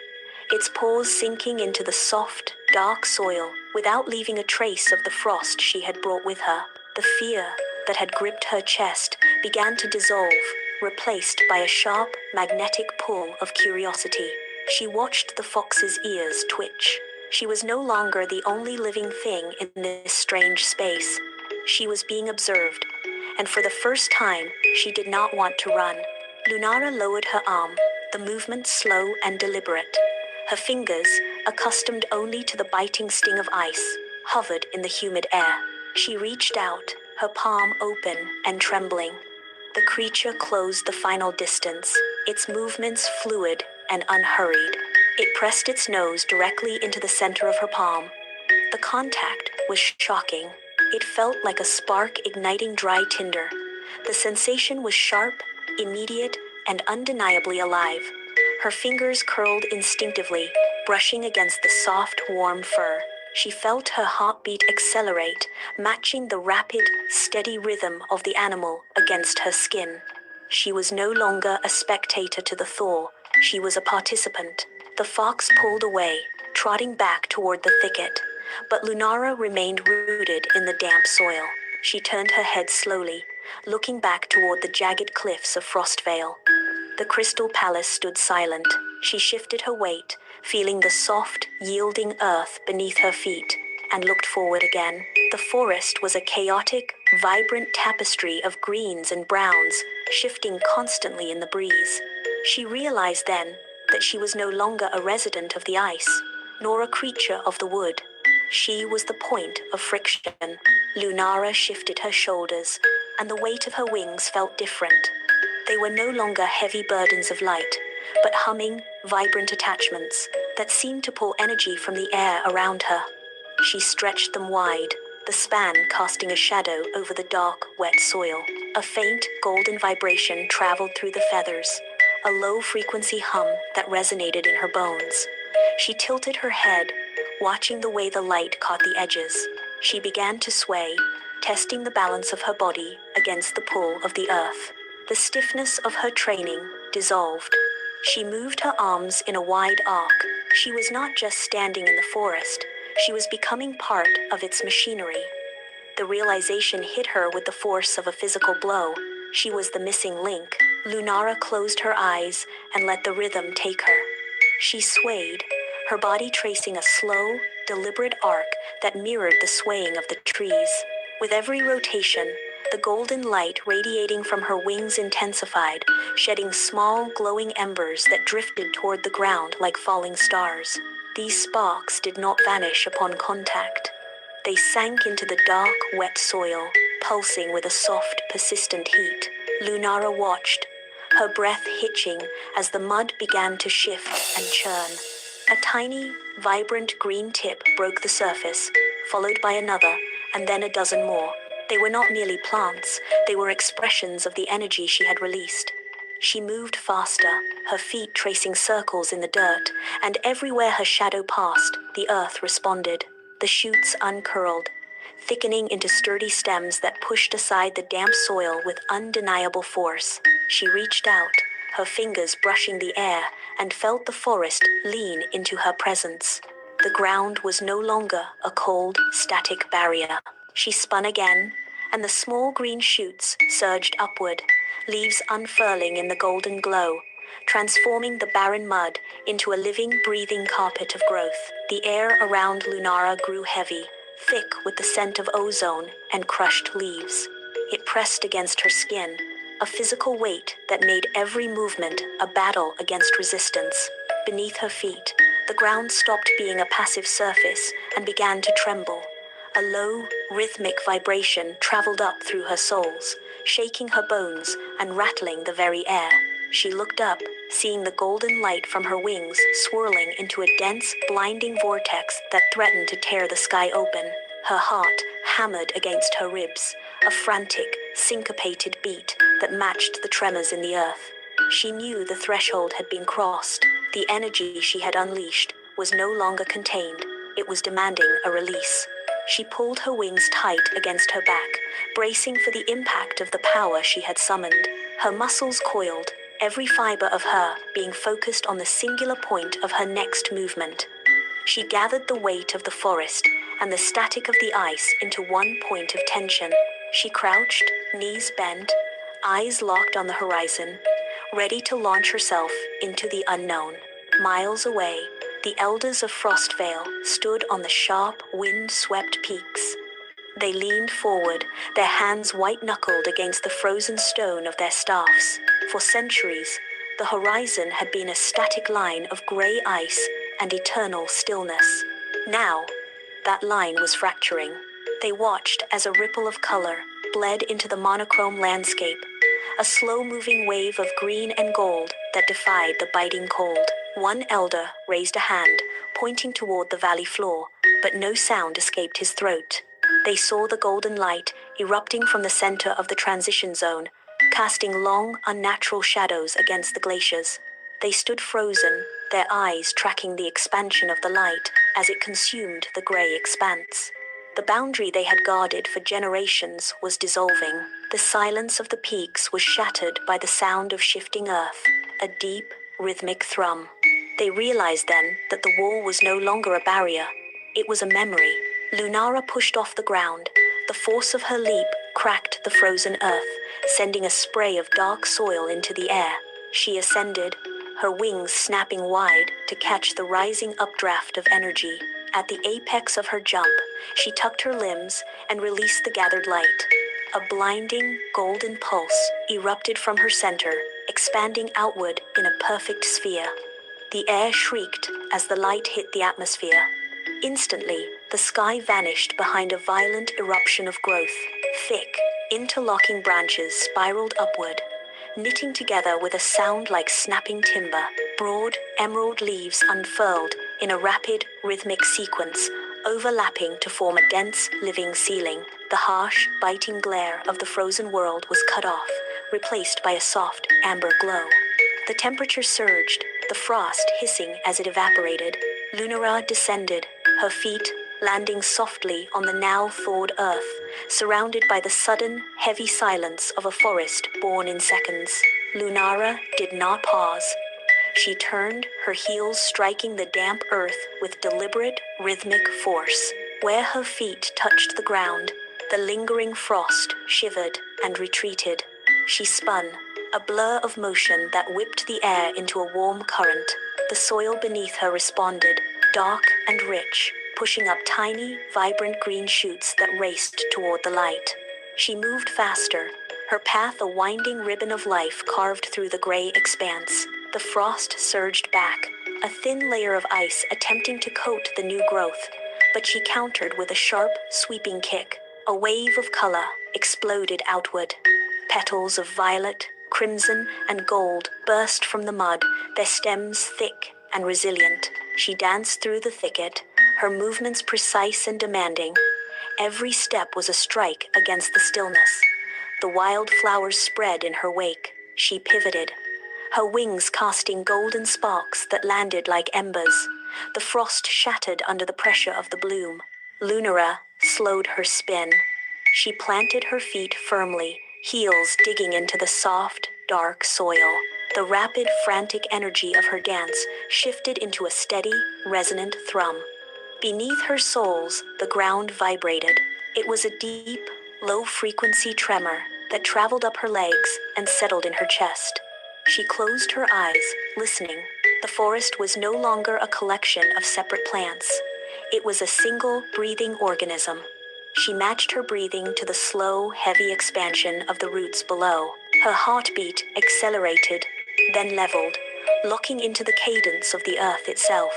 its paws sinking into the soft, dark soil without leaving a trace of the frost she had brought with her. The fear that had gripped her chest began to dissolve, replaced by a sharp, magnetic pull of curiosity. She watched the fox's ears twitch. She was no longer the only living thing in this strange space. She was being observed, and for the first time, she did not want to run. Lunara lowered her arm, the movement slow and deliberate. Her fingers, accustomed only to the biting sting of ice, hovered in the humid air. She reached out, her palm open and trembling. The creature closed the final distance, its movements fluid and unhurried. It pressed its nose directly into the center of her palm. The contact was shocking. It felt like a spark igniting dry tinder. The sensation was sharp, immediate, and undeniably alive. Her fingers curled instinctively, brushing against the soft, warm fur. She felt her heartbeat accelerate, matching the rapid, steady rhythm of the animal against her skin. She was no longer a spectator to the thaw. She was a participant. The fox pulled away, trotting back toward the thicket. But Lunara remained rooted in the damp soil. She turned her head slowly, looking back toward the jagged cliffs of Frostvale. The Crystal Palace stood silent. She shifted her weight, feeling the soft, yielding earth beneath her feet, and looked forward again. The forest was a chaotic, vibrant tapestry of greens and browns, shifting constantly in the breeze. She realized then that she was no longer a resident of the ice, nor a creature of the wood. She was the point of friction. Lunara shifted her shoulders, and the weight of her wings felt different. They were no longer heavy burdens of light, but humming, vibrant attachments that seemed to pull energy from the air around her. She stretched them wide, the span casting a shadow over the dark, wet soil. A faint, golden vibration traveled through the feathers, a low-frequency hum that resonated in her bones. She tilted her head, watching the way the light caught the edges. She began to sway, testing the balance of her body against the pull of the earth. The stiffness of her training dissolved. She moved her arms in a wide arc. She was not just standing in the forest, she was becoming part of its machinery. The realization hit her with the force of a physical blow. She was the missing link. Lunara closed her eyes and let the rhythm take her. She swayed, her body tracing a slow, deliberate arc that mirrored the swaying of the trees. With every rotation, the golden light radiating from her wings intensified, shedding small, glowing embers that drifted toward the ground like falling stars. These sparks did not vanish upon contact. They sank into the dark, wet soil, pulsing with a soft, persistent heat. Lunara watched, her breath hitching as the mud began to shift and churn. A tiny, vibrant green tip broke the surface, followed by another, and then a dozen more. They were not merely plants, they were expressions of the energy she had released. She moved faster, her feet tracing circles in the dirt, and everywhere her shadow passed, the earth responded. The shoots uncurled, thickening into sturdy stems that pushed aside the damp soil with undeniable force. She reached out, her fingers brushing the air, and felt the forest lean into her presence. The ground was no longer a cold, static barrier. She spun again, and the small green shoots surged upward, leaves unfurling in the golden glow, transforming the barren mud into a living, breathing carpet of growth. The air around Lunara grew heavy, thick with the scent of ozone and crushed leaves. It pressed against her skin, a physical weight that made every movement a battle against resistance. Beneath her feet, the ground stopped being a passive surface and began to tremble. A low, rhythmic vibration traveled up through her soles, shaking her bones and rattling the very air. She looked up, seeing the golden light from her wings swirling into a dense, blinding vortex that threatened to tear the sky open. Her heart hammered against her ribs, a frantic, syncopated beat that matched the tremors in the earth. She knew the threshold had been crossed. The energy she had unleashed was no longer contained. It was demanding a release. She pulled her wings tight against her back, bracing for the impact of the power she had summoned. Her muscles coiled, every fiber of her being focused on the singular point of her next movement. She gathered the weight of the forest and the static of the ice into one point of tension. She crouched, knees bent, eyes locked on the horizon, ready to launch herself into the unknown. Miles away, the elders of Frostvale stood on the sharp, wind-swept peaks. They leaned forward, their hands white-knuckled against the frozen stone of their staffs. For centuries, the horizon had been a static line of gray ice and eternal stillness. Now, that line was fracturing. They watched as a ripple of color bled into the monochrome landscape, a slow-moving wave of green and gold that defied the biting cold. One elder raised a hand, pointing toward the valley floor, but no sound escaped his throat. They saw the golden light erupting from the center of the transition zone, casting long, unnatural shadows against the glaciers. They stood frozen, their eyes tracking the expansion of the light as it consumed the gray expanse. The boundary they had guarded for generations was dissolving. The silence of the peaks was shattered by the sound of shifting earth, a deep, rhythmic thrum. They realized then that the wall was no longer a barrier. It was a memory. Lunara pushed off the ground. The force of her leap cracked the frozen earth, sending a spray of dark soil into the air. She ascended, her wings snapping wide to catch the rising updraft of energy. At the apex of her jump, she tucked her limbs and released the gathered light. A blinding, golden pulse erupted from her center, expanding outward in a perfect sphere. The air shrieked as the light hit the atmosphere. Instantly, the sky vanished behind a violent eruption of growth. Thick, interlocking branches spiraled upward, knitting together with a sound like snapping timber. Broad, emerald leaves unfurled in a rapid, rhythmic sequence, overlapping to form a dense, living ceiling. The harsh, biting glare of the frozen world was cut off, replaced by a soft, amber glow. The temperature surged, the frost hissing as it evaporated. Lunara descended, her feet landing softly on the now thawed earth, surrounded by the sudden, heavy silence of a forest born in seconds. Lunara did not pause. She turned, her heels striking the damp earth with deliberate, rhythmic force. Where her feet touched the ground, the lingering frost shivered and retreated. She spun, a blur of motion that whipped the air into a warm current. The soil beneath her responded, dark and rich, pushing up tiny, vibrant green shoots that raced toward the light. She moved faster, her path a winding ribbon of life carved through the gray expanse. The frost surged back, a thin layer of ice attempting to coat the new growth, but she countered with a sharp, sweeping kick. A wave of color exploded outward. Petals of violet, crimson, and gold burst from the mud, their stems thick and resilient. She danced through the thicket, her movements precise and demanding. Every step was a strike against the stillness. The wild flowers spread in her wake. She pivoted, her wings casting golden sparks that landed like embers. The frost shattered under the pressure of the bloom. Lunara slowed her spin. She planted her feet firmly, heels digging into the soft, dark soil. The rapid, frantic energy of her dance shifted into a steady, resonant thrum. Beneath her soles, the ground vibrated. It was a deep, low-frequency tremor that traveled up her legs and settled in her chest. She closed her eyes, listening. The forest was no longer a collection of separate plants. It was a single, breathing organism. She matched her breathing to the slow, heavy expansion of the roots below. Her heartbeat accelerated, then leveled, locking into the cadence of the earth itself.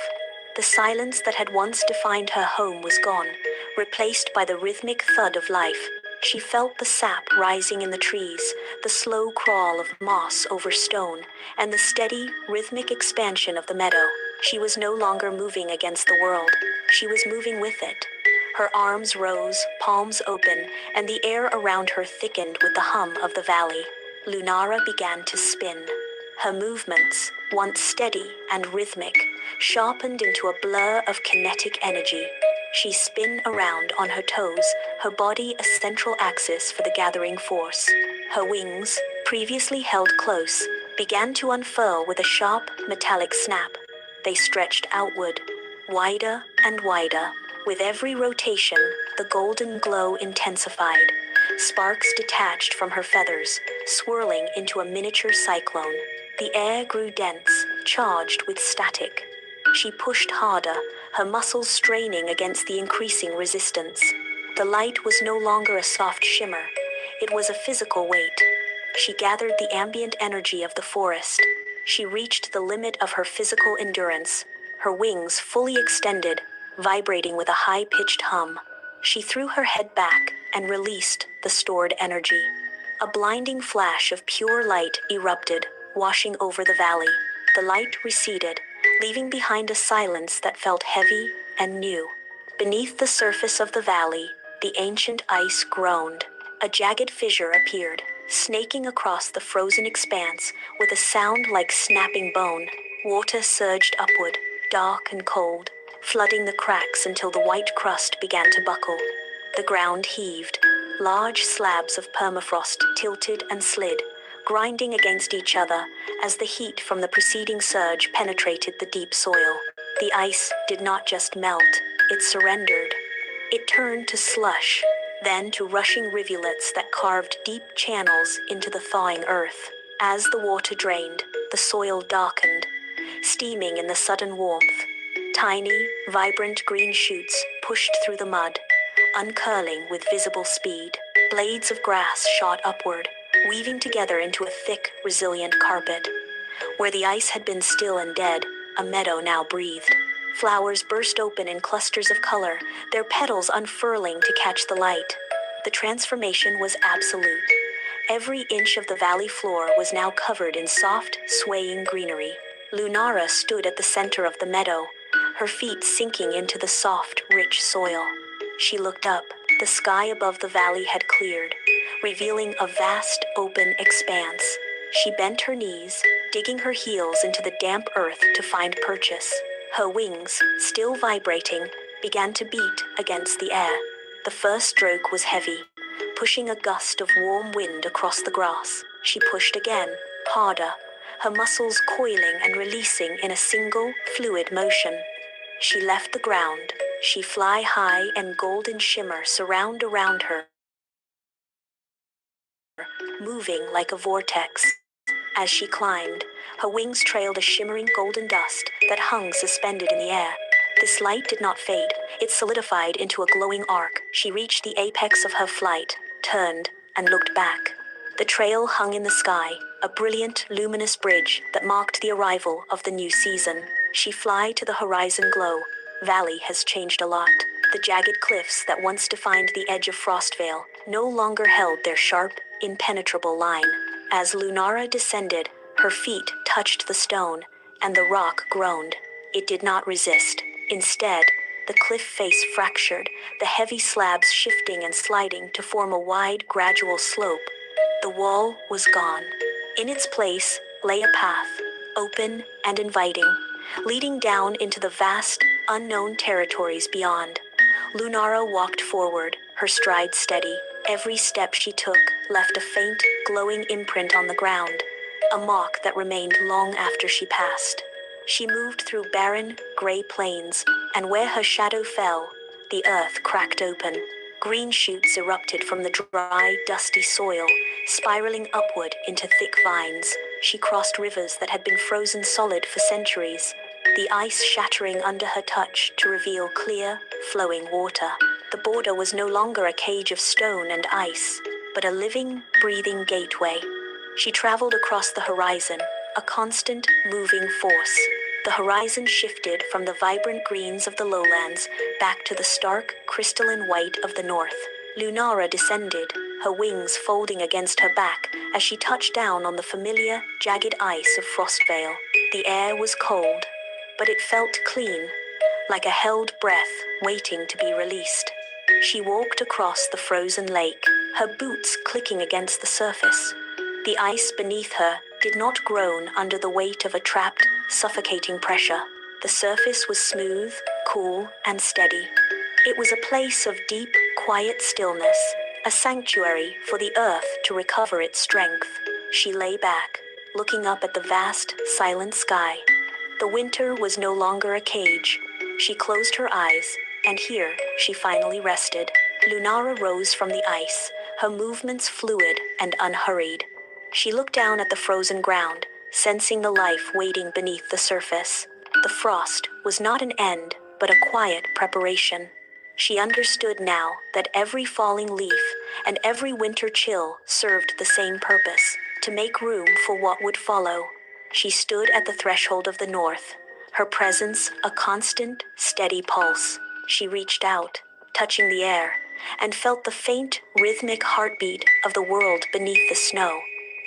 The silence that had once defined her home was gone, replaced by the rhythmic thud of life. She felt the sap rising in the trees, the slow crawl of moss over stone, and the steady, rhythmic expansion of the meadow. She was no longer moving against the world. She was moving with it. Her arms rose, palms open, and the air around her thickened with the hum of the valley. Lunara began to spin. Her movements, once steady and rhythmic, sharpened into a blur of kinetic energy. She spun around on her toes, her body a central axis for the gathering force. Her wings, previously held close, began to unfurl with a sharp, metallic snap. They stretched outward, wider and wider. With every rotation, the golden glow intensified. Sparks detached from her feathers, swirling into a miniature cyclone. The air grew dense, charged with static. She pushed harder, her muscles straining against the increasing resistance. The light was no longer a soft shimmer. It was a physical weight. She gathered the ambient energy of the forest. She reached the limit of her physical endurance, her wings fully extended, vibrating with a high-pitched hum. She threw her head back and released the stored energy. A blinding flash of pure light erupted, washing over the valley. The light receded, leaving behind a silence that felt heavy and new. Beneath the surface of the valley, the ancient ice groaned. A jagged fissure appeared, snaking across the frozen expanse with a sound like snapping bone. Water surged upward, dark and cold, flooding the cracks until the white crust began to buckle. The ground heaved. Large slabs of permafrost tilted and slid, grinding against each other as the heat from the preceding surge penetrated the deep soil. The ice did not just melt, it surrendered. It turned to slush, then to rushing rivulets that carved deep channels into the thawing earth. As the water drained, the soil darkened, steaming in the sudden warmth. Tiny, vibrant green shoots pushed through the mud, uncurling with visible speed. Blades of grass shot upward, weaving together into a thick, resilient carpet. Where the ice had been still and dead, a meadow now breathed. Flowers burst open in clusters of color, their petals unfurling to catch the light. The transformation was absolute. Every inch of the valley floor was now covered in soft, swaying greenery. Lunara stood at the center of the meadow, her feet sinking into the soft, rich soil. She looked up. The sky above the valley had cleared, revealing a vast, open expanse. She bent her knees, digging her heels into the damp earth to find purchase. Her wings, still vibrating, began to beat against the air. The first stroke was heavy, pushing a gust of warm wind across the grass. She pushed again, harder, her muscles coiling and releasing in a single, fluid motion. She left the ground. She fly high and golden shimmer surround around her, moving like a vortex. As she climbed, her wings trailed a shimmering golden dust that hung suspended in the air. This light did not fade. It solidified into a glowing arc. She reached the apex of her flight, turned, and looked back. The trail hung in the sky, a brilliant, luminous bridge that marked the arrival of the new season. She fly to the horizon glow. Valley has changed a lot. The jagged cliffs that once defined the edge of Frostvale no longer held their sharp, impenetrable line. As Lunara descended, her feet touched the stone, and the rock groaned. It did not resist. Instead, the cliff face fractured, the heavy slabs shifting and sliding to form a wide, gradual slope. The wall was gone. In its place lay a path, open and inviting, leading down into the vast, unknown territories beyond. Lunara walked forward, her stride steady. Every step she took left a faint, glowing imprint on the ground, a mark that remained long after she passed. She moved through barren, gray plains, and where her shadow fell, the earth cracked open. Green shoots erupted from the dry, dusty soil, spiraling upward into thick vines. She crossed rivers that had been frozen solid for centuries, the ice shattering under her touch to reveal clear, flowing water. The border was no longer a cage of stone and ice, but a living, breathing gateway. She traveled across the horizon, a constant, moving force. The horizon shifted from the vibrant greens of the lowlands back to the stark, crystalline white of the north. Lunara descended, her wings folding against her back as she touched down on the familiar, jagged ice of Frostvale. The air was cold, but it felt clean, like a held breath waiting to be released. She walked across the frozen lake, her boots clicking against the surface. The ice beneath her did not groan under the weight of a trapped, suffocating pressure. The surface was smooth, cool, and steady. It was a place of deep, quiet stillness, a sanctuary for the earth to recover its strength. She lay back, looking up at the vast, silent sky. The winter was no longer a cage. She closed her eyes, and here she finally rested. Lunara rose from the ice, her movements fluid and unhurried. She looked down at the frozen ground, sensing the life waiting beneath the surface. The frost was not an end, but a quiet preparation. She understood now that every falling leaf and every winter chill served the same purpose, to make room for what would follow. She stood at the threshold of the north, her presence a constant, steady pulse. She reached out, touching the air, and felt the faint, rhythmic heartbeat of the world beneath the snow.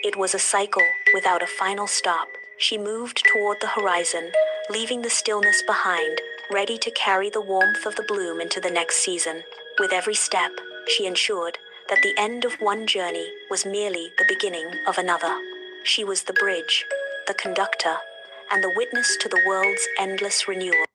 It was a cycle without a final stop. She moved toward the horizon, leaving the stillness behind, ready to carry the warmth of the bloom into the next season. With every step, she ensured that the end of one journey was merely the beginning of another. She was the bridge, the conductor, and the witness to the world's endless renewal.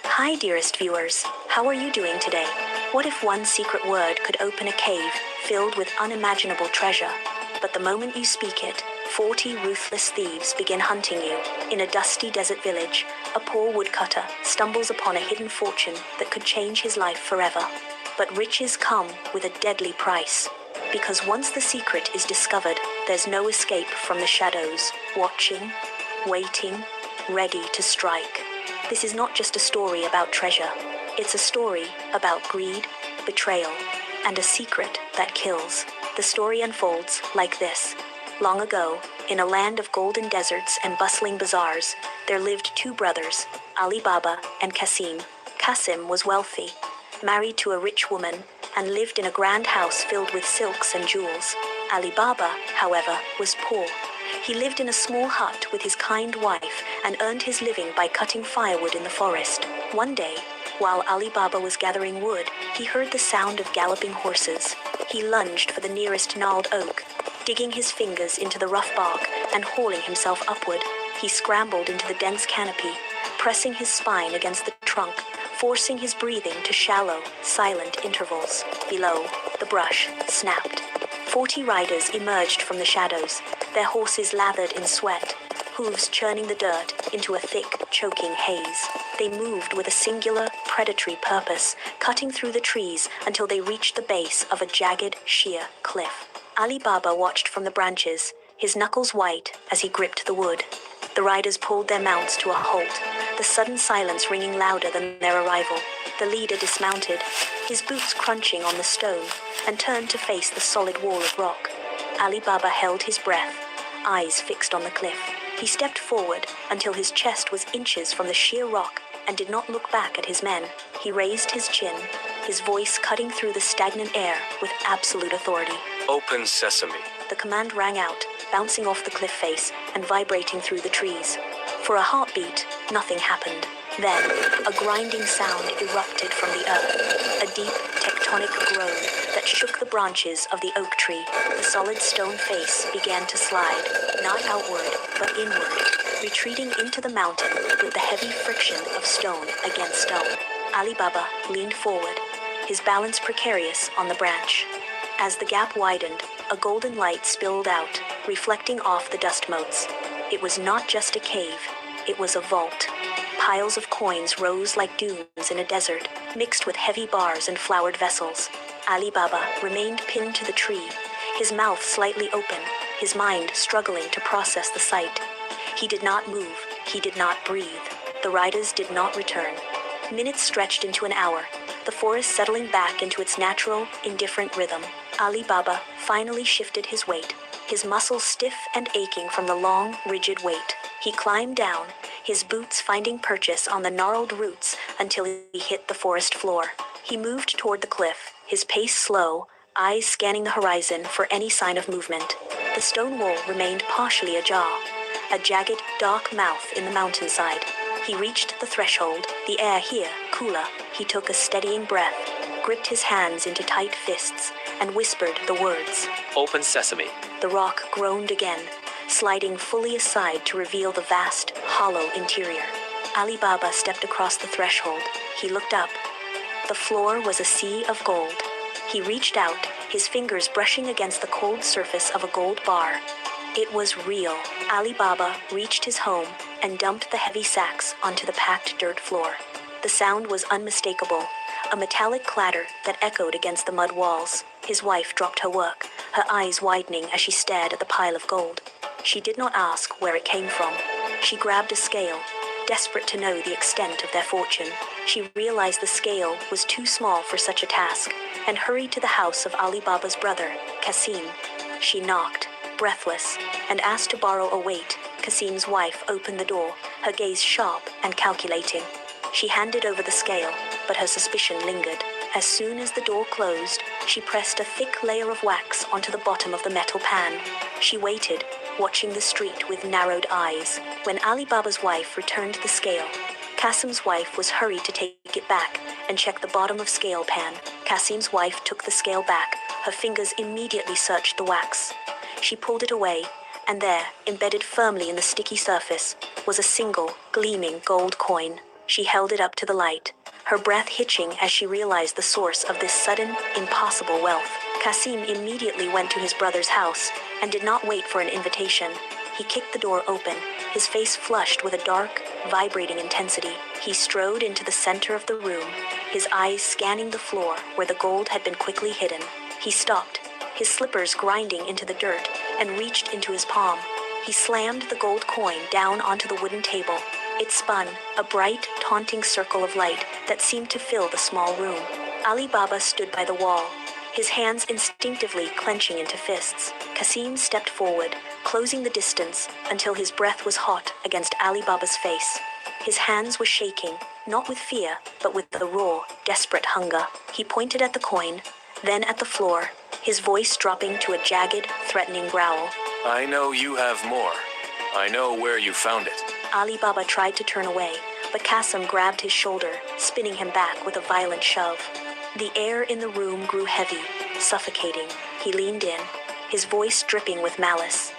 Hi, dearest viewers. How are you doing today? What if one secret word could open a cave filled with unimaginable treasure? But the moment you speak it, 40 ruthless thieves begin hunting you. In a dusty desert village, a poor woodcutter stumbles upon a hidden fortune that could change his life forever. But riches come with a deadly price. Because once the secret is discovered, there's no escape from the shadows, watching, waiting, ready to strike. This is not just a story about treasure. It's a story about greed, betrayal, and a secret that kills. The story unfolds like this. Long ago, in a land of golden deserts and bustling bazaars, there lived two brothers, Ali Baba and Qasim. Qasim was wealthy, married to a rich woman, and lived in a grand house filled with silks and jewels. Ali Baba, however, was poor. He lived in a small hut with his kind wife and earned his living by cutting firewood in the forest. One day, while Ali Baba was gathering wood, he heard the sound of galloping horses. He lunged for the nearest gnarled oak, digging his fingers into the rough bark and hauling himself upward. He scrambled into the dense canopy, pressing his spine against the trunk, forcing his breathing to shallow, silent intervals. Below, the brush snapped. 40 riders emerged from the shadows, their horses lathered in sweat, hooves churning the dirt into a thick, choking haze. They moved with a singular, predatory purpose, cutting through the trees until they reached the base of a jagged, sheer cliff. Ali Baba watched from the branches, his knuckles white as he gripped the wood. The riders pulled their mounts to a halt, the sudden silence ringing louder than their arrival. The leader dismounted, his boots crunching on the stone, and turned to face the solid wall of rock. Ali Baba held his breath, eyes fixed on the cliff. He stepped forward until his chest was inches from the sheer rock and did not look back at his men. He raised his chin, his voice cutting through the stagnant air with absolute authority. Open sesame. The command rang out, bouncing off the cliff face and vibrating through the trees. For a heartbeat, nothing happened. Then, a grinding sound erupted from the earth, a deep tectonic groan that shook the branches of the oak tree. The solid stone face began to slide, not outward, but inward, retreating into the mountain with the heavy friction of stone against stone. Ali Baba leaned forward, his balance precarious on the branch. As the gap widened, a golden light spilled out, reflecting off the dust motes. It was not just a cave, it was a vault. Piles of coins rose like dunes in a desert, mixed with heavy bars and flowered vessels. Ali Baba remained pinned to the tree, his mouth slightly open, his mind struggling to process the sight. He did not move, he did not breathe. The riders did not return. Minutes stretched into an hour, the forest settling back into its natural, indifferent rhythm. Ali Baba finally shifted his weight, his muscles stiff and aching from the long, rigid weight. He climbed down, his boots finding purchase on the gnarled roots until he hit the forest floor. He moved toward the cliff, his pace slow, eyes scanning the horizon for any sign of movement. The stone wall remained partially ajar, a jagged, dark mouth in the mountainside. He reached the threshold, the air here cooler. He took a steadying breath, gripped his hands into tight fists, and whispered the words. Open sesame. The rock groaned again, sliding fully aside to reveal the vast, hollow interior. Ali Baba stepped across the threshold. He looked up. The floor was a sea of gold. He reached out, his fingers brushing against the cold surface of a gold bar. It was real. Ali Baba reached his home and dumped the heavy sacks onto the packed dirt floor. The sound was unmistakable, a metallic clatter that echoed against the mud walls. His wife dropped her work, her eyes widening as she stared at the pile of gold. She did not ask where it came from. She grabbed a scale, desperate to know the extent of their fortune. She realized the scale was too small for such a task, and hurried to the house of Ali Baba's brother, Qasim. She knocked, breathless, and asked to borrow a weight. Qasim's wife opened the door, her gaze sharp and calculating. She handed over the scale, but her suspicion lingered. As soon as the door closed, she pressed a thick layer of wax onto the bottom of the metal pan. She waited, watching the street with narrowed eyes. When Ali Baba's wife returned the scale, Qasim's wife was hurried to take it back and check the bottom of scale pan. Qasim's wife took the scale back. Her fingers immediately searched the wax. She pulled it away, and there, embedded firmly in the sticky surface, was a single, gleaming gold coin. She held it up to the light, her breath hitching as she realized the source of this sudden, impossible wealth. Qasim immediately went to his brother's house and did not wait for an invitation. He kicked the door open, his face flushed with a dark, vibrating intensity. He strode into the center of the room, his eyes scanning the floor where the gold had been quickly hidden. He stopped, his slippers grinding into the dirt, and reached into his palm. He slammed the gold coin down onto the wooden table. It spun, a bright, haunting circle of light that seemed to fill the small room. Ali Baba stood by the wall, his hands instinctively clenching into fists. Kasim stepped forward, closing the distance until his breath was hot against Ali Baba's face. His hands were shaking, not with fear, but with the raw, desperate hunger. He pointed at the coin, then at the floor, his voice dropping to a jagged, threatening growl. I know you have more. I know where you found it. Ali Baba tried to turn away, but Kasim grabbed his shoulder, spinning him back with a violent shove. The air in the room grew heavy, suffocating. He leaned in, his voice dripping with malice.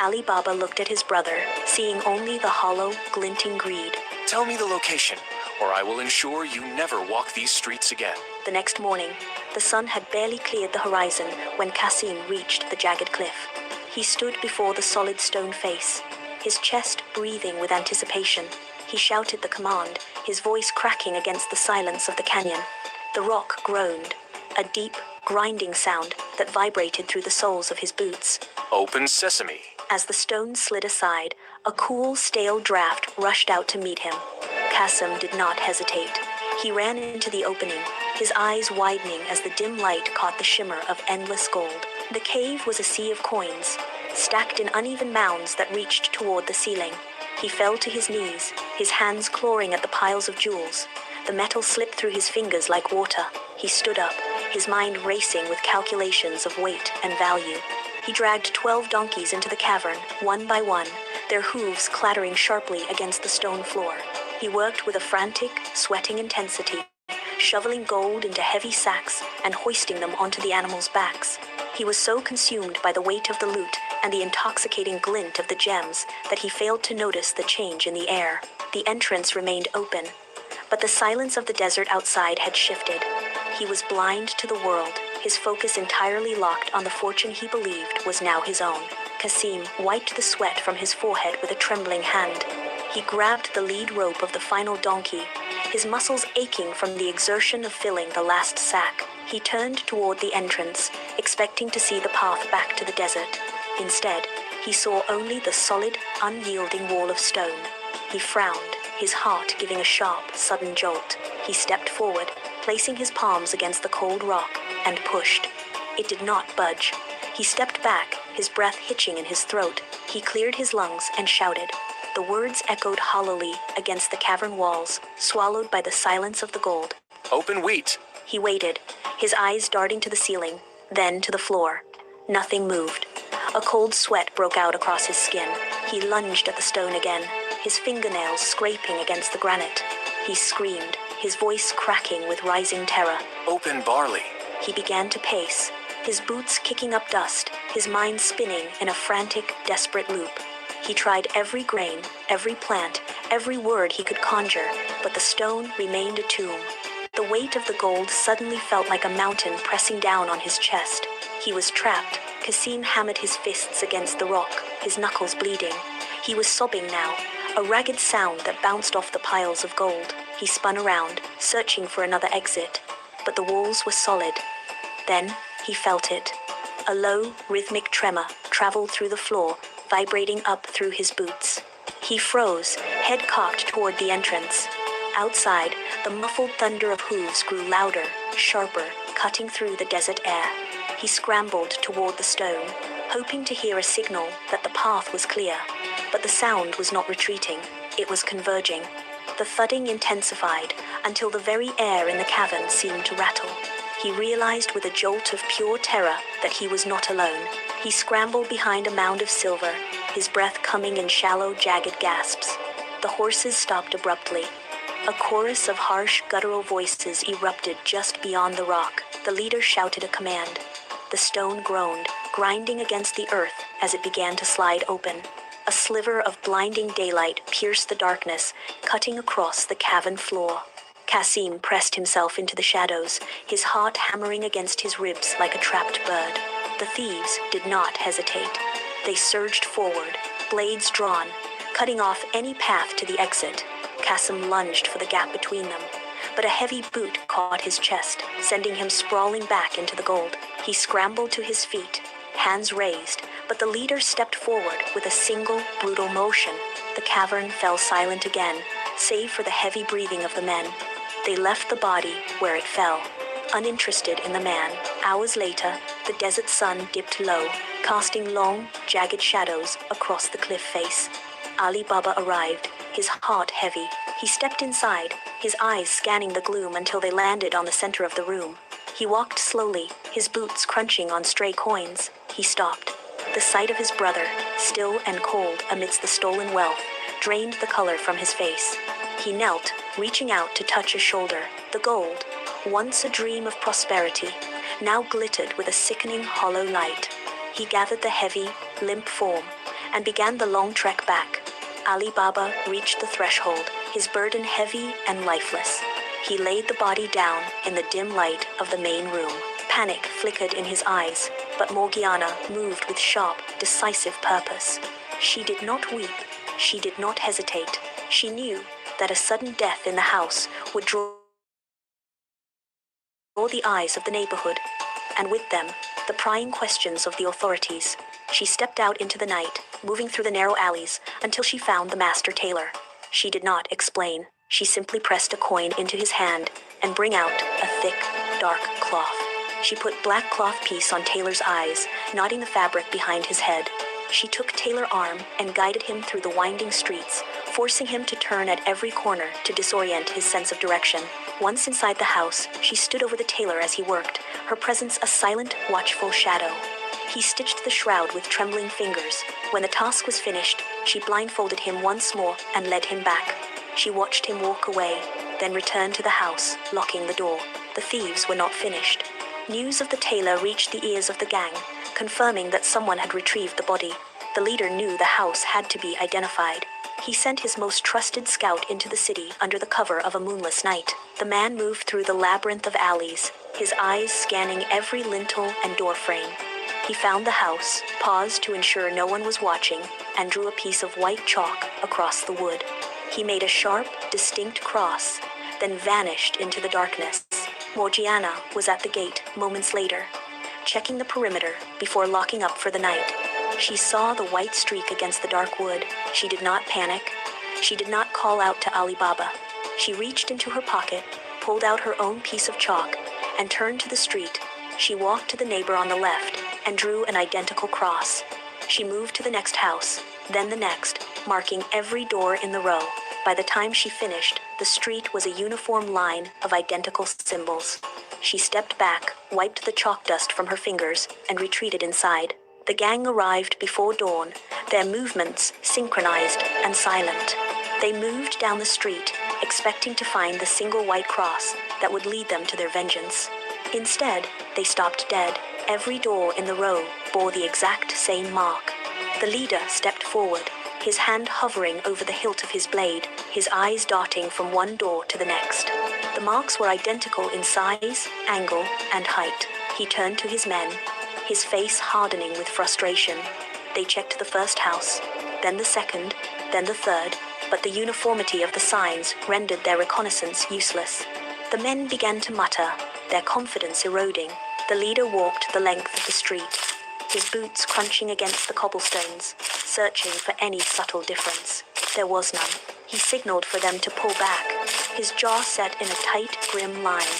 Ali Baba looked at his brother, seeing only the hollow, glinting greed. Tell me the location, or I will ensure you never walk these streets again. The next morning, the sun had barely cleared the horizon when Kasim reached the jagged cliff. He stood before the solid stone face, his chest breathing with anticipation. He shouted the command, his voice cracking against the silence of the canyon. The rock groaned, a deep, grinding sound that vibrated through the soles of his boots. Open sesame. As the stone slid aside, a cool, stale draft rushed out to meet him. Kasim did not hesitate. He ran into the opening, his eyes widening as the dim light caught the shimmer of endless gold. The cave was a sea of coins, stacked in uneven mounds that reached toward the ceiling. He fell to his knees, his hands clawing at the piles of jewels. The metal slipped through his fingers like water. He stood up, his mind racing with calculations of weight and value. He dragged 12 donkeys into the cavern, one by one, their hooves clattering sharply against the stone floor. He worked with a frantic, sweating intensity, shoveling gold into heavy sacks and hoisting them onto the animals' backs. He was so consumed by the weight of the loot and the intoxicating glint of the gems that he failed to notice the change in the air. The entrance remained open, but the silence of the desert outside had shifted. He was blind to the world, his focus entirely locked on the fortune he believed was now his own. Kasim wiped the sweat from his forehead with a trembling hand. He grabbed the lead rope of the final donkey, his muscles aching from the exertion of filling the last sack. He turned toward the entrance, expecting to see the path back to the desert. Instead, he saw only the solid, unyielding wall of stone. He frowned, his heart giving a sharp, sudden jolt. He stepped forward, placing his palms against the cold rock, and pushed. It did not budge. He stepped back, his breath hitching in his throat. He cleared his lungs and shouted. The words echoed hollowly against the cavern walls, swallowed by the silence of the gold. Open wheat. He waited, his eyes darting to the ceiling, then to the floor. Nothing moved. A cold sweat broke out across his skin. He lunged at the stone again, his fingernails scraping against the granite. He screamed, his voice cracking with rising terror. Open barley. He began to pace, his boots kicking up dust, his mind spinning in a frantic, desperate loop. He tried every grain, every plant, every word he could conjure, but the stone remained a tomb. The weight of the gold suddenly felt like a mountain pressing down on his chest. He was trapped. Kasim hammered his fists against the rock, his knuckles bleeding. He was sobbing now, a ragged sound that bounced off the piles of gold. He spun around, searching for another exit, but the walls were solid. Then he felt it. A low, rhythmic tremor traveled through the floor, vibrating up through his boots. He froze, head cocked toward the entrance. Outside, the muffled thunder of hooves grew louder, sharper, cutting through the desert air. He scrambled toward the stone, hoping to hear a signal that the path was clear. But the sound was not retreating, it was converging. The thudding intensified until the very air in the cavern seemed to rattle. He realized with a jolt of pure terror that he was not alone. He scrambled behind a mound of silver, his breath coming in shallow, jagged gasps. The horses stopped abruptly. A chorus of harsh, guttural voices erupted just beyond the rock. The leader shouted a command. The stone groaned, grinding against the earth as it began to slide open. A sliver of blinding daylight pierced the darkness, cutting across the cavern floor. Kasim pressed himself into the shadows, his heart hammering against his ribs like a trapped bird. The thieves did not hesitate. They surged forward, blades drawn, cutting off any path to the exit. Kasim lunged for the gap between them, but a heavy boot caught his chest, sending him sprawling back into the gold. He scrambled to his feet, hands raised, but the leader stepped forward with a single, brutal motion. The cavern fell silent again, save for the heavy breathing of the men. They left the body where it fell, uninterested in the man. Hours later, the desert sun dipped low, casting long, jagged shadows across the cliff face. Ali Baba arrived, his heart heavy. He stepped inside, his eyes scanning the gloom until they landed on the center of the room. He walked slowly, his boots crunching on stray coins. He stopped. The sight of his brother, still and cold amidst the stolen wealth, drained the color from his face. He knelt, reaching out to touch his shoulder. The gold, once a dream of prosperity, now glittered with a sickening hollow light. He gathered the heavy, limp form and began the long trek back. Ali Baba reached the threshold, his burden heavy and lifeless. He laid the body down in the dim light of the main room. Panic flickered in his eyes, but Morgiana moved with sharp, decisive purpose. She did not weep. She did not hesitate. She knew that a sudden death in the house would draw the eyes of the neighborhood, and with them, the prying questions of the authorities. She stepped out into the night, moving through the narrow alleys until she found the master tailor. She did not explain. She simply pressed a coin into his hand and bring out a thick, dark cloth. She put black cloth piece on Taylor's eyes, knotting the fabric behind his head. She took Taylor's arm and guided him through the winding streets, forcing him to turn at every corner to disorient his sense of direction. Once inside the house, she stood over the tailor as he worked, her presence a silent, watchful shadow. He stitched the shroud with trembling fingers. When the task was finished, she blindfolded him once more and led him back. She watched him walk away, then returned to the house, locking the door. The thieves were not finished. News of the tailor reached the ears of the gang, confirming that someone had retrieved the body. The leader knew the house had to be identified. He sent his most trusted scout into the city under the cover of a moonless night. The man moved through the labyrinth of alleys, his eyes scanning every lintel and doorframe. He found the house, paused to ensure no one was watching, and drew a piece of white chalk across the wood. He made a sharp, distinct cross, then vanished into the darkness. Morgiana was at the gate moments later, checking the perimeter before locking up for the night. She saw the white streak against the dark wood. She did not panic. She did not call out to Ali Baba. She reached into her pocket, pulled out her own piece of chalk, and turned to the street. She walked to the neighbor on the left and drew an identical cross. She moved to the next house, then the next, marking every door in the row. By the time she finished, the street was a uniform line of identical symbols. She stepped back, wiped the chalk dust from her fingers, and retreated inside. The gang arrived before dawn, their movements synchronized and silent. They moved down the street, expecting to find the single white cross that would lead them to their vengeance. Instead, they stopped dead. Every door in the row bore the exact same mark. The leader stepped forward, his hand hovering over the hilt of his blade, his eyes darting from one door to the next. The marks were identical in size, angle, and height. He turned to his men, his face hardening with frustration. They checked the first house, then the second, then the third, but the uniformity of the signs rendered their reconnaissance useless. The men began to mutter, their confidence eroding. The leader walked the length of the street, his boots crunching against the cobblestones, searching for any subtle difference. There was none. He signaled for them to pull back, his jaw set in a tight, grim line.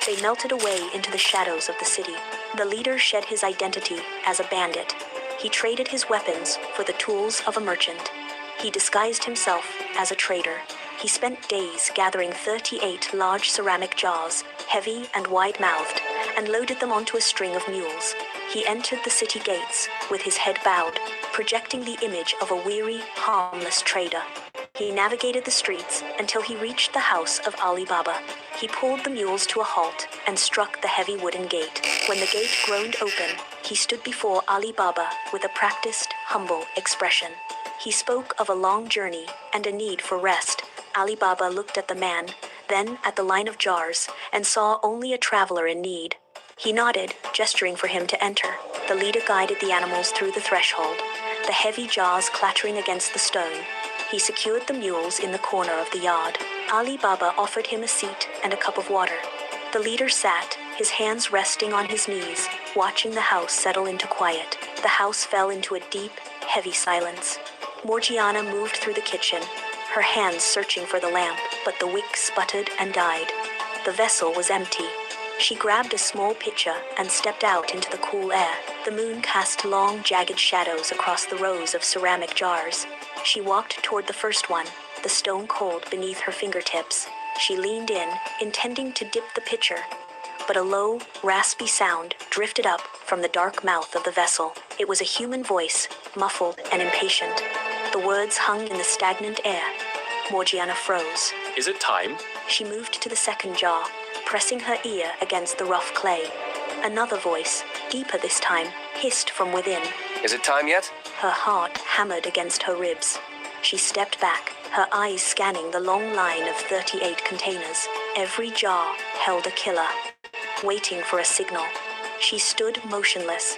They melted away into the shadows of the city. The leader shed his identity as a bandit. He traded his weapons for the tools of a merchant. He disguised himself as a trader. He spent days gathering 38 large ceramic jars, heavy and wide-mouthed, and loaded them onto a string of mules. He entered the city gates with his head bowed, projecting the image of a weary, harmless trader. He navigated the streets until he reached the house of Ali Baba. He pulled the mules to a halt and struck the heavy wooden gate. When the gate groaned open, he stood before Ali Baba with a practiced, humble expression. He spoke of a long journey and a need for rest. Ali Baba looked at the man, then at the line of jars, and saw only a traveler in need. He nodded, gesturing for him to enter. The leader guided the animals through the threshold, the heavy jaws clattering against the stone. He secured the mules in the corner of the yard. Ali Baba offered him a seat and a cup of water. The leader sat, his hands resting on his knees, watching the house settle into quiet. The house fell into a deep, heavy silence. Morgiana moved through the kitchen, her hands searching for the lamp, but the wick sputtered and died. The vessel was empty. She grabbed a small pitcher and stepped out into the cool air. The moon cast long, jagged shadows across the rows of ceramic jars. She walked toward the first one, the stone cold beneath her fingertips. She leaned in, intending to dip the pitcher, but a low, raspy sound drifted up from the dark mouth of the vessel. It was a human voice, muffled and impatient. The words hung in the stagnant air. Morgiana froze. Is it time? She moved to the second jar, pressing her ear against the rough clay. Another voice, deeper this time, hissed from within. Is it time yet? Her heart hammered against her ribs. She stepped back, her eyes scanning the long line of 38 containers. Every jar held a killer, waiting for a signal. She stood motionless,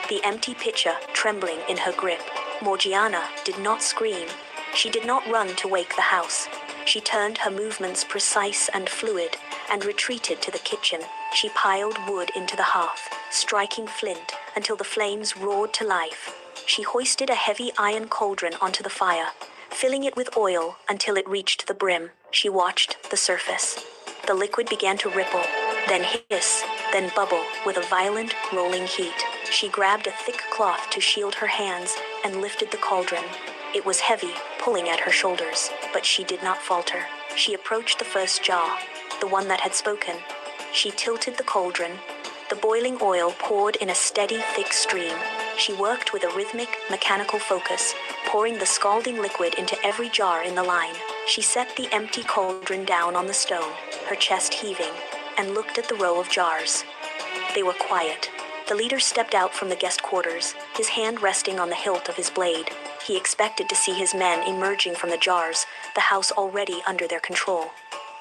the empty pitcher trembling in her grip. Morgiana did not scream. She did not run to wake the house. She turned her movements precise and fluid and retreated to the kitchen. She piled wood into the hearth, striking flint until the flames roared to life. She hoisted a heavy iron cauldron onto the fire, filling it with oil until it reached the brim. She watched the surface. The liquid began to ripple, then hiss, then bubble with a violent, rolling heat. She grabbed a thick cloth to shield her hands and lifted the cauldron. It was heavy, pulling at her shoulders, but she did not falter. She approached the first jar, the one that had spoken. She tilted the cauldron. The boiling oil poured in a steady, thick stream. She worked with a rhythmic, mechanical focus, pouring the scalding liquid into every jar in the line. She set the empty cauldron down on the stone, her chest heaving, and looked at the row of jars. They were quiet. The leader stepped out from the guest quarters, his hand resting on the hilt of his blade. He expected to see his men emerging from the jars, the house already under their control.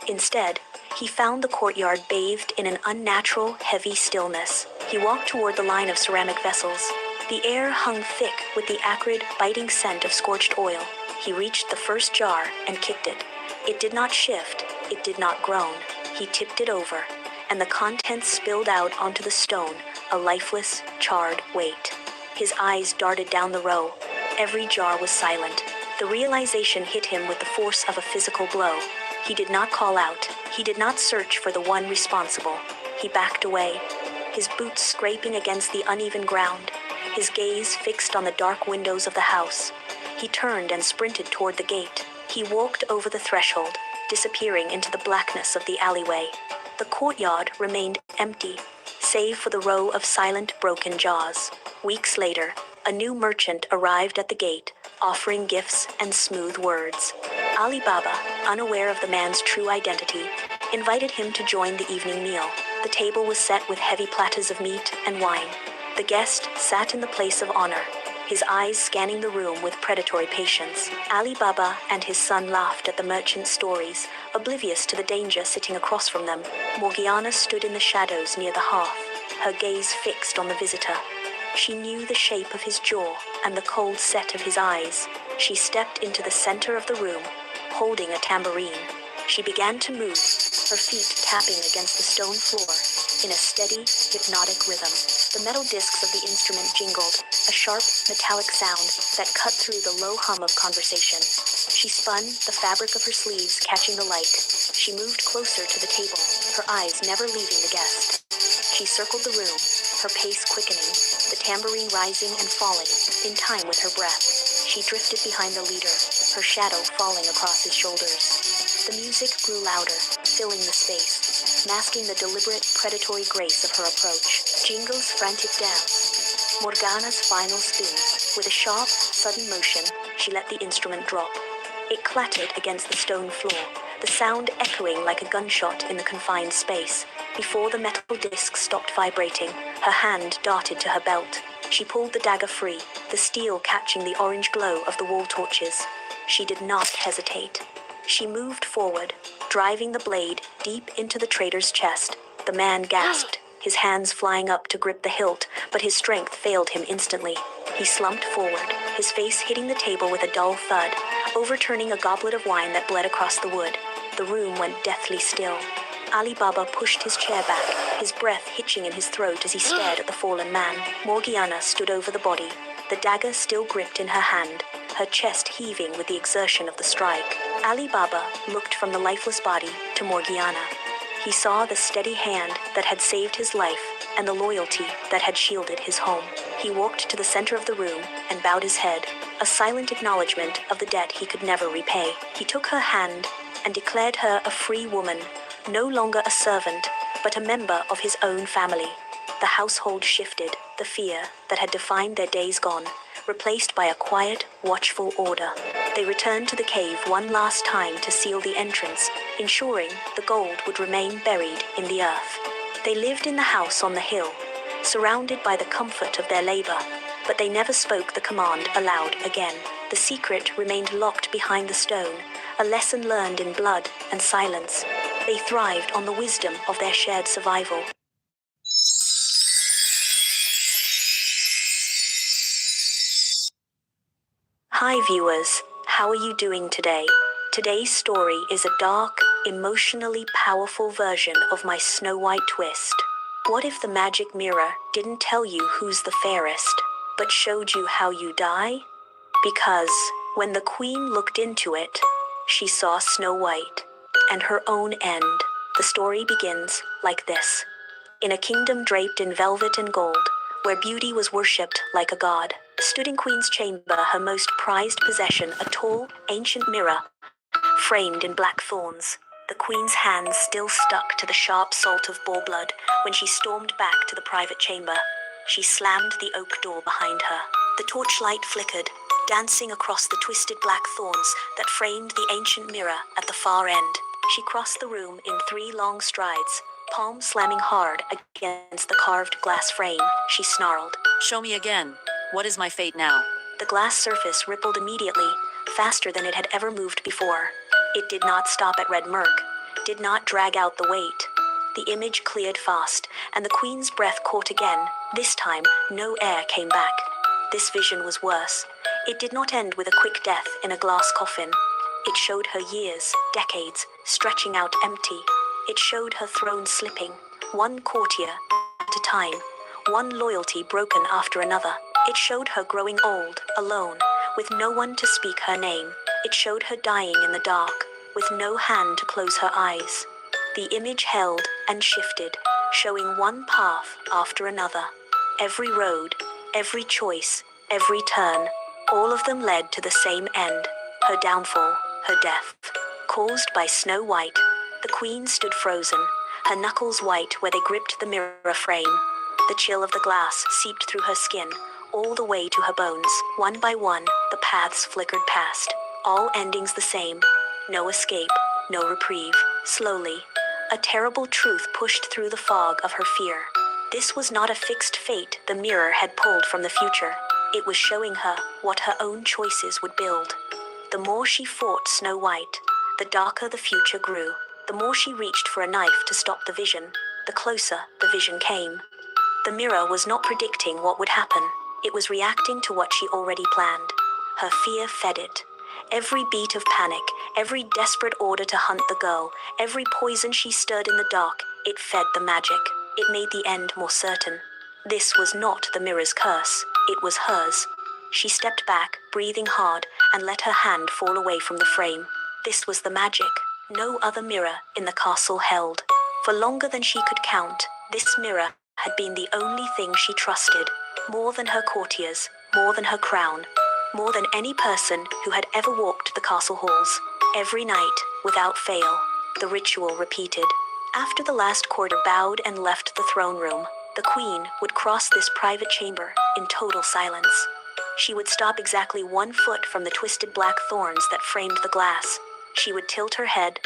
Instead, he found the courtyard bathed in an unnatural, heavy stillness. He walked toward the line of ceramic vessels. The air hung thick with the acrid, biting scent of scorched oil. He reached the first jar and kicked it. It did not shift, it did not groan. He tipped it over, and the contents spilled out onto the stone, a lifeless, charred weight. His eyes darted down the row. Every jar was silent. The realization hit him with the force of a physical blow. He did not call out. He did not search for the one responsible. He backed away, his boots scraping against the uneven ground, his gaze fixed on the dark windows of the house. He turned and sprinted toward the gate. He walked over the threshold, disappearing into the blackness of the alleyway. The courtyard remained empty, save for the row of silent, broken jars. Weeks later, a new merchant arrived at the gate, offering gifts and smooth words. Ali Baba, unaware of the man's true identity, invited him to join the evening meal. The table was set with heavy platters of meat and wine. The guest sat in the place of honor, his eyes scanning the room with predatory patience. Ali Baba and his son laughed at the merchant's stories, oblivious to the danger sitting across from them. Morgiana stood in the shadows near the hearth, her gaze fixed on the visitor. She knew the shape of his jaw and the cold set of his eyes. She stepped into the center of the room, holding a tambourine. She began to move, her feet tapping against the stone floor in a steady, hypnotic rhythm. The metal discs of the instrument jingled, a sharp, metallic sound that cut through the low hum of conversation. She spun, the fabric of her sleeves catching the light. She moved closer to the table, her eyes never leaving the guest. She circled the room, her pace quickening, the tambourine rising and falling, in time with her breath. She drifted behind the leader, her shadow falling across his shoulders. The music grew louder, filling the space, masking the deliberate, predatory grace of her approach. Jingo's frantic dance, Morgana's final spin. With a sharp, sudden motion, she let the instrument drop. It clattered against the stone floor, the sound echoing like a gunshot in the confined space. Before the metal disc stopped vibrating, her hand darted to her belt. She pulled the dagger free, the steel catching the orange glow of the wall torches. She did not hesitate. She moved forward, driving the blade deep into the trader's chest. The man gasped, his hands flying up to grip the hilt, but his strength failed him instantly. He slumped forward, his face hitting the table with a dull thud, overturning a goblet of wine that bled across the wood. The room went deathly still. Ali Baba pushed his chair back, his breath hitching in his throat as he stared at the fallen man. Morgiana stood over the body, the dagger still gripped in her hand, her chest heaving with the exertion of the strike. Ali Baba looked from the lifeless body to Morgiana. He saw the steady hand that had saved his life and the loyalty that had shielded his home. He walked to the center of the room and bowed his head, a silent acknowledgement of the debt he could never repay. He took her hand and declared her a free woman, no longer a servant, but a member of his own family. The household shifted, the fear that had defined their days gone, replaced by a quiet, watchful order. They returned to the cave one last time to seal the entrance, ensuring the gold would remain buried in the earth. They lived in the house on the hill, surrounded by the comfort of their labor, but they never spoke the command aloud again. The secret remained locked behind the stone, a lesson learned in blood and silence. They thrived on the wisdom of their shared survival. Hi viewers, how are you doing today? Today's story is a dark, emotionally powerful version of my Snow White twist. What if the magic mirror didn't tell you who's the fairest, but showed you how you die? Because when the queen looked into it, she saw Snow White and her own end. The story begins like this. In a kingdom draped in velvet and gold, where beauty was worshipped like a god, stood in Queen's chamber her most prized possession, a tall, ancient mirror, framed in black thorns. The Queen's hands still stuck to the sharp salt of boar blood when she stormed back to the private chamber. She slammed the oak door behind her. The torchlight flickered, dancing across the twisted black thorns that framed the ancient mirror at the far end. She crossed the room in 3 long strides, palms slamming hard against the carved glass frame. She snarled, "Show me again. What is my fate now?" The glass surface rippled immediately, faster than it had ever moved before. It did not stop at red murk, did not drag out the weight. The image cleared fast, and the Queen's breath caught again. This time, no air came back. This vision was worse. It did not end with a quick death in a glass coffin. It showed her years, decades, stretching out empty. It showed her throne slipping, one courtier at a time, one loyalty broken after another. It showed her growing old, alone, with no one to speak her name. It showed her dying in the dark, with no hand to close her eyes. The image held and shifted, showing one path after another. Every road, every choice, every turn, all of them led to the same end, her downfall, her death. Caused by Snow White, the Queen stood frozen, her knuckles white where they gripped the mirror frame. The chill of the glass seeped through her skin, all the way to her bones. One by one, the paths flickered past, all endings the same. No escape, no reprieve. Slowly, a terrible truth pushed through the fog of her fear. This was not a fixed fate the mirror had pulled from the future. It was showing her what her own choices would build. The more she fought Snow White, the darker the future grew. The more she reached for a knife to stop the vision, the closer the vision came. The mirror was not predicting what would happen. It was reacting to what she already planned. Her fear fed it. Every beat of panic, every desperate order to hunt the girl, every poison she stirred in the dark, it fed the magic. It made the end more certain. This was not the mirror's curse. It was hers. She stepped back, breathing hard, and let her hand fall away from the frame. This was the magic no other mirror in the castle held. For longer than she could count, this mirror had been the only thing she trusted. More than her courtiers, more than her crown, more than any person who had ever walked the castle halls. Every night, without fail, the ritual repeated. After the last courtier bowed and left the throne room, the Queen would cross this private chamber in total silence. She would stop exactly 1 foot from the twisted black thorns that framed the glass. She would tilt her head,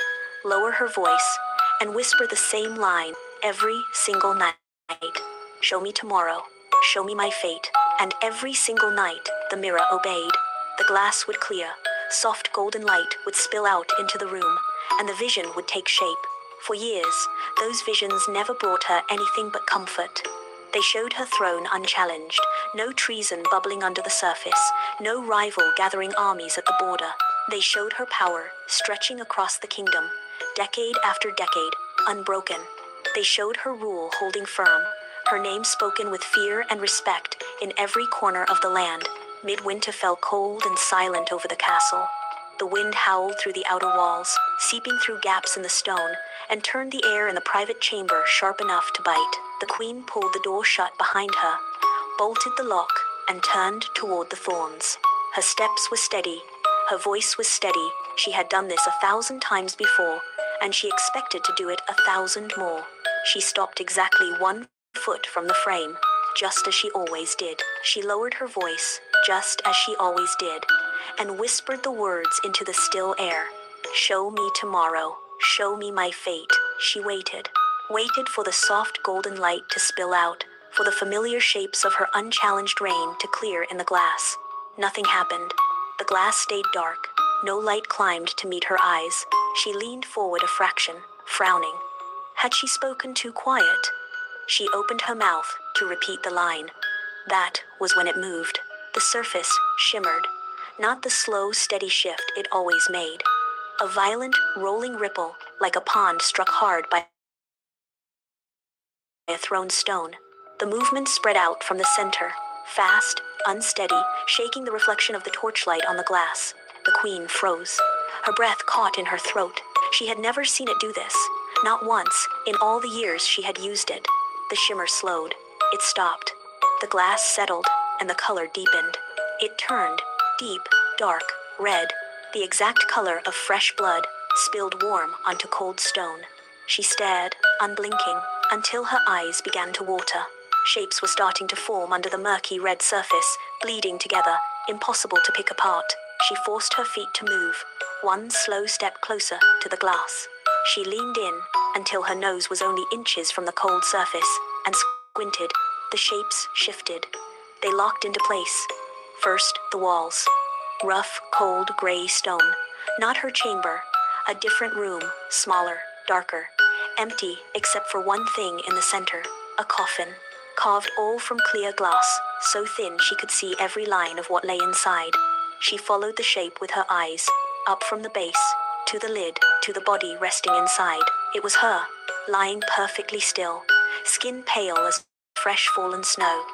lower her voice, and whisper the same line every single night. "Show me tomorrow. Show me my fate." And every single night, the mirror obeyed. The glass would clear, soft golden light would spill out into the room, and the vision would take shape. For years, those visions never brought her anything but comfort. They showed her throne unchallenged, no treason bubbling under the surface, no rival gathering armies at the border. They showed her power, stretching across the kingdom, decade after decade, unbroken. They showed her rule holding firm, her name spoken with fear and respect in every corner of the land. Midwinter fell cold and silent over the castle. The wind howled through the outer walls, seeping through gaps in the stone, and turned the air in the private chamber sharp enough to bite. The queen pulled the door shut behind her, bolted the lock, and turned toward the thorns. Her steps were steady. Her voice was steady. She had done this 1,000 times before, and she expected to do it 1,000 more. She stopped exactly 1 foot from the frame, just as she always did. She lowered her voice, just as she always did, and whispered the words into the still air. Show me tomorrow. Show me my fate. She waited for the soft golden light to spill out, for the familiar shapes of her unchallenged reign to clear in the glass. Nothing happened. The glass stayed dark. No light climbed to meet her eyes. She leaned forward a fraction, frowning. Had she spoken too quiet? She opened her mouth to repeat the line. That was when it moved. The surface shimmered, not the slow, steady shift it always made. A violent, rolling ripple, like a pond struck hard by a thrown stone. The movement spread out from the center, fast, unsteady, shaking the reflection of the torchlight on the glass. The queen froze. Her breath caught in her throat. She had never seen it do this. Not once, in all the years she had used it. The shimmer slowed. It stopped. The glass settled, and the color deepened. It turned, deep, dark, red, the exact color of fresh blood, spilled warm onto cold stone. She stared, unblinking, until her eyes began to water. Shapes were starting to form under the murky red surface, bleeding together, impossible to pick apart. She forced her feet to move, 1 slow step closer to the glass. She leaned in until her nose was only inches from the cold surface, and squinted. The shapes shifted. They locked into place. First, the walls. Rough, cold, gray stone. Not her chamber. A different room, smaller, darker. Empty, except for one thing in the center. A coffin. Carved all from clear glass, so thin she could see every line of what lay inside. She followed the shape with her eyes, up from the base, to the lid, to the body resting inside. It was her, lying perfectly still, skin pale as fresh fallen snow,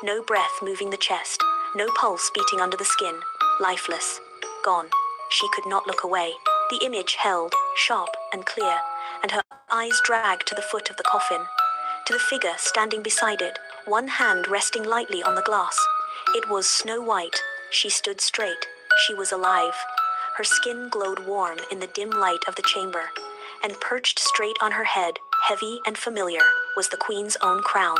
no breath moving the chest, no pulse beating under the skin, lifeless, gone. She could not look away. The image held, sharp and clear, and her eyes dragged to the foot of the coffin, to the figure standing beside it, one hand resting lightly on the glass. It was Snow White. She stood straight. She was alive. Her skin glowed warm in the dim light of the chamber, and perched straight on her head, heavy and familiar, was the queen's own crown.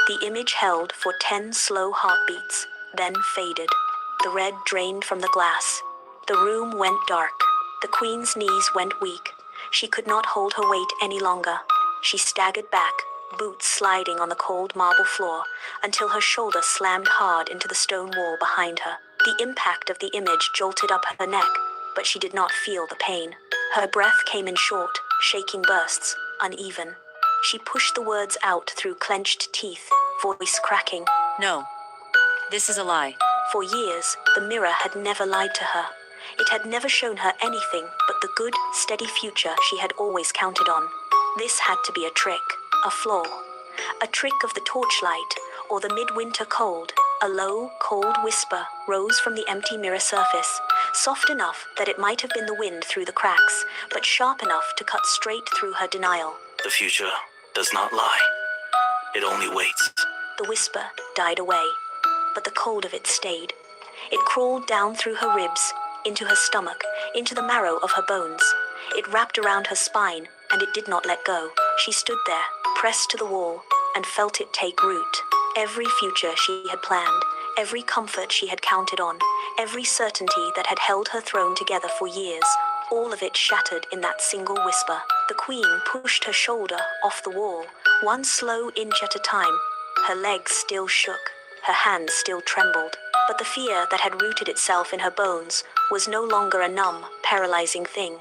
The image held for 10 slow heartbeats, then faded. The red drained from the glass. The room went dark. The queen's knees went weak. She could not hold her weight any longer. She staggered back, boots sliding on the cold marble floor, until her shoulder slammed hard into the stone wall behind her. The impact of the image jolted up her neck, but she did not feel the pain. Her breath came in short, shaking bursts, uneven. She pushed the words out through clenched teeth, voice cracking. No. This is a lie. For years, the mirror had never lied to her. It had never shown her anything but the good, steady future she had always counted on. This had to be a trick, a flaw. A trick of the torchlight, or the midwinter cold. A low, cold whisper rose from the empty mirror surface, soft enough that it might have been the wind through the cracks, but sharp enough to cut straight through her denial. The future does not lie. It only waits. The whisper died away, but the cold of it stayed. It crawled down through her ribs, into her stomach, into the marrow of her bones. It wrapped around her spine, and it did not let go. She stood there, pressed to the wall, and felt it take root. Every future she had planned, every comfort she had counted on, every certainty that had held her throne together for years, all of it shattered in that single whisper. The queen pushed her shoulder off the wall, 1 slow inch at a time. Her legs still shook, her hands still trembled, but the fear that had rooted itself in her bones was no longer a numb, paralyzing thing.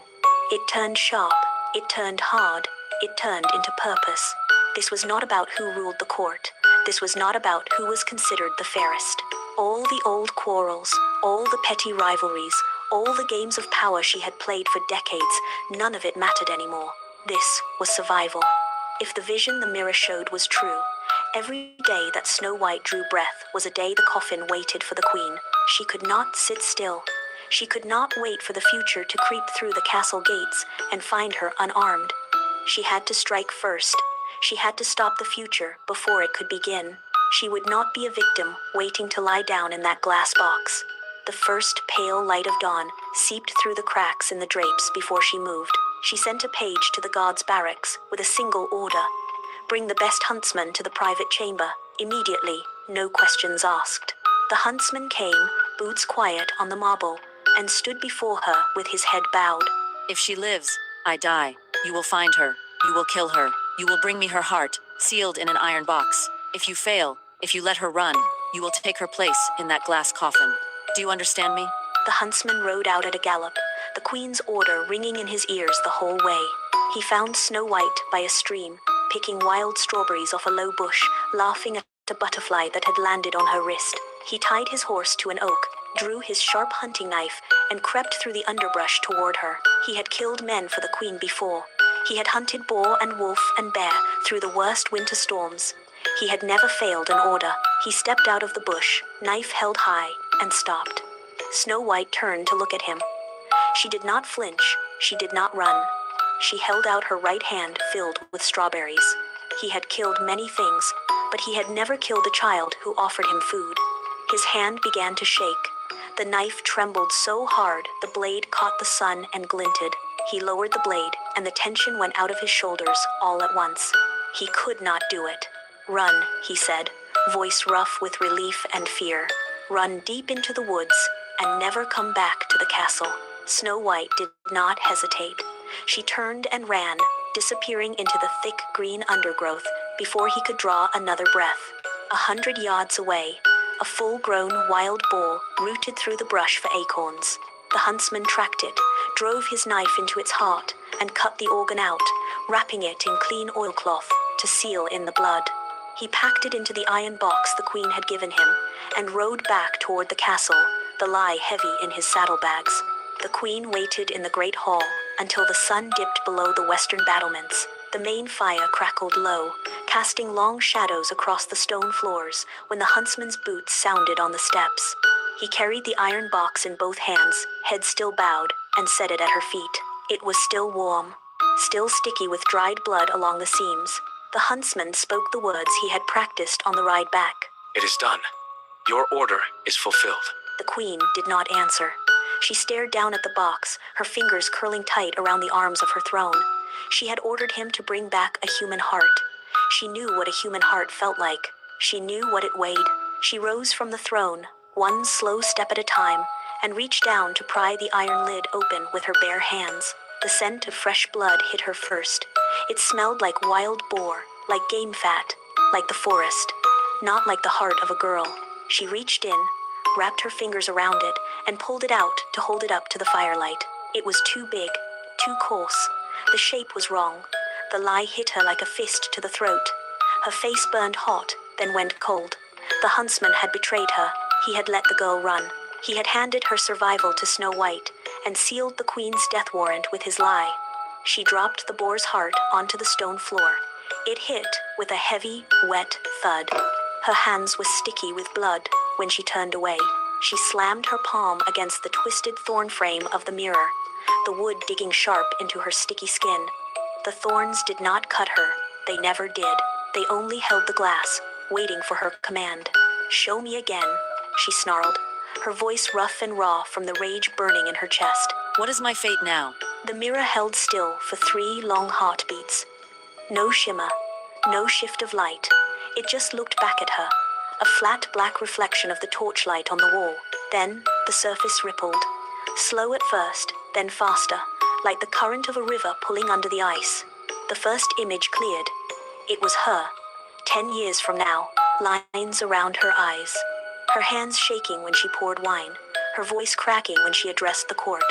It turned sharp, it turned hard, it turned into purpose. This was not about who ruled the court. This was not about who was considered the fairest. All the old quarrels, all the petty rivalries, all the games of power she had played for decades, none of it mattered anymore. This was survival. If the vision the mirror showed was true, every day that Snow White drew breath was a day the coffin waited for the queen. She could not sit still. She could not wait for the future to creep through the castle gates and find her unarmed. She had to strike first. She had to stop the future before it could begin. She would not be a victim waiting to lie down in that glass box. The first pale light of dawn seeped through the cracks in the drapes before she moved. She sent a page to the guards' barracks with a single order. Bring the best huntsman to the private chamber, immediately, no questions asked. The huntsman came, boots quiet on the marble, and stood before her with his head bowed. If she lives, I die. You will find her. You will kill her. You will bring me her heart, sealed in an iron box. If you fail, if you let her run, you will take her place in that glass coffin. Do you understand me? The huntsman rode out at a gallop, the queen's order ringing in his ears the whole way. He found Snow White by a stream, picking wild strawberries off a low bush, laughing at a butterfly that had landed on her wrist. He tied his horse to an oak, drew his sharp hunting knife, and crept through the underbrush toward her. He had killed men for the queen before. He had hunted boar and wolf and bear through the worst winter storms. He had never failed an order. He stepped out of the bush, knife held high, and stopped. Snow White turned to look at him. She did not flinch. She did not run. She held out her right hand filled with strawberries. He had killed many things, but he had never killed a child who offered him food. His hand began to shake. The knife trembled so hard the blade caught the sun and glinted. He lowered the blade, and the tension went out of his shoulders all at once. He could not do it. Run, he said, voice rough with relief and fear. Run deep into the woods, and never come back to the castle. Snow White did not hesitate. She turned and ran, disappearing into the thick green undergrowth before he could draw another breath. 100 yards away, a full-grown wild boar rooted through the brush for acorns. The huntsman tracked it, drove his knife into its heart, and cut the organ out, wrapping it in clean oilcloth to seal in the blood. He packed it into the iron box the queen had given him, and rode back toward the castle, the lie heavy in his saddlebags. The queen waited in the great hall until the sun dipped below the western battlements. The main fire crackled low, casting long shadows across the stone floors when the huntsman's boots sounded on the steps. He carried the iron box in both hands, head still bowed, and set it at her feet. It was still warm, still sticky with dried blood along the seams. The huntsman spoke the words he had practiced on the ride back. It is done. Your order is fulfilled. The queen did not answer. She stared down at the box, her fingers curling tight around the arms of her throne. She had ordered him to bring back a human heart. She knew what a human heart felt like. She knew what it weighed. She rose from the throne, one slow step at a time, and reached down to pry the iron lid open with her bare hands. The scent of fresh blood hit her first. It smelled like wild boar, like game fat, like the forest, not like the heart of a girl. She reached in, wrapped her fingers around it, and pulled it out to hold it up to the firelight. It was too big, too coarse. The shape was wrong. The lie hit her like a fist to the throat. Her face burned hot, then went cold. The huntsman had betrayed her. He had let the girl run. He had handed her survival to Snow White, and sealed the queen's death warrant with his lie. She dropped the boar's heart onto the stone floor. It hit with a heavy, wet thud. Her hands were sticky with blood when she turned away. She slammed her palm against the twisted thorn frame of the mirror, the wood digging sharp into her sticky skin. The thorns did not cut her. They never did. They only held the glass, waiting for her command. "Show me again," she snarled, her voice rough and raw from the rage burning in her chest. What is my fate now? The mirror held still for 3 long heartbeats. No shimmer, no shift of light. It just looked back at her, a flat black reflection of the torchlight on the wall. Then the surface rippled, slow at first, then faster, like the current of a river pulling under the ice. The first image cleared. It was her, 10 years from now, lines around her eyes, her hands shaking when she poured wine, her voice cracking when she addressed the court.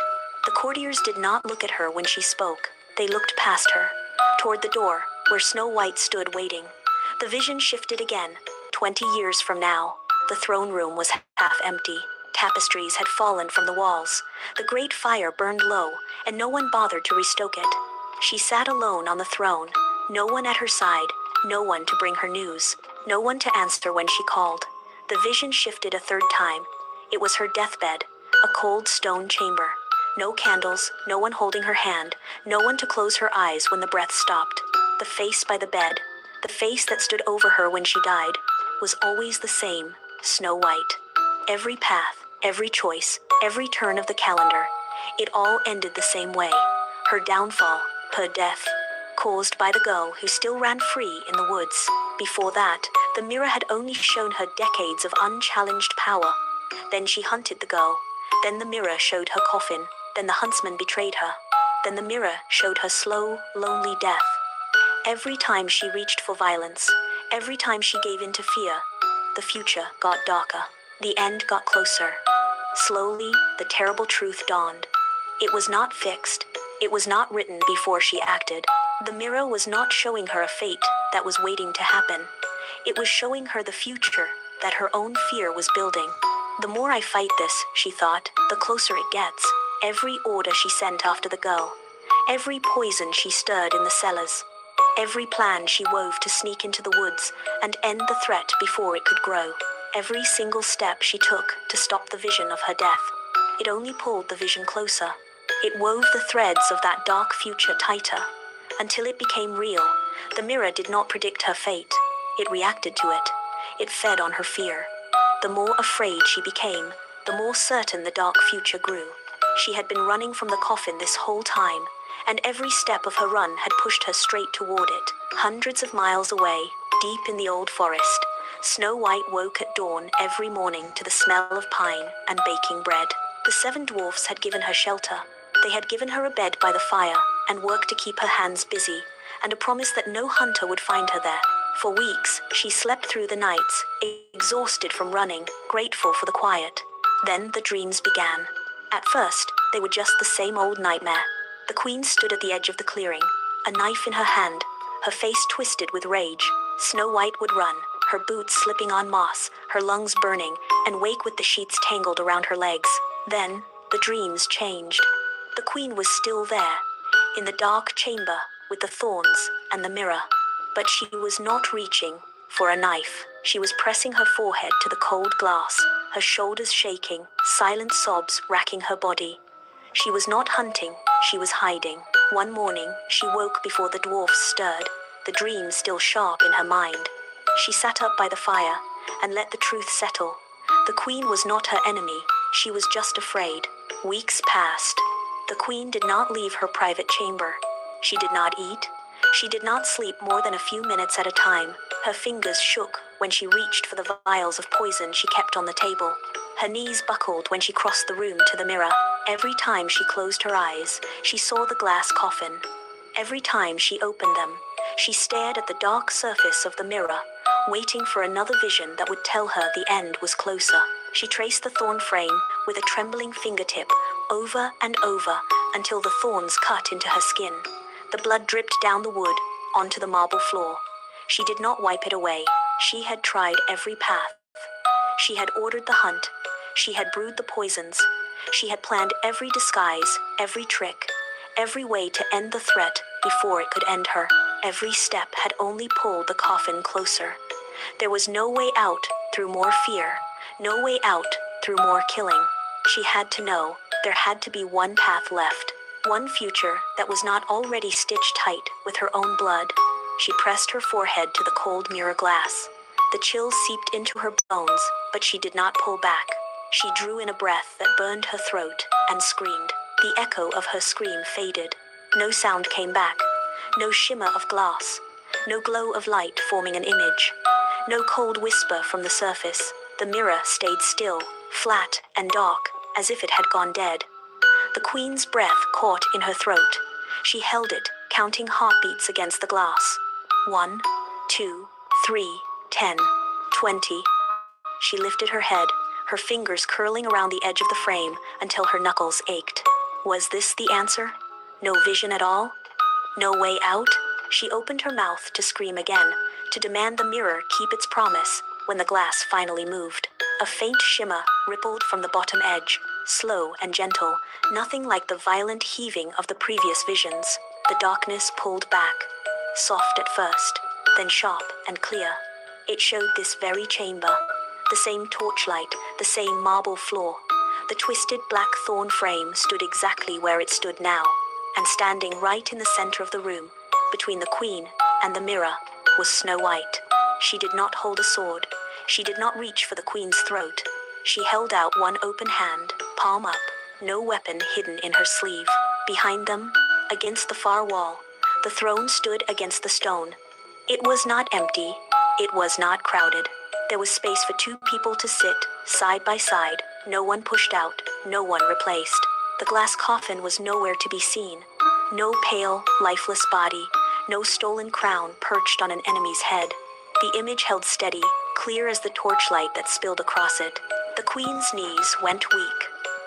The courtiers did not look at her when she spoke. They looked past her, toward the door, where Snow White stood waiting. The vision shifted again. 20 years from now, the throne room was half empty. Tapestries had fallen from the walls. The great fire burned low, and no one bothered to restoke it. She sat alone on the throne, no one at her side, no one to bring her news, no one to answer when she called. The vision shifted a third time. It was her deathbed, A cold stone chamber. No candles, no one holding her hand, no one to close her eyes when the breath stopped. The face by the bed, the face that stood over her when she died, was always the same, Snow White. Every path, every choice, every turn of the calendar, it all ended the same way. Her downfall, her death, caused by the girl who still ran free in the woods. Before that, the mirror had only shown her decades of unchallenged power. Then she hunted the girl. Then the mirror showed her coffin. Then the huntsman betrayed her. Then the mirror showed her slow, lonely death. Every time she reached for violence, every time she gave in to fear, the future got darker. The end got closer. Slowly, the terrible truth dawned. It was not fixed. It was not written before she acted. The mirror was not showing her a fate that was waiting to happen. It was showing her the future that her own fear was building. The more I fight this, she thought, the closer it gets. Every order she sent after the girl, every poison she stirred in the cellars, every plan she wove to sneak into the woods and end the threat before it could grow, every single step she took to stop the vision of her death, it only pulled the vision closer. It wove the threads of that dark future tighter, until it became real. The mirror did not predict her fate. It reacted to it. It fed on her fear. The more afraid she became, the more certain the dark future grew. She had been running from the coffin this whole time, and every step of her run had pushed her straight toward it. Hundreds of miles away, deep in the old forest, Snow White woke at dawn every morning to the smell of pine and baking bread. The 7 dwarfs had given her shelter. They had given her a bed by the fire and work to keep her hands busy, and a promise that no hunter would find her there. For weeks, she slept through the nights, exhausted from running, grateful for the quiet. Then the dreams began. At first, they were just the same old nightmare. The queen stood at the edge of the clearing, a knife in her hand, her face twisted with rage. Snow White would run, her boots slipping on moss, her lungs burning, and wake with the sheets tangled around her legs. Then, the dreams changed. The queen was still there, in the dark chamber, with the thorns and the mirror. But she was not reaching for a knife. She was pressing her forehead to the cold glass, her shoulders shaking, silent sobs racking her body. She was not hunting, she was hiding. One morning, she woke before the dwarfs stirred, the dream still sharp in her mind. She sat up by the fire and let the truth settle. The queen was not her enemy, she was just afraid. Weeks passed. The queen did not leave her private chamber. She did not eat. She did not sleep more than a few minutes at a time. Her fingers shook when she reached for the vials of poison she kept on the table. Her knees buckled when she crossed the room to the mirror. Every time she closed her eyes, she saw the glass coffin. Every time she opened them, she stared at the dark surface of the mirror, waiting for another vision that would tell her the end was closer. She traced the thorn frame with a trembling fingertip over and over until the thorns cut into her skin. The blood dripped down the wood onto the marble floor. She did not wipe it away. She had tried every path. She had ordered the hunt. She had brewed the poisons. She had planned every disguise, every trick, every way to end the threat before it could end her. Every step had only pulled the coffin closer. There was no way out through more fear, no way out through more killing. She had to know there had to be one path left. One future that was not already stitched tight with her own blood. She pressed her forehead to the cold mirror glass. The chills seeped into her bones, but she did not pull back. She drew in a breath that burned her throat and screamed. The echo of her scream faded. No sound came back. No shimmer of glass. No glow of light forming an image. No cold whisper from the surface. The mirror stayed still, flat and dark, as if it had gone dead. The queen's breath caught in her throat. She held it, counting heartbeats against the glass. 1, 2, 3, 10, 20. She lifted her head, her fingers curling around the edge of the frame until her knuckles ached. Was this the answer? No vision at all? No way out? She opened her mouth to scream again, to demand the mirror keep its promise when the glass finally moved. A faint shimmer rippled from the bottom edge, slow and gentle, nothing like the violent heaving of the previous visions. The darkness pulled back, soft at first, then sharp and clear. It showed this very chamber, the same torchlight, the same marble floor, The twisted black thorn frame stood exactly where it stood now, and standing right in the center of the room, between the queen and the mirror, was Snow White. She did not hold a sword. She did not reach for the queen's throat. She held out one open hand, palm up, no weapon hidden in her sleeve. Behind them, against the far wall, the throne stood against the stone. It was not empty. It was not crowded. There was space for two people to sit, side by side. No one pushed out, no one replaced. The glass coffin was nowhere to be seen. No pale, lifeless body, no stolen crown perched on an enemy's head. The image held steady, clear as the torchlight that spilled across it. The queen's knees went weak.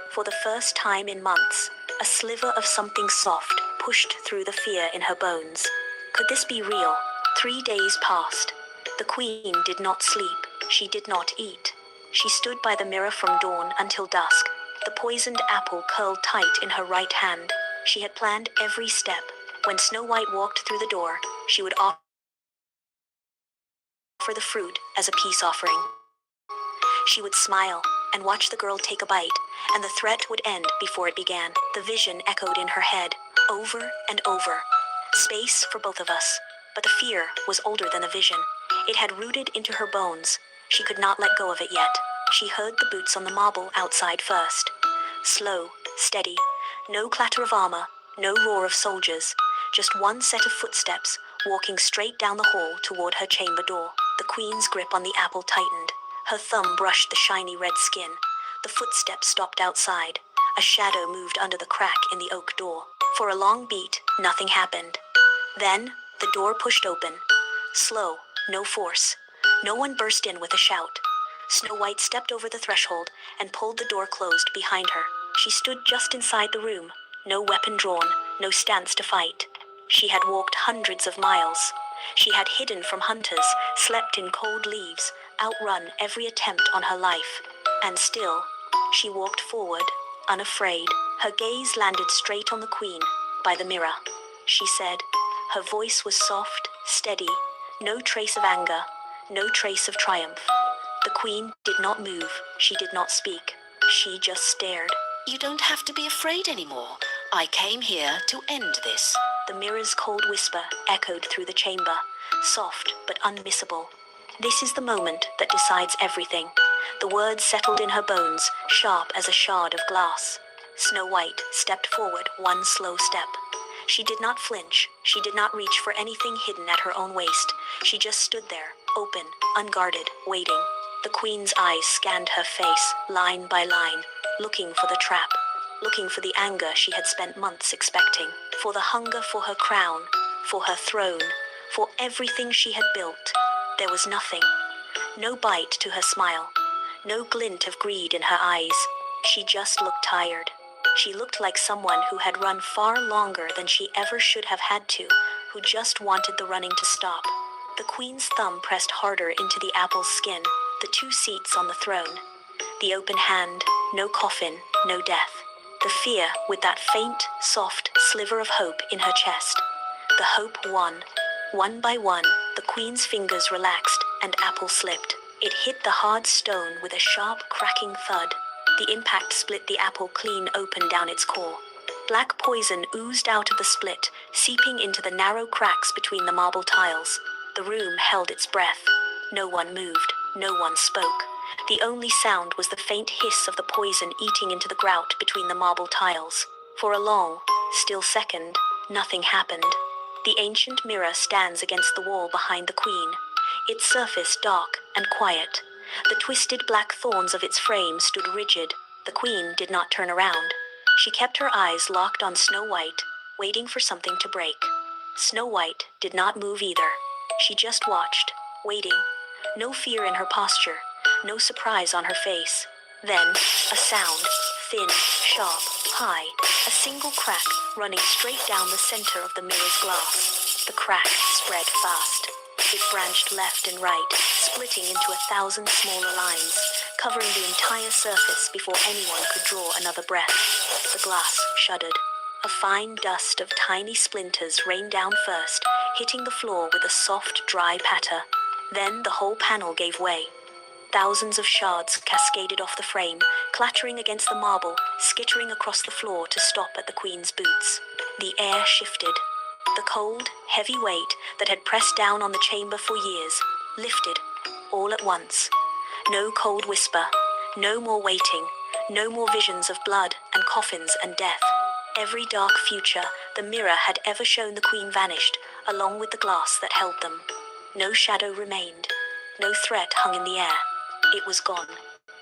For the first time in months, a sliver of something soft pushed through the fear in her bones. Could this be real? 3 days passed. The queen did not sleep. She did not eat. She stood by the mirror from dawn until dusk, the poisoned apple curled tight in her right hand. She had planned every step. When Snow White walked through the door, she would offer the fruit as a peace offering. She would smile and watch the girl take a bite, and the threat would end before it began. The vision echoed in her head, over and over. Space for both of us. But the fear was older than the vision. It had rooted into her bones. She could not let go of it yet. She heard the boots on the marble outside first. Slow, steady, no clatter of armor, no roar of soldiers, just one set of footsteps walking straight down the hall toward her chamber door. The queen's grip on the apple tightened. Her thumb brushed the shiny red skin. The footsteps stopped outside. A shadow moved under the crack in the oak door. For a long beat, nothing happened. Then, the door pushed open. Slow, no force. No one burst in with a shout. Snow White stepped over the threshold and pulled the door closed behind her. She stood just inside the room, no weapon drawn, no stance to fight. She had walked hundreds of miles. She had hidden from hunters, slept in cold leaves, outrun every attempt on her life. And still, she walked forward, unafraid. Her gaze landed straight on the queen, by the mirror. She said, her voice was soft, steady, no trace of anger, no trace of triumph. The queen did not move. She did not speak. She just stared. You don't have to be afraid anymore. I came here to end this. The mirror's cold whisper echoed through the chamber, soft but unmissable. This is the moment that decides everything. The words settled in her bones, sharp as a shard of glass. Snow White stepped forward one slow step. She did not flinch. She did not reach for anything hidden at her own waist. She just stood there, open, unguarded, waiting. The queen's eyes scanned her face, line by line, looking for the trap, looking for the anger she had spent months expecting, for the hunger for her crown, for her throne, for everything she had built. There was nothing. No bite to her smile, no glint of greed in her eyes. She just looked tired. She looked like someone who had run far longer than she ever should have had to, who just wanted the running to stop. The queen's thumb pressed harder into the apple's skin, the 2 seats on the throne. The open hand, no coffin, no death. The fear with that faint, soft sliver of hope in her chest. The hope won. One by one, the queen's fingers relaxed and apple slipped. It hit the hard stone with a sharp, cracking thud. The impact split the apple clean open down its core. Black poison oozed out of the split, seeping into the narrow cracks between the marble tiles. The room held its breath. No one moved. No one spoke. The only sound was the faint hiss of the poison eating into the grout between the marble tiles. For a long, still second, nothing happened. The ancient mirror stands against the wall behind the queen, its surface dark and quiet. The twisted black thorns of its frame stood rigid. The queen did not turn around. She kept her eyes locked on Snow White, waiting for something to break. Snow White did not move either. She just watched, waiting. No fear in her posture, no surprise on her face. Then, a sound, thin, sharp, high, a single crack running straight down the center of the mirror's glass. The crack spread fast. It branched left and right, splitting into 1,000 smaller lines, covering the entire surface before anyone could draw another breath. The glass shuddered. A fine dust of tiny splinters rained down first, hitting the floor with a soft, dry patter. Then the whole panel gave way. Thousands of shards cascaded off the frame, clattering against the marble, skittering across the floor to stop at the queen's boots. The air shifted. The cold, heavy weight that had pressed down on the chamber for years lifted, all at once. No cold whisper, no more waiting, no more visions of blood and coffins and death. Every dark future the mirror had ever shown the queen vanished, along with the glass that held them. No shadow remained. No threat hung in the air. It was gone.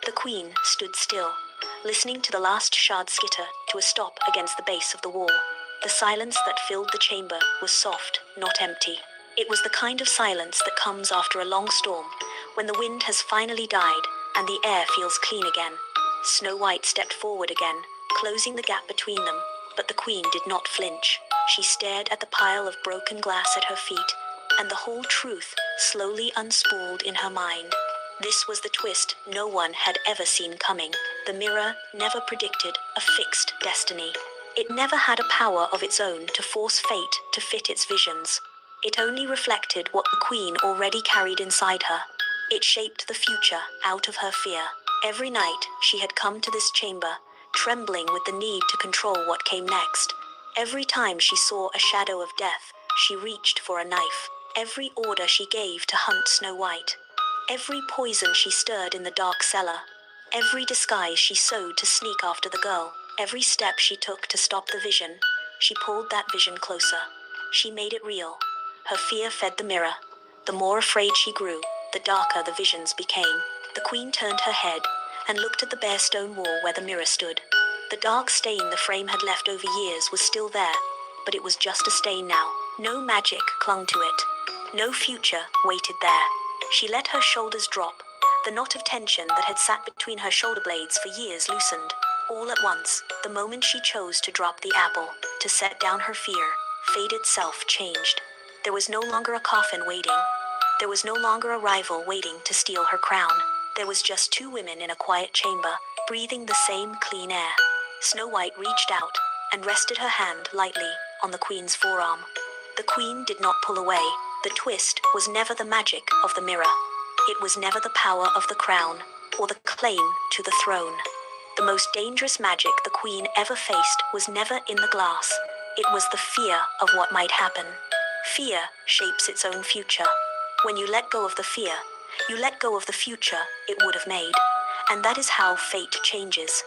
The queen stood still, listening to the last shard skitter to a stop against the base of the wall. The silence that filled the chamber was soft, not empty. It was the kind of silence that comes after a long storm, when the wind has finally died and the air feels clean again. Snow White stepped forward again, closing the gap between them, but the queen did not flinch. She stared at the pile of broken glass at her feet, and the whole truth slowly unspooled in her mind. This was the twist no one had ever seen coming. The mirror never predicted a fixed destiny. It never had a power of its own to force fate to fit its visions. It only reflected what the queen already carried inside her. It shaped the future out of her fear. Every night she had come to this chamber, trembling with the need to control what came next. Every time she saw a shadow of death, she reached for a knife. Every order she gave to hunt Snow White. Every poison she stirred in the dark cellar. Every disguise she sewed to sneak after the girl. Every step she took to stop the vision, she pulled that vision closer. She made it real. Her fear fed the mirror. The more afraid she grew, the darker the visions became. The queen turned her head and looked at the bare stone wall where the mirror stood. The dark stain the frame had left over years was still there, but it was just a stain now. No magic clung to it. No future waited there. She let her shoulders drop. The knot of tension that had sat between her shoulder blades for years loosened. All at once, the moment she chose to drop the apple, to set down her fear, fate itself changed. There was no longer a coffin waiting. There was no longer a rival waiting to steal her crown. There was just two women in a quiet chamber, breathing the same clean air. Snow White reached out and rested her hand lightly on the queen's forearm. The queen did not pull away. The twist was never the magic of the mirror. It was never the power of the crown or the claim to the throne. The most dangerous magic the queen ever faced was never in the glass. It was the fear of what might happen. Fear shapes its own future. When you let go of the fear, you let go of the future it would have made. And that is how fate changes.